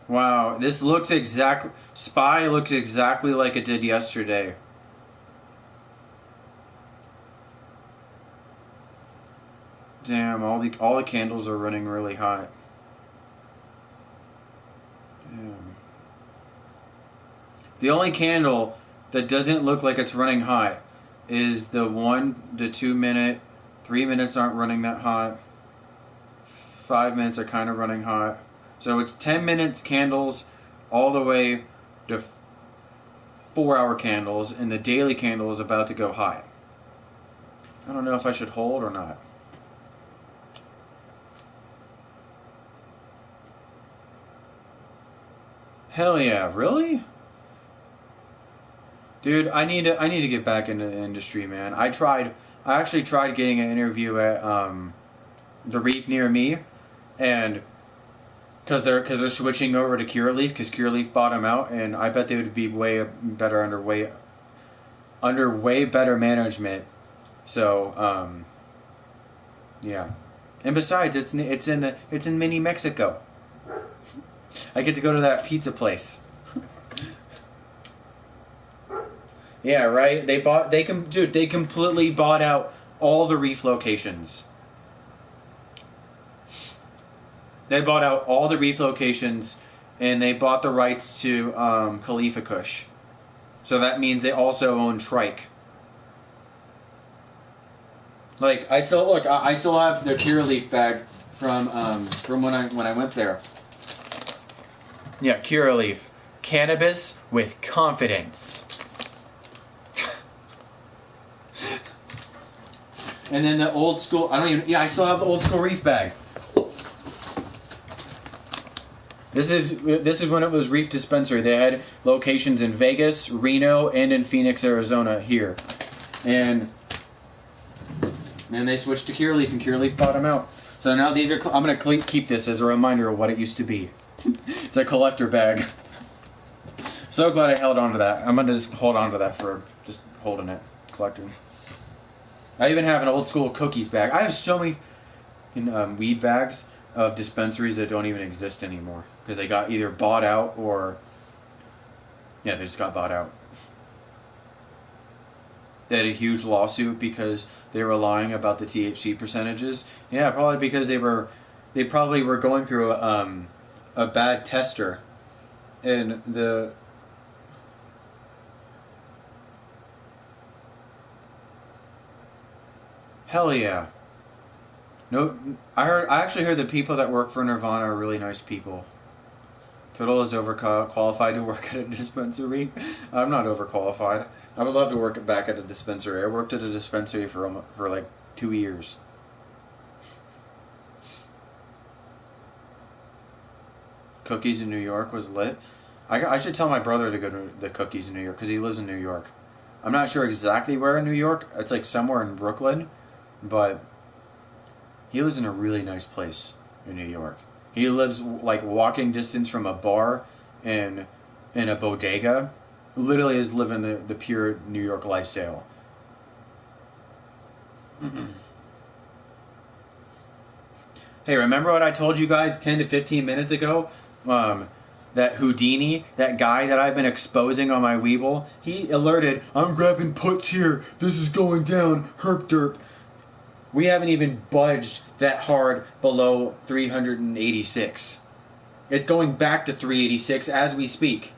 Wow, this looks exactly... Spy looks exactly like it did yesterday. Damn, all the candles are running really hot. Damn. The only candle that doesn't look like it's running hot is the 2 minute. 3 minutes aren't running that hot. 5 minutes are kind of running hot. So it's 10 minutes candles all the way to 4-hour candles, and the daily candle is about to go high. I don't know if I should hold or not. Hell yeah, really? Dude, I need to get back into the industry, man. I actually tried getting an interview at the Reef near me, and because they're switching over to Curaleaf, because Curaleaf bought them out, and I bet they would be way better under way better management. So yeah, and besides, it's in mini Mexico. I get to go to that pizza place. Yeah, right. They completely bought out all the Reef locations. They bought out all the Reef locations, and they bought the rights to Khalifa Kush. So that means they also own Trike. Like I still have the Curaleaf bag from when I went there. Yeah, Curaleaf, cannabis with confidence. And then the old school. I still have the old school Reef bag. This is when it was Reef Dispensary. They had locations in Vegas, Reno, and in Phoenix, Arizona here. And then they switched to Curaleaf, and Curaleaf bought them out. So now these are... I'm going to keep this as a reminder of what it used to be. It's a collector bag. So glad I held on to that. I'm going to just hold on to that for just holding it. Collecting. I even have an old school cookies bag. I have so many weed bags of dispensaries that don't even exist anymore because they got either bought out or they just got bought out. They had a huge lawsuit because they were lying about the THC percentages. Yeah, probably because they probably were going through a bad tester, and the hell yeah. No, I actually heard the people that work for Nirvana are really nice people. Total is overqualified to work at a dispensary. I'm not overqualified. I would love to work back at a dispensary. I worked at a dispensary for like 2 years. Cookies in New York was lit. I should tell my brother to go to the Cookies in New York because he lives in New York. I'm not sure exactly where in New York. It's like somewhere in Brooklyn, but He lives in a really nice place in New York. He lives like walking distance from a bar and in a bodega. Literally is living the pure New York lifestyle. Hey, remember what I told you guys 10 to 15 minutes ago? That Houdini, that guy that I've been exposing on my Weeble, he alerted, I'm grabbing puts here. This is going down. Herp derp. We haven't even budged that hard below 386. It's going back to 386 as we speak.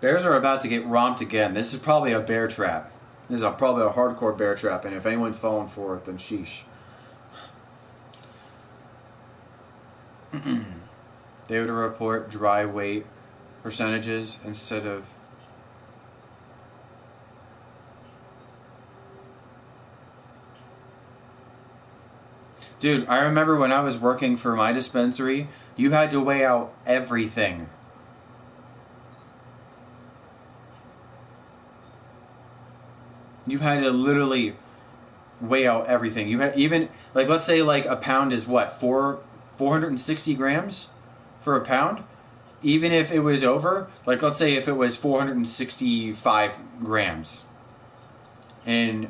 Bears are about to get romped again. This is probably a bear trap. This is probably a hardcore bear trap, and if anyone's falling for it, then sheesh. They would report dry weight percentages instead of... Dude, I remember when I was working for my dispensary, you had to weigh out everything. You had to literally weigh out everything. You had even, like, let's say like a pound is what, 460 grams for a pound? Even if it was over, like let's say if it was 465 grams.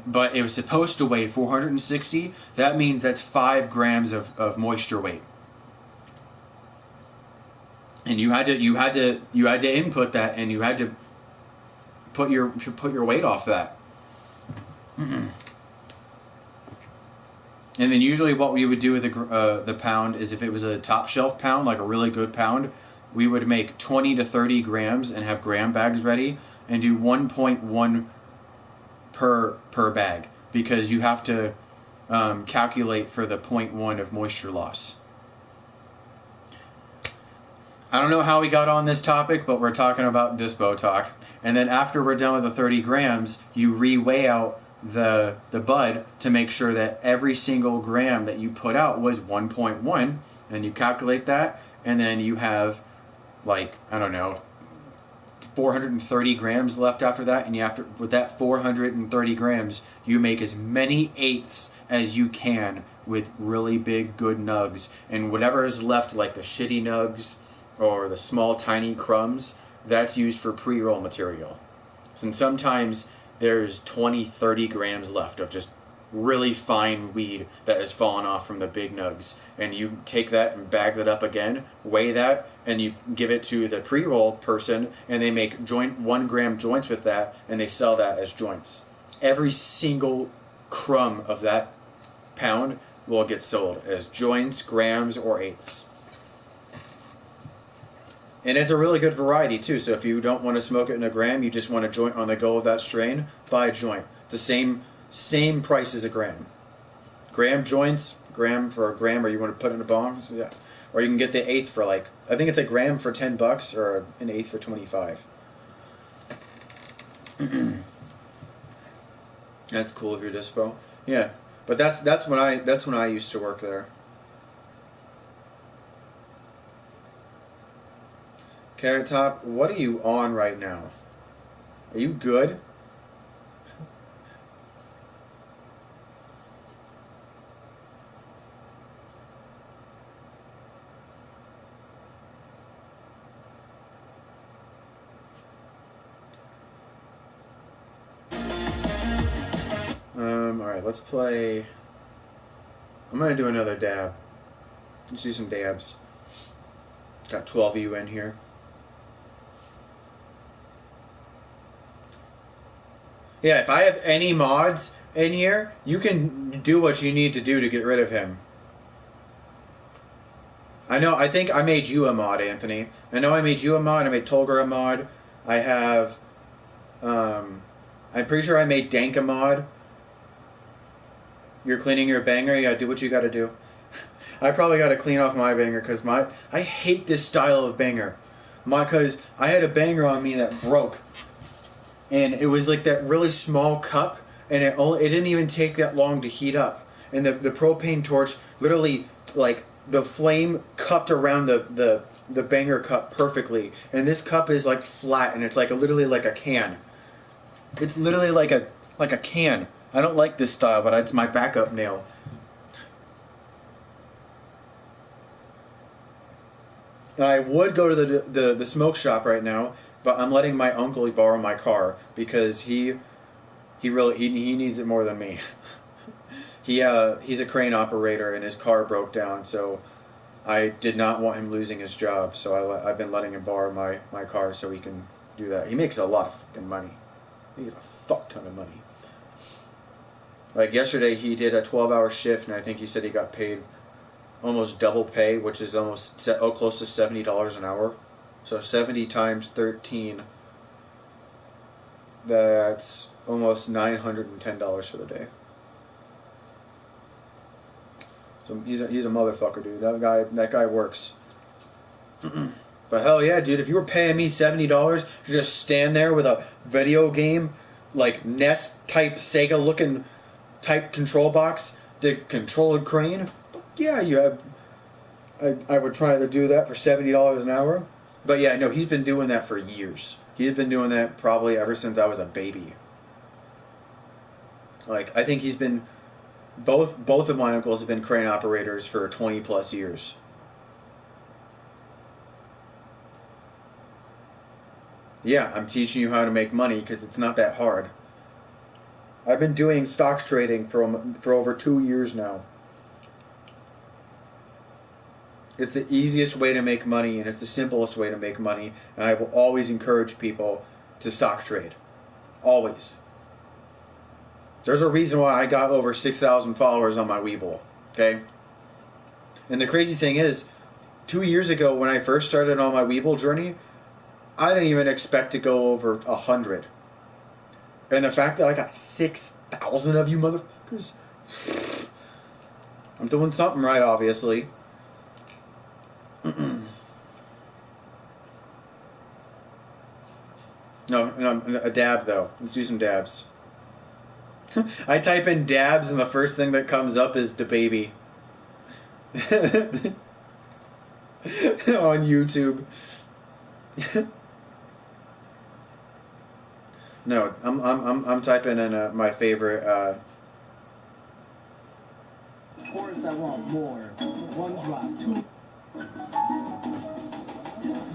But it was supposed to weigh 460, that means that's 5 grams of moisture weight. And you had to input that, and you had to put your weight off that. And then usually what we would do with the pound is if it was a top shelf pound, like a really good pound, we would make 20 to 30 grams and have gram bags ready and do 1.1 per bag, because you have to calculate for the 0.1 of moisture loss. I don't know how we got on this topic, but we're talking about dispo talk. And then after we're done with the 30 grams, you re-weigh out the bud to make sure that every single gram that you put out was 1.1, and you calculate that, and then you have, like, I don't know, 430 grams left after that, and you have to, with that 430 grams, you make as many eighths as you can with really big, good nugs, and whatever is left, like the shitty nugs or the small, tiny crumbs, that's used for pre-roll material. And sometimes there's 20, 30 grams left of just really fine weed that has fallen off from the big nugs. And you take that and bag that up again, weigh that, and you give it to the pre-roll person, and they make 1 gram joints with that, and they sell that as joints. Every single crumb of that pound will get sold as joints, grams, or eighths. And it's a really good variety too, so if you don't want to smoke it in a gram, you just want a joint on the go of that strain, buy a joint. The same price as a gram. Gram joints, gram for a gram, or you want to put in a bomb, so yeah. Or you can get the eighth for, like, I think it's a gram for $10 or an eighth for 25. That's cool if you're dispo. Yeah, but that's when I used to work there. Carrot Top, what are you on right now? Are you good? Alright, let's play. I'm gonna do another dab. Let's do some dabs. Got 12 of you in here. Yeah, if I have any mods in here, you can do what you need to do to get rid of him. I think I made you a mod, Anthony. I know I made you a mod, I made Tolger a mod. I have, I'm pretty sure I made Dank a mod. You're cleaning your banger, you gotta do what you gotta do. I probably gotta clean off my banger, because I hate this style of banger. Because I had a banger on me that broke. and it was like that really small cup, and it didn't even take that long to heat up, and the propane torch literally, like, the flame cupped around the banger cup perfectly, and this cup is like flat, and it's like literally like a can. It's literally like a can. I don't like this style, but it's my backup nail. And I would go to the smoke shop right now, but I'm letting my uncle borrow my car because he needs it more than me. He's a crane operator and his car broke down, so I did not want him losing his job. So I've been letting him borrow my car so he can do that. He makes a lot of fucking money. He makes a fuck ton of money. Like yesterday, he did a 12-hour shift, and I think he said he got paid almost double pay, which is almost close to $70 an hour. So 70 times 13, that's almost $910 for the day. So he's a motherfucker, dude. That guy works. But hell yeah, dude, if you were paying me $70 to just stand there with a video game, like NES type, Sega looking type control box to control a crane, yeah, I would try to do that for $70 an hour. But yeah, no, he's been doing that for years. He's been doing that probably ever since I was a baby. Like, I think he's been, both of my uncles have been crane operators for 20 plus years. Yeah, I'm teaching you how to make money because it's not that hard. I've been doing stock trading for over 2 years now. It's the easiest way to make money, and it's the simplest way to make money, and I will always encourage people to stock trade. Always. There's a reason why I got over 6,000 followers on my Weeble, okay? And the crazy thing is, 2 years ago when I first started on my Weeble journey, I didn't even expect to go over 100. And the fact that I got 6,000 of you motherfuckers, I'm doing something right, obviously. No, a dab though. Let's do some dabs. I type in dabs and the first thing that comes up is DaBaby. On YouTube. No, I'm typing in my favorite. Of course, I want more. One drop, two.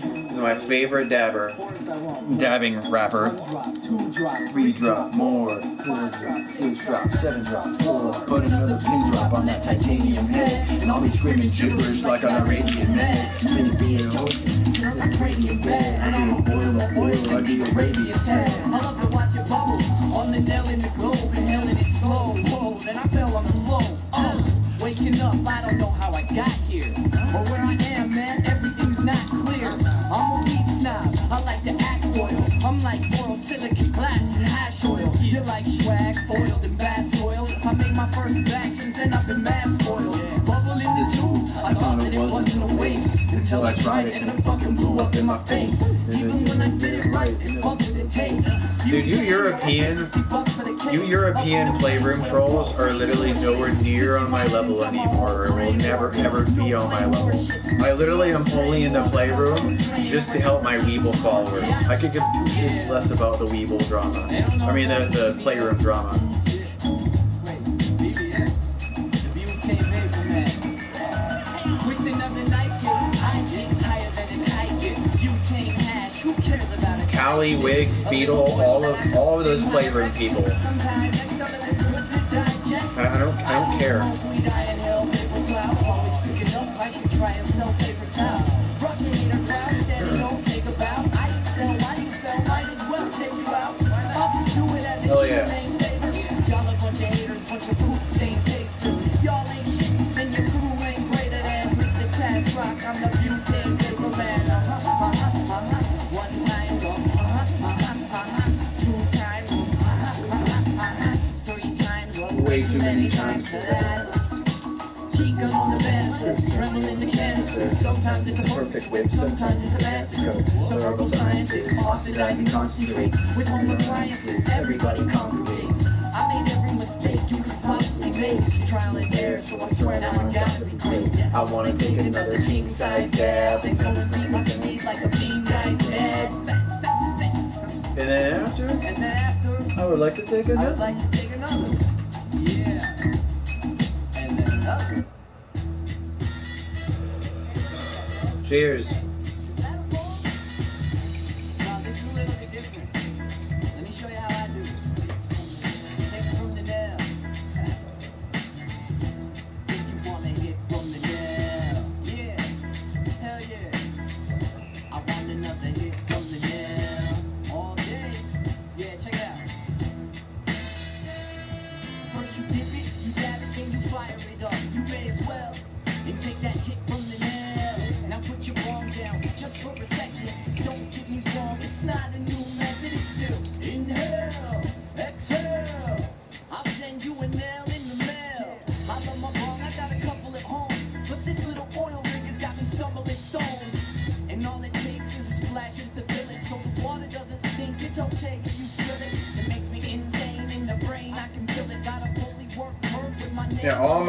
This is my favorite dabber. Of course, I want more. Dabbing rapper. 1 drop, 2 drop, 3 drop, more, 4 drop, 6 drop, 7 drop, 4. Put another pin drop on that titanium head, and I'll be screaming gibberish like an Arabian man. Spinning beetle, like cranium bed. I do a boil like the Arabian tan. I love to watch it bubble on the nail in the globe, inhaling it slow. Whoa, then I fell on the floor. Waking up, I don't know how I got here or where I am, man. Everything's not clear. I'm a weed snob. I like to act royal. I'm like oral silicon glass and hash oil. You're like swag, foiled in bad soil. I made my first batch since then I've been mad spoiled. Bubble in the tube. I thought that it wasn't a waste until I tried it and it fucking blew up in my face. Even when I did it right, it bumped it takes. Dude, you European playroom trolls are literally nowhere near on my level anymore, or will never ever be on my level. I literally am only in the playroom just to help my Weeble followers. I could give two shits less about the Weeble drama. I mean the playroom drama. Callie, Wiggs, Beetle, all of those playroom people. I don't care. Hell yeah. Way too many times for that. monsters. Trembling the canisters. Sometimes it's a perfect whip, sometimes it's a massacre. The herbal scientists, oxidizing concentrates. With home appliances, everybody congregates. I made every mistake you could possibly make. Trial and error, so I swear now I gotta be great. I wanna take another king size dab and come and beat my knees like a king size dad. And then after, And then after, I would like to take I would another. like to take another. Yeah. And then another. Cheers. Now this is a little bit different. Let me show you how I do it. Hits from the nail. If you wanna hit from the nail. Yeah. Hell yeah. I want another hit from the nail. All day. Yeah, check it out. First you dip it, you dab it, then you fire it up. You may as well. And take that hit from the nail. Now put your palm down just for a second. Don't get me wrong, it's not a new method. It's still inhale, exhale. I'll send you a nail in the mail. I love my bong, I got a couple at home. But this little oil rig has got me stumbling stone. And all it takes is a splash just to fill it. So the water doesn't stink, it's okay if you spill it. It makes me insane in the brain, I can feel it. Got a fully worked verb with my nail. Yeah, all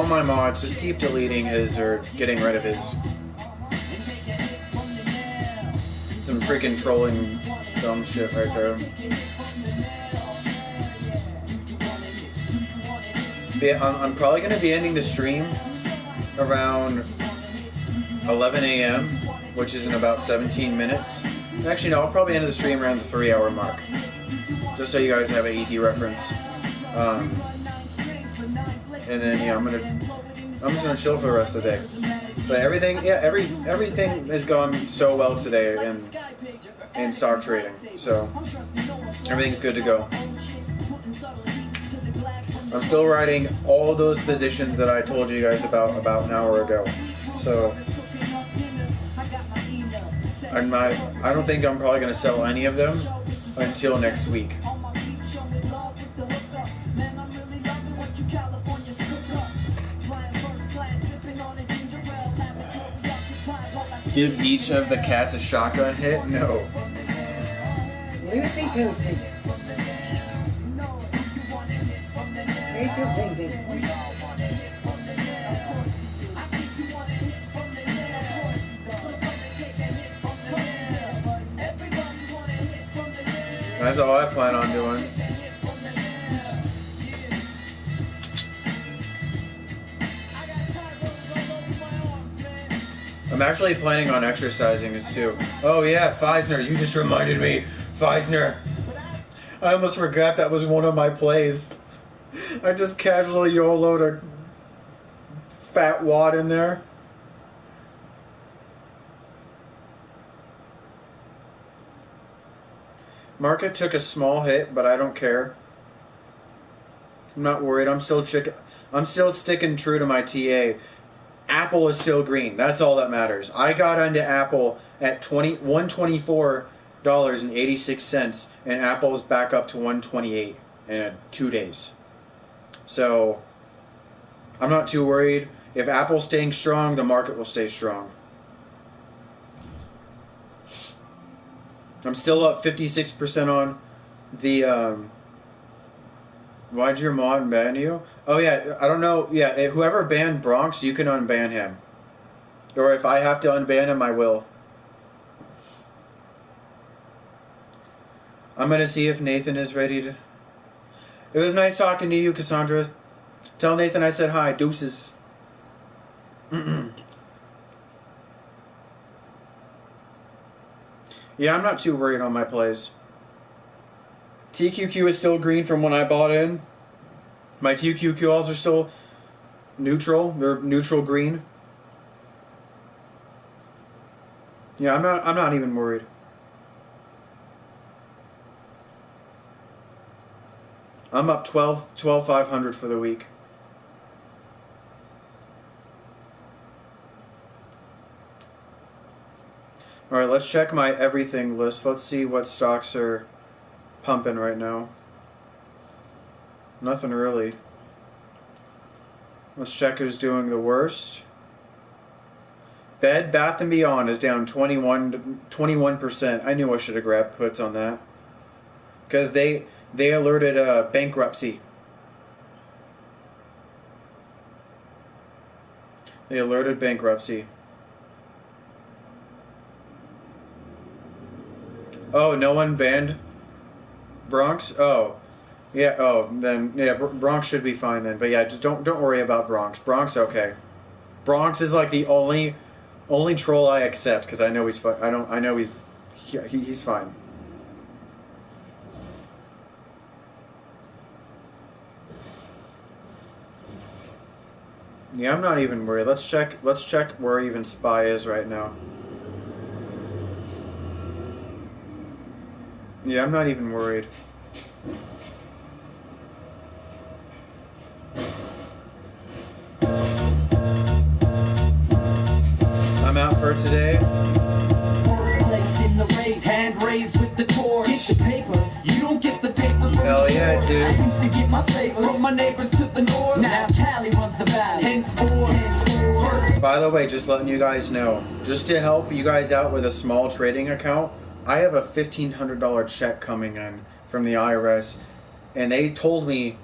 my mods, just keep deleting his or getting rid of his. Some freaking trolling dumb shit right there. Yeah, I'm probably gonna be ending the stream around 11 a.m., which is in about 17 minutes. Actually, no, I'll probably end the stream around the 3-hour mark, just so you guys have an easy reference. And then yeah, I'm just gonna chill for the rest of the day. But everything has gone so well today in stock trading, so everything's good to go. I'm still riding all those positions that I told you guys about an hour ago. So I don't think I'm probably gonna sell any of them until next week. Give each of the cats a shotgun hit? No. Lucy Goosey. Me too, baby. That's all I plan on doing. I'm actually planning on exercising too. Oh yeah, Feisner, you just reminded me. Feisner. I almost forgot that was one of my plays. I just casually YOLO'd a fat wad in there. Market took a small hit, but I don't care. I'm not worried. I'm still sticking true to my TA. Apple is still green. That's all that matters. I got into Apple at $124.86, and Apple's back up to $128 in 2 days. So I'm not too worried. If Apple's staying strong, the market will stay strong. I'm still up 56% on the why'd your mod ban you? Oh yeah, I don't know. Yeah, whoever banned Bronx, you can unban him. Or if I have to unban him, I will. I'm gonna see if Nathan is ready to... It was nice talking to you, Cassandra. Tell Nathan I said hi. Deuces. Yeah, I'm not too worried on my plays. TQQ is still green from when I bought in. My TQQLs are still neutral. They're neutral green. Yeah, I'm not even worried. I'm up 12,500 for the week. All right, let's check my everything list. Let's see what stocks are pumping right now. Nothing really. Let's check who's doing the worst. Bed Bath & Beyond is down 21%. I knew I should have grabbed puts on that. Because they alerted bankruptcy. They alerted bankruptcy. Oh, no one banned Bronx? Oh. Yeah, oh, then, yeah, Bronx should be fine then. But yeah, just don't worry about Bronx. Bronx, okay. Bronx is like the only troll I accept because I know he's he's fine. Yeah, I'm not even worried. Let's check where even SPY is right now. Yeah, I'm not even worried. I'm out for today. First place in the race, hand raised with the torch. Get the paper, you don't get the paper from Hell the yeah, north. dude. I used to get my favor from my neighbors to the north. Now Cali runs the valley. Henceforth. By the way, just letting you guys know, just to help you guys out with a small trading account, I have a $1,500 check coming in from the IRS, and they told me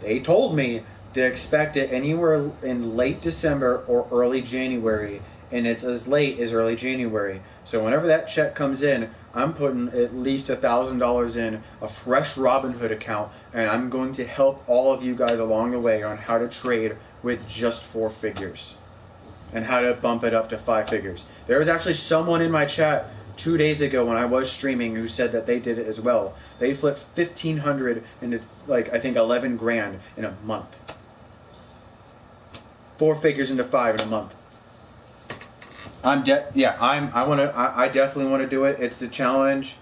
to expect it anywhere in late December or early January, and it's as late as early January. So whenever that check comes in, I'm putting at least $1,000 in a fresh Robinhood account, and I'm going to help all of you guys along the way on how to trade with just 4 figures and how to bump it up to 5 figures. There was actually someone in my chat 2 days ago when I was streaming who said that they did it as well. They flipped 1,500 into like I think 11 grand in a month. 4 figures into 5 in a month. I definitely want to do it. It's the challenge.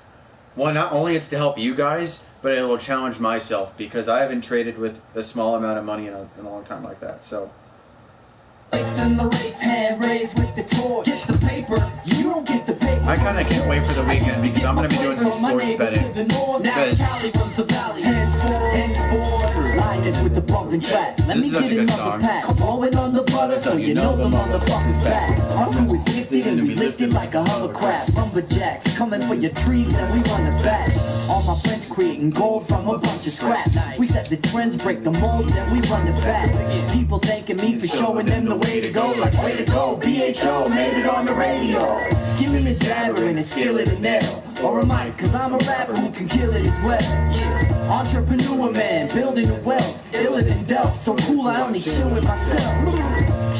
Well, not only it's to help you guys, but it will challenge myself because I haven't traded with a small amount of money in a long time like that. So. In the race, hand raised with the torch. Get the paper, you don't get the paper. I kind of can't wait for the weekend because I'm going to be doing some sports betting. Because Cali runs the valley. Henceforth. Lioness with the bumping track. Let This me is such get a good another song. pack. Blowing on the butter so you know the motherfucker's back. Our crew is gifted and we lifted like a hovercraft. Lumberjacks coming for your trees and we run it back. All my friends creating gold from a bunch of scraps. We set the trends, break the mold, then we run it back. People thanking me for showing them the way to go. Like way to go, BHO made it on the radio. Give me a dagger and a skillet and nail. Or a mic, cause I'm a rapper who can kill it as well. Yeah, entrepreneur man, building the wealth. Iller than Delph, so cool I only chill with myself.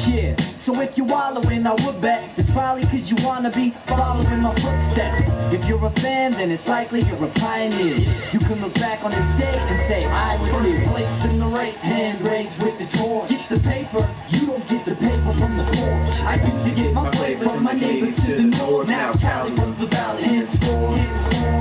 Yeah, so if you're wallowing, I would bet it's probably cause you wanna be following my footsteps. If you're a fan, then it's likely you're a pioneer. You can look back on this day and say, I was here. First place in the race, hand raised with the torch. Get the paper, you don't get the paper from the porch. I used to get my flavor from my neighbors to the north. Now Cali runs the valley, henceforth.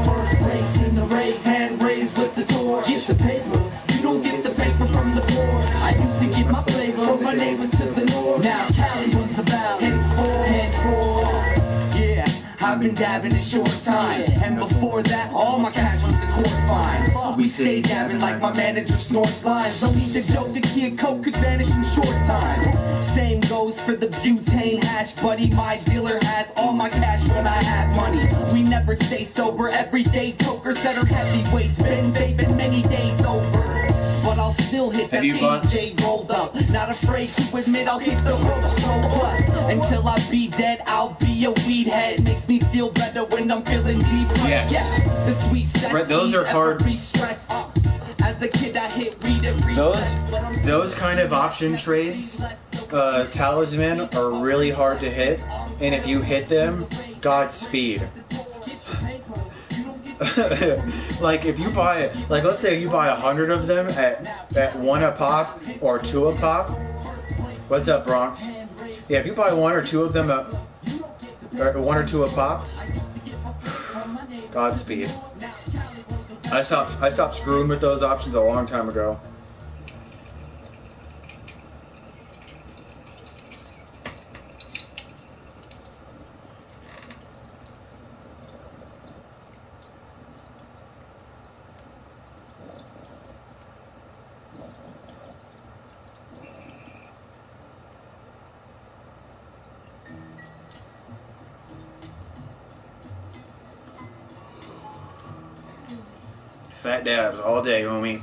First place in the race, hand raised with the torch. Get the paper, you don't get the paper from the porch. I used to get my flavor from my neighbors to the north. Now Cali runs the valley, henceforth. Yeah, I've been dabbing a short time, and before that, all my cash was the court fines. We stay dabbing like my manager snorts lines. No need to joke, the kid coke could vanish in short time. Same goes for the butane hash, buddy. My dealer has all my cash when I have money. We never stay sober, everyday tokers that are heavyweights. Been vaping many days over. But I'll still hit that DJ rolled up. Not afraid to admit I'll hit the road so what? Until I be dead, I'll be a weed head. Makes me feel better when I'm feeling deep. Yes. The sweet sex. Those are hard. As a kid, I hit weed every Those kind of option trades, talisman, are really hard to hit. And if you hit them, Godspeed. Like if you buy, like let's say you buy 100 of them at 1 a pop or 2 a pop. What's up, Bronx? Yeah, if you buy 1 or 2 of them at 1 or 2 a pop, Godspeed. I stopped screwing with those options a long time ago. Fat dabs all day, homie.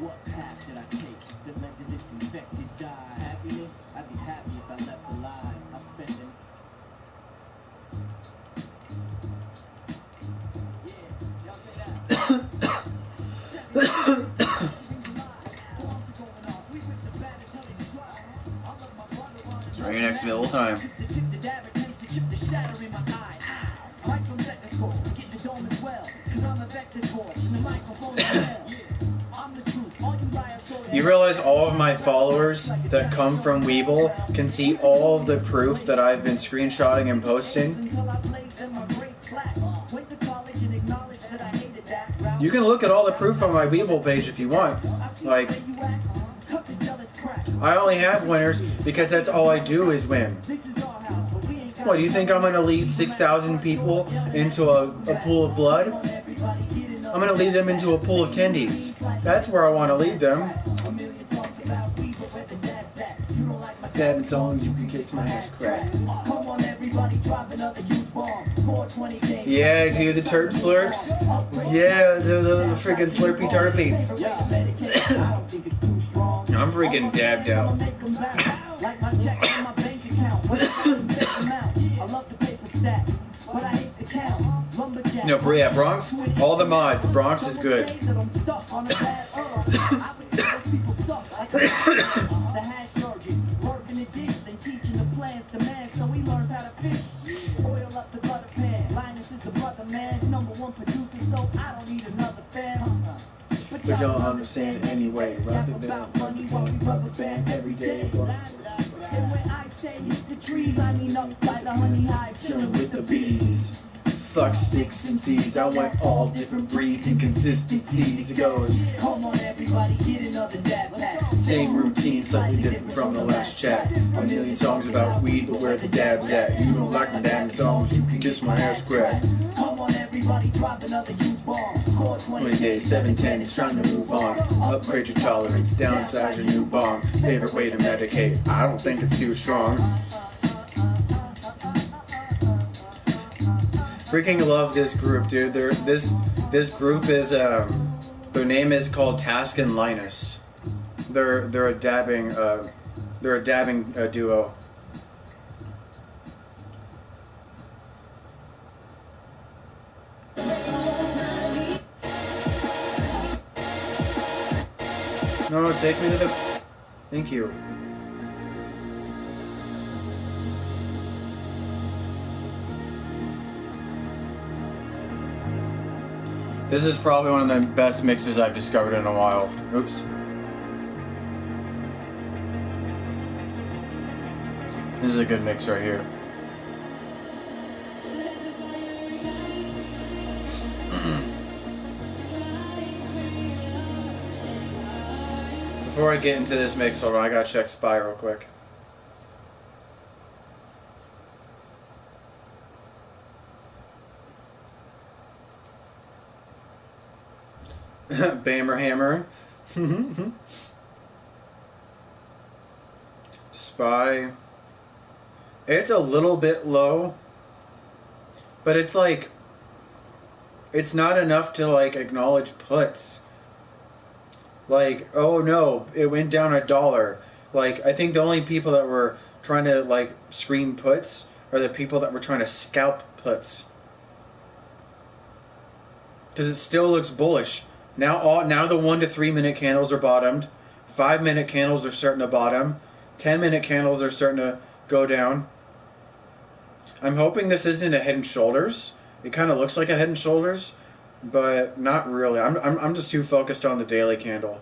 What path did I take that led to this infected die? Happiness? I'd be happy if I left alive. I spent it. Yeah, y'all say that. Right next to me the whole time. You realize all of my followers that come from Weeble can see all of the proof that I've been screenshotting and posting? You can look at all the proof on my Weeble page if you want. Like, I only have winners because that's all I do is win. What, do you think I'm going to lead 6,000 people into a pool of blood? I'm going to lead them into a pool of tendies. That's where I want to lead them. Dabbing songs, you can kiss my ass crack. Yeah, do the terp slurps. Yeah, the freaking slurpy terpies. I'm freaking dabbed out. No, yeah, Bronx, all the mods, Bronx is good. But y'all understand anyway. Rubber band every day. And when I say hit the trees, I mean up by the honey hive, chilling with the bees. Fuck sticks and seeds, I want all different breeds and consistencies. It goes, come on everybody, get another dab pack. Same routine, slightly different from the last chat. A million songs about weed, but where the dab's at? You don't like my dabbing songs, you can kiss my ass crack. Come on everybody, drop another huge bomb. 20 days, 710, it's time to move on. Upgrade your tolerance, downsize your new bomb. Favorite way to medicate, I don't think it's too strong. Freaking love this group, dude. This group is their name is called Task and Linus. They're a dabbing duo. No, take me to the. Thank you. This is probably one of the best mixes I've discovered in a while. Oops. This is a good mix right here. Before I get into this mix, hold on, I gotta check Spy real quick. Bammer Hammer. Spy. It's a little bit low, but it's like, it's not enough to like acknowledge puts. Like, oh no, it went down $1. Like, I think the only people that were trying to like scream puts are the people that were trying to scalp puts. Because it still looks bullish. Now the 1 to 3 minute candles are bottomed. 5 minute candles are starting to bottom. 10 minute candles are starting to go down. I'm hoping this isn't a head and shoulders. It kind of looks like a head and shoulders, but not really. I'm just too focused on the daily candle.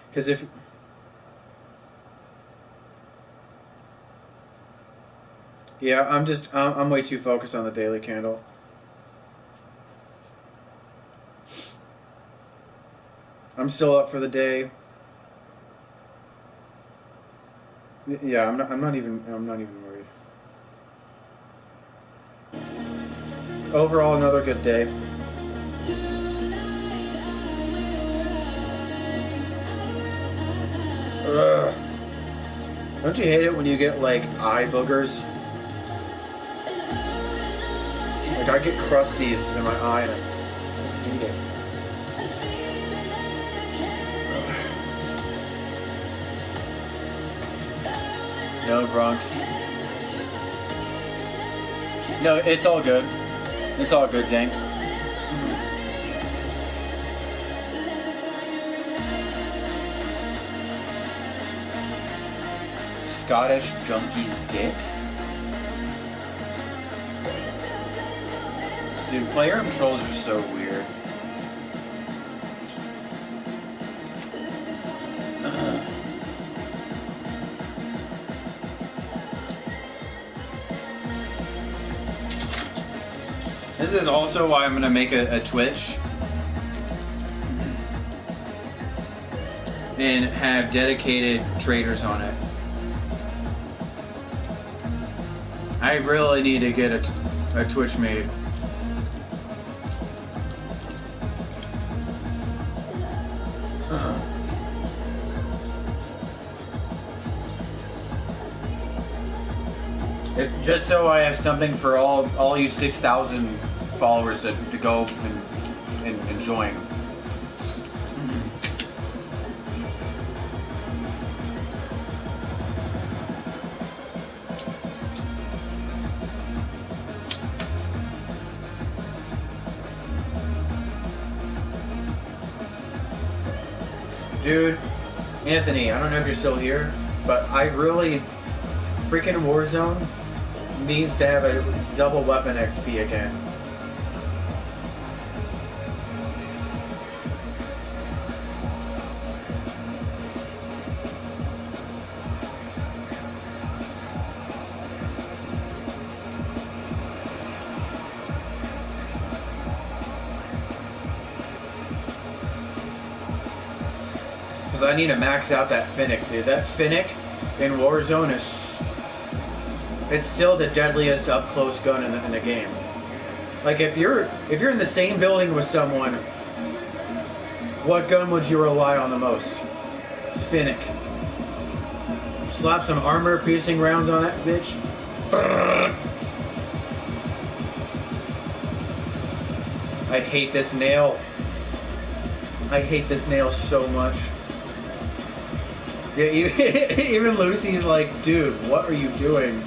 Because if yeah, I'm way too focused on the daily candle. I'm still up for the day. Yeah, I'm not even worried. Overall, another good day. Ugh. Don't you hate it when you get like eye boogers? Like I get crusties in my eye and I hate it. No, Bronx. No, it's all good. It's all good, Zane. Scottish junkie's dick. Dude, player controls are so weird. This is also why I'm gonna make a Twitch and have dedicated traders on it. I really need to get a Twitch made. It's just so I have something for all you 6,000 followers to go and join. Dude, Anthony, I don't know if you're still here, but I really freaking Warzone needs to have a double weapon XP again. Because I need to max out that Finnick, dude. That Finnick in Warzone is... It's still the deadliest up-close gun in the game. Like, if you're in the same building with someone, what gun would you rely on the most? Finnick. Slap some armor-piercing rounds on that bitch. I hate this nail. I hate this nail so much. Yeah, even Lucy's like, dude, what are you doing?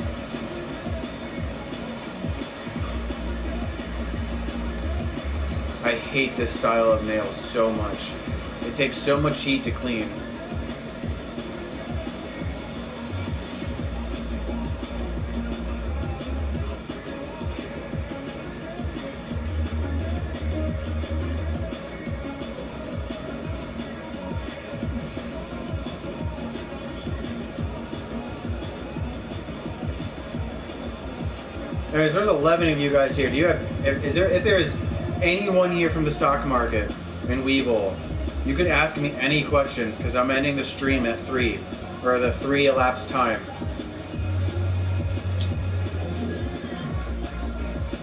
I hate this style of nail so much. It takes so much heat to clean. Anyways, there's 11 of you guys here. Do you have? If there is anyone here from the stock market in Weevil, you could ask me any questions because I'm ending the stream at 3, or the 3 elapsed time.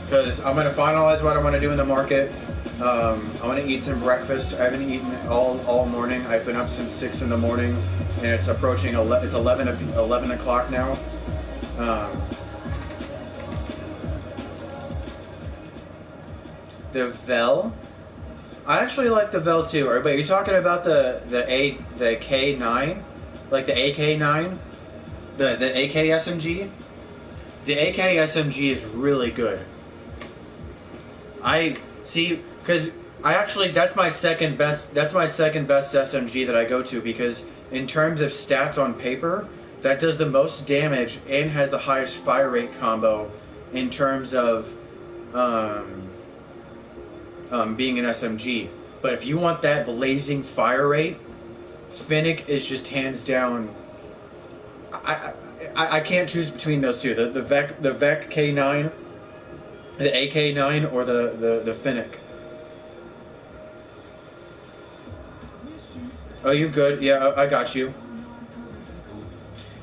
Because I'm gonna finalize what I want to do in the market. I want to eat some breakfast. I haven't eaten all morning. I've been up since 6 in the morning, and it's approaching. It's 11 o'clock now. The Vel? I actually like the Vel too. But are you talking about the K9? Like the AK9? The AK SMG? The AK SMG is really good. I see, because I actually, that's my second best SMG that I go to, because in terms of stats on paper, that does the most damage and has the highest fire rate combo in terms of being an SMG. But if you want that blazing fire rate, Finnick is just hands down. I can't choose between those two. The Vec K9, the AK9, or the Finnick. Oh, you good? Yeah, I got you.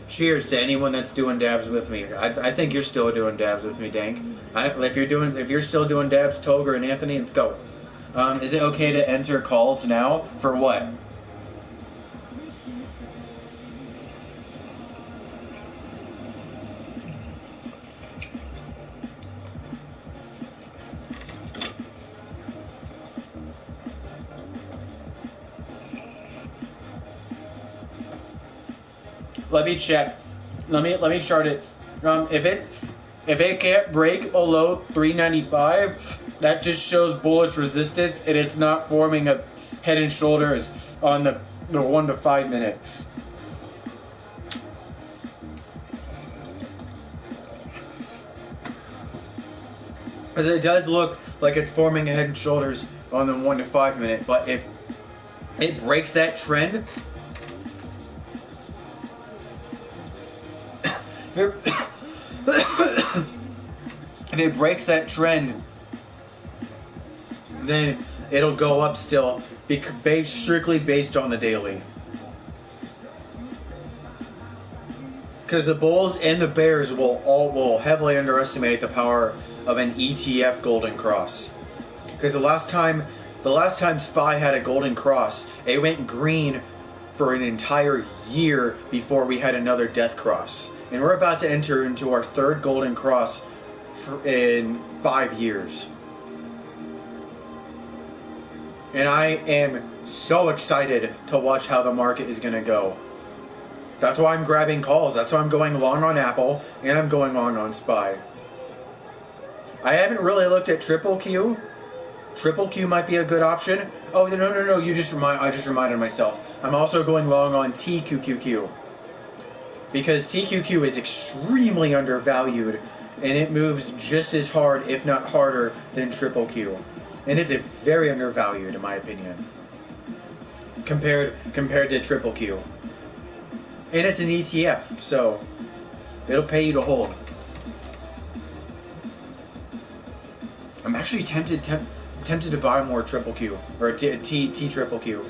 Cheers to anyone that's doing dabs with me. I think you're still doing dabs with me, Dank. If you're still doing dabs, Toger and Anthony, let's go. Is it okay to enter calls now? For what? let me check. Let me chart it. If it can't break below 395, that just shows bullish resistance, and it's not forming a head and shoulders on the 1 to 5 minute. Because it does look like it's forming a head and shoulders on the 1 to 5 minute, but if it breaks that trend, if it breaks that trend, then it'll go up still, strictly based on the daily. Because the bulls and the bears will heavily underestimate the power of an ETF golden cross. Because the last time SPY had a golden cross, it went green for an entire year before we had another death cross. And we're about to enter into our third golden cross in 5 years. And I am so excited to watch how the market is going to go. That's why I'm grabbing calls. That's why I'm going long on Apple and I'm going long on SPY. I haven't really looked at Triple Q. Triple Q might be a good option. Oh, no. I just reminded myself. I'm also going long on TQQQ. Because TQQ is extremely undervalued and it moves just as hard, if not harder, than Triple Q. And it's very undervalued in my opinion. Compared to Triple Q. And it's an ETF, so it'll pay you to hold. I'm actually tempted to buy more Triple Q or T Triple Q.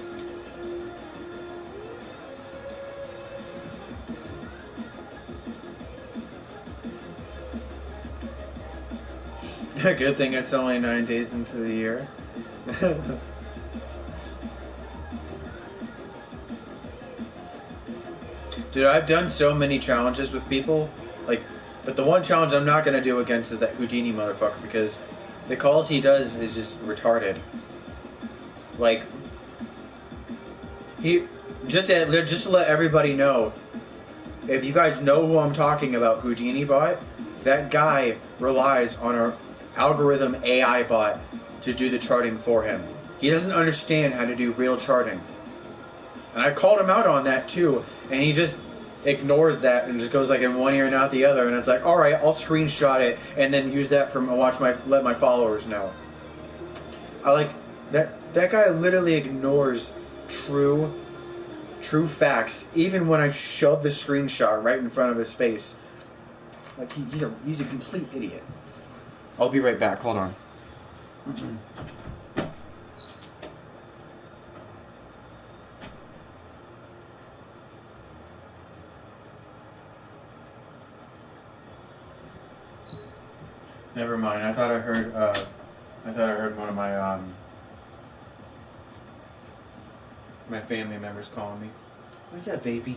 Good thing it's only 9 days into the year. Dude, I've done so many challenges with people, but the one challenge I'm not gonna do against is that Houdini motherfucker because the calls he does is just retarded. Like, he just to let everybody know, if you guys know who I'm talking about, Houdini bot, that guy relies on our algorithm AI bot to do the charting for him. He doesn't understand how to do real charting. And I called him out on that too, and he just ignores that and just goes like in one ear and out the other, and it's like, all right, I'll screenshot it and then use that let my followers know. I like that guy literally ignores true facts even when I shove the screenshot right in front of his face. Like he's a complete idiot. I'll be right back. Hold on. Never mind. I thought I heard one of my my family members calling me. What's that, baby?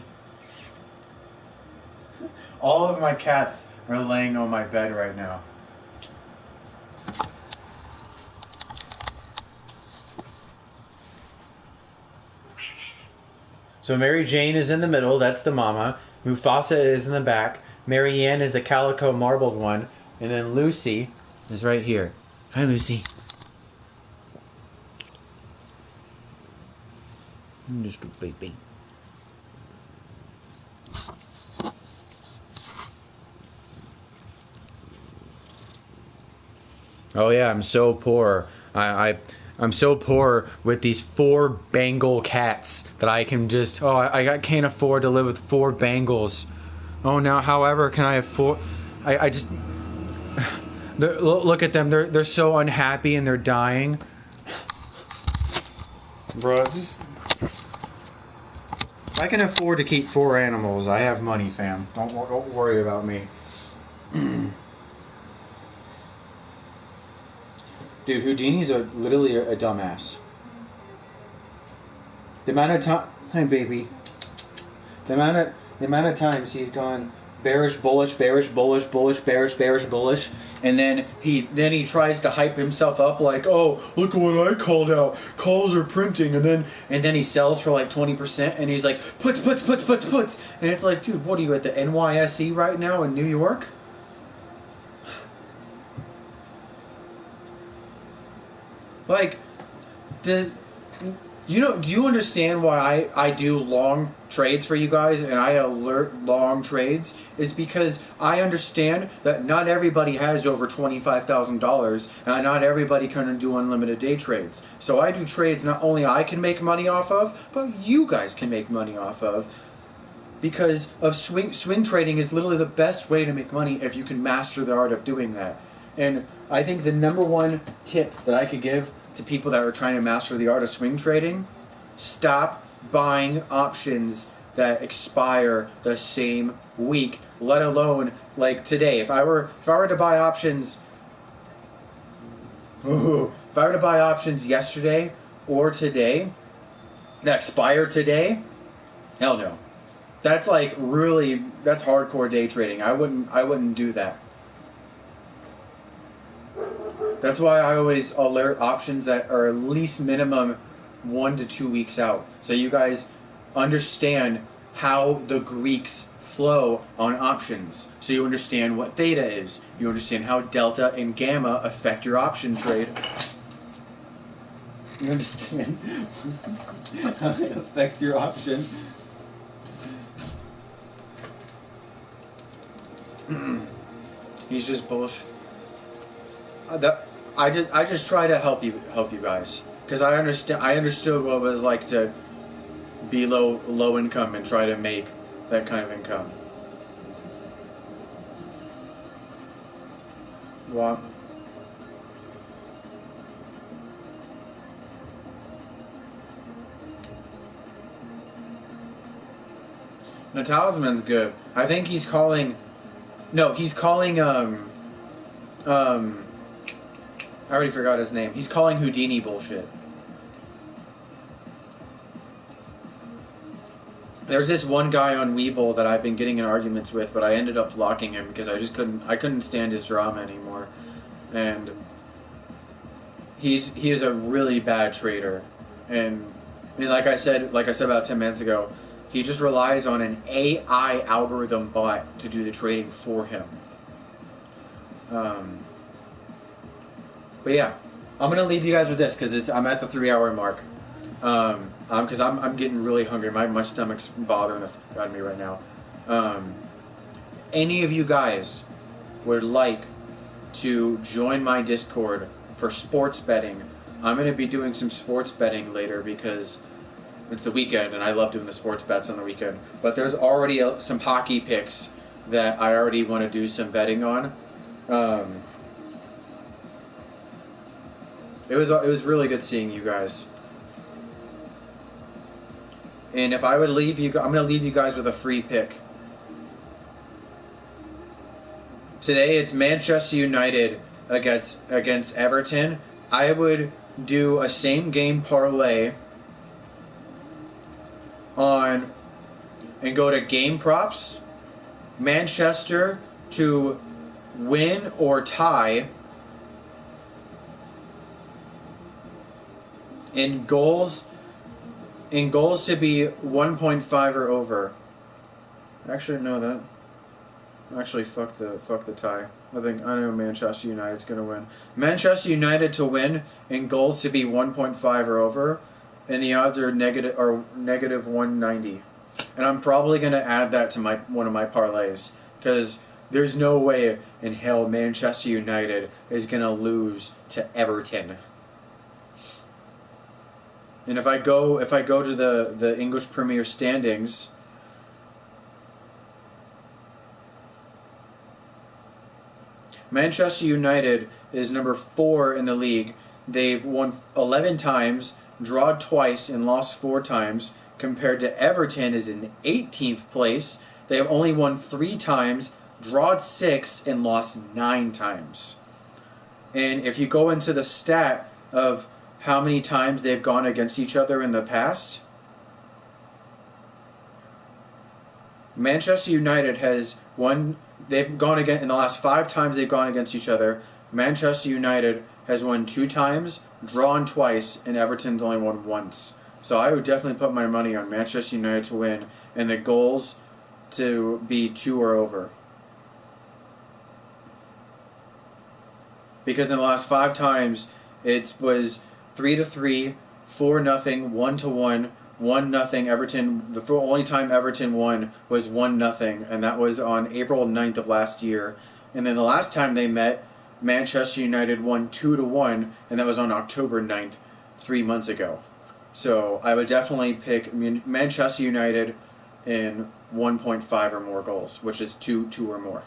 All of my cats are laying on my bed right now. So Mary Jane is in the middle, that's the mama. Mufasa is in the back. Mary Ann is the calico marbled one. And then Lucy is right here. Hi, Lucy. Just a baby. Oh yeah, I'm so poor. I'm so poor with these 4 Bengal cats that I can just I can't afford to live with 4 Bengals. Oh now, however, can I afford? I just look at them. They're so unhappy and they're dying. Bro, just I can afford to keep 4 animals. I have money, fam. Don't worry about me. Dude, Houdini's literally a dumbass. The amount of time, hi baby. The amount of times he's gone bearish, bullish, bearish, bullish, bullish, bearish, bearish, bullish, and then he tries to hype himself up like, oh, look at what I called out. Calls are printing, and then he sells for like 20%, and he's like, puts, and it's like, dude, what are you at the NYSE right now in New York? Like, do you understand why I do long trades for you guys and I alert long trades? Is because I understand that not everybody has over $25,000 and not everybody can do unlimited day trades. So I do trades not only I can make money off of, but you guys can make money off of. Because of swing trading is literally the best way to make money if you can master the art of doing that. And I think the number one tip that I could give to people that are trying to master the art of swing trading: stop buying options that expire the same week, let alone like today. If I were to buy options yesterday or today that expire today, hell no. That's like really, that's hardcore day trading. I wouldn't do that. That's why I always alert options that are at least minimum 1 to 2 weeks out. So you guys understand how the Greeks flow on options. So you understand what theta is. You understand how delta and gamma affect your option trade. You understand how it affects your option. He's just bullshit. I just try to help you guys, because I understood what it was like to be low income and try to make that kind of income. What? No, Talisman's good. I think he's calling. No, he's calling. I already forgot his name. He's calling Houdini bullshit. There's this one guy on Webull that I've been getting in arguments with, but I ended up blocking him because I couldn't stand his drama anymore. And he is a really bad trader. And I mean, like I said about 10 minutes ago, he just relies on an AI algorithm bot to do the trading for him. But yeah, I'm gonna leave you guys with this because I'm at the 3-hour mark. Because I'm getting really hungry. My stomach's bothering me right now. Any of you guys would like to join my Discord for sports betting? I'm gonna be doing some sports betting later because it's the weekend and I love doing the sports bets on the weekend. But there's already some hockey picks that I already want to do some betting on. It was really good seeing you guys. And if I would leave you, I'm going to leave you guys with a free pick. Today it's Manchester United against Everton. I would do a same game parlay and go to game props. Manchester to win or tie. In goals to be 1.5 or over. Actually, no, that. Actually, fuck the tie. I know Manchester United's gonna win. Manchester United to win and goals to be 1.5 or over, and the odds are negative 190. And I'm probably gonna add that to one of my parlays because there's no way in hell Manchester United is gonna lose to Everton. And if I go to the English Premier standings, Manchester United is number 4 in the league. They've won 11 times, drawed twice, and lost 4 times, compared to Everton is in 18th place. They have only won 3 times, drawed 6, and lost 9 times. And if you go into the stat of how many times they've gone against each other in the past, Manchester United has won. They've gone against in the last 5 times they've gone against each other. Manchester United has won 2 times, drawn twice, and Everton's only won once. So I would definitely put my money on Manchester United to win and the goals to be 2 or over. Because in the last 5 times it was 3-3, 4-0, 1-1, 1-0. Everton. The only time Everton won was 1-0, and that was on April 9th of last year. And then the last time they met, Manchester United won 2-1, and that was on October 9th, 3 months ago. So I would definitely pick Manchester United in 1.5 or more goals, which is 2 or more.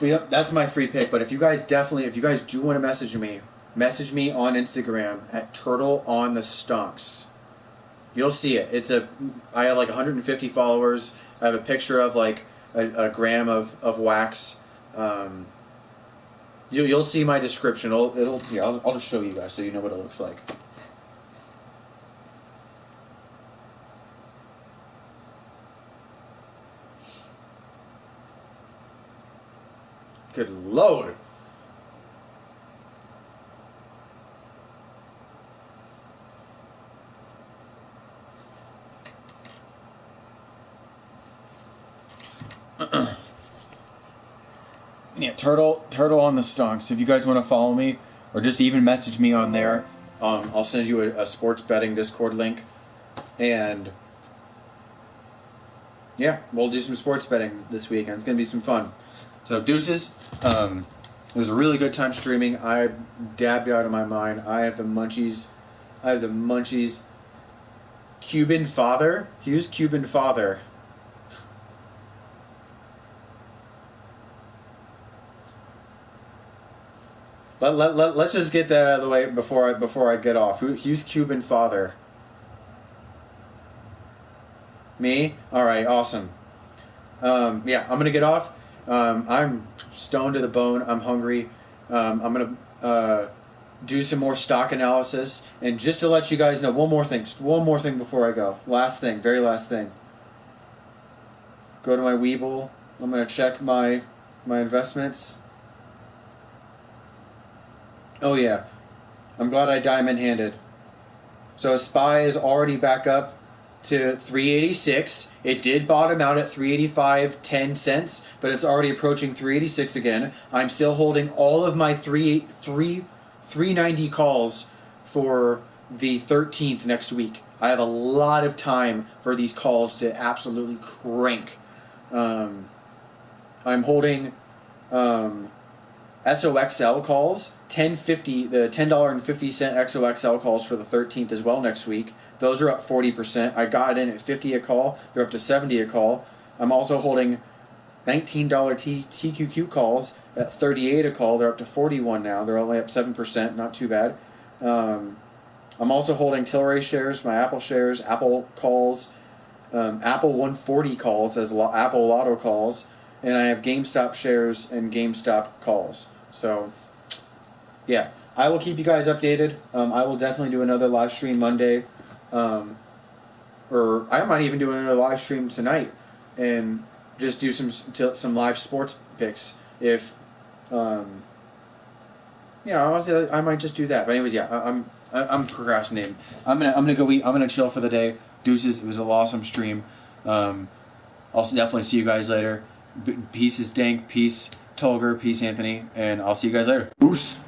Yep, that's my free pick. But if you guys do want to message me on Instagram at TurtleOnTheStonks. You'll see it. I have like 150 followers. I have a picture of like a gram of wax. You'll see my description. I'll just show you guys so you know what it looks like. Good Lord. Yeah, Turtle on the Stonks. If you guys want to follow me or just even message me on there, I'll send you a sports betting Discord link, and yeah, we'll do some sports betting this weekend. It's gonna be some fun. So deuces. It was a really good time streaming. I dabbed out of my mind. I have the munchies. Cuban father. Hughes Cuban father. Let's just get that out of the way before I get off. Hughes Cuban father. Me? All right, awesome. Yeah, I'm gonna get off. I'm stoned to the bone. I'm hungry. I'm gonna do some more stock analysis, and just to let you guys know, one more thing before I go. Very last thing. Go to my Webull. I'm gonna check my investments. Oh yeah, I'm glad I diamond-handed. So SPY is already back up to 386. It did bottom out at 385.10 but it's already approaching 386 again. I'm still holding all of my 390 calls for the 13th next week. I have a lot of time for these calls to absolutely crank. I'm holding SOXL calls, the $10.50 XOXL calls for the 13th as well next week. Those are up 40%. I got in at 50 a call. They're up to 70 a call. I'm also holding $19 TQQ calls at 38 a call. They're up to 41 now. They're only up 7%. Not too bad. I'm also holding Tilray shares, my Apple shares, Apple calls, Apple 140 calls as Apple Lotto calls, and I have GameStop shares and GameStop calls. So, yeah, I will keep you guys updated. I will definitely do another live stream Monday, or I might even do another live stream tonight, and just do some live sports picks. If, honestly, I might just do that. But anyways, yeah, I'm procrastinating. I'm gonna go eat. I'm gonna chill for the day. Deuces. It was an awesome stream. I'll definitely see you guys later. Peace is Dank. Peace Tolger. Peace Anthony. And I'll see you guys later. Peace.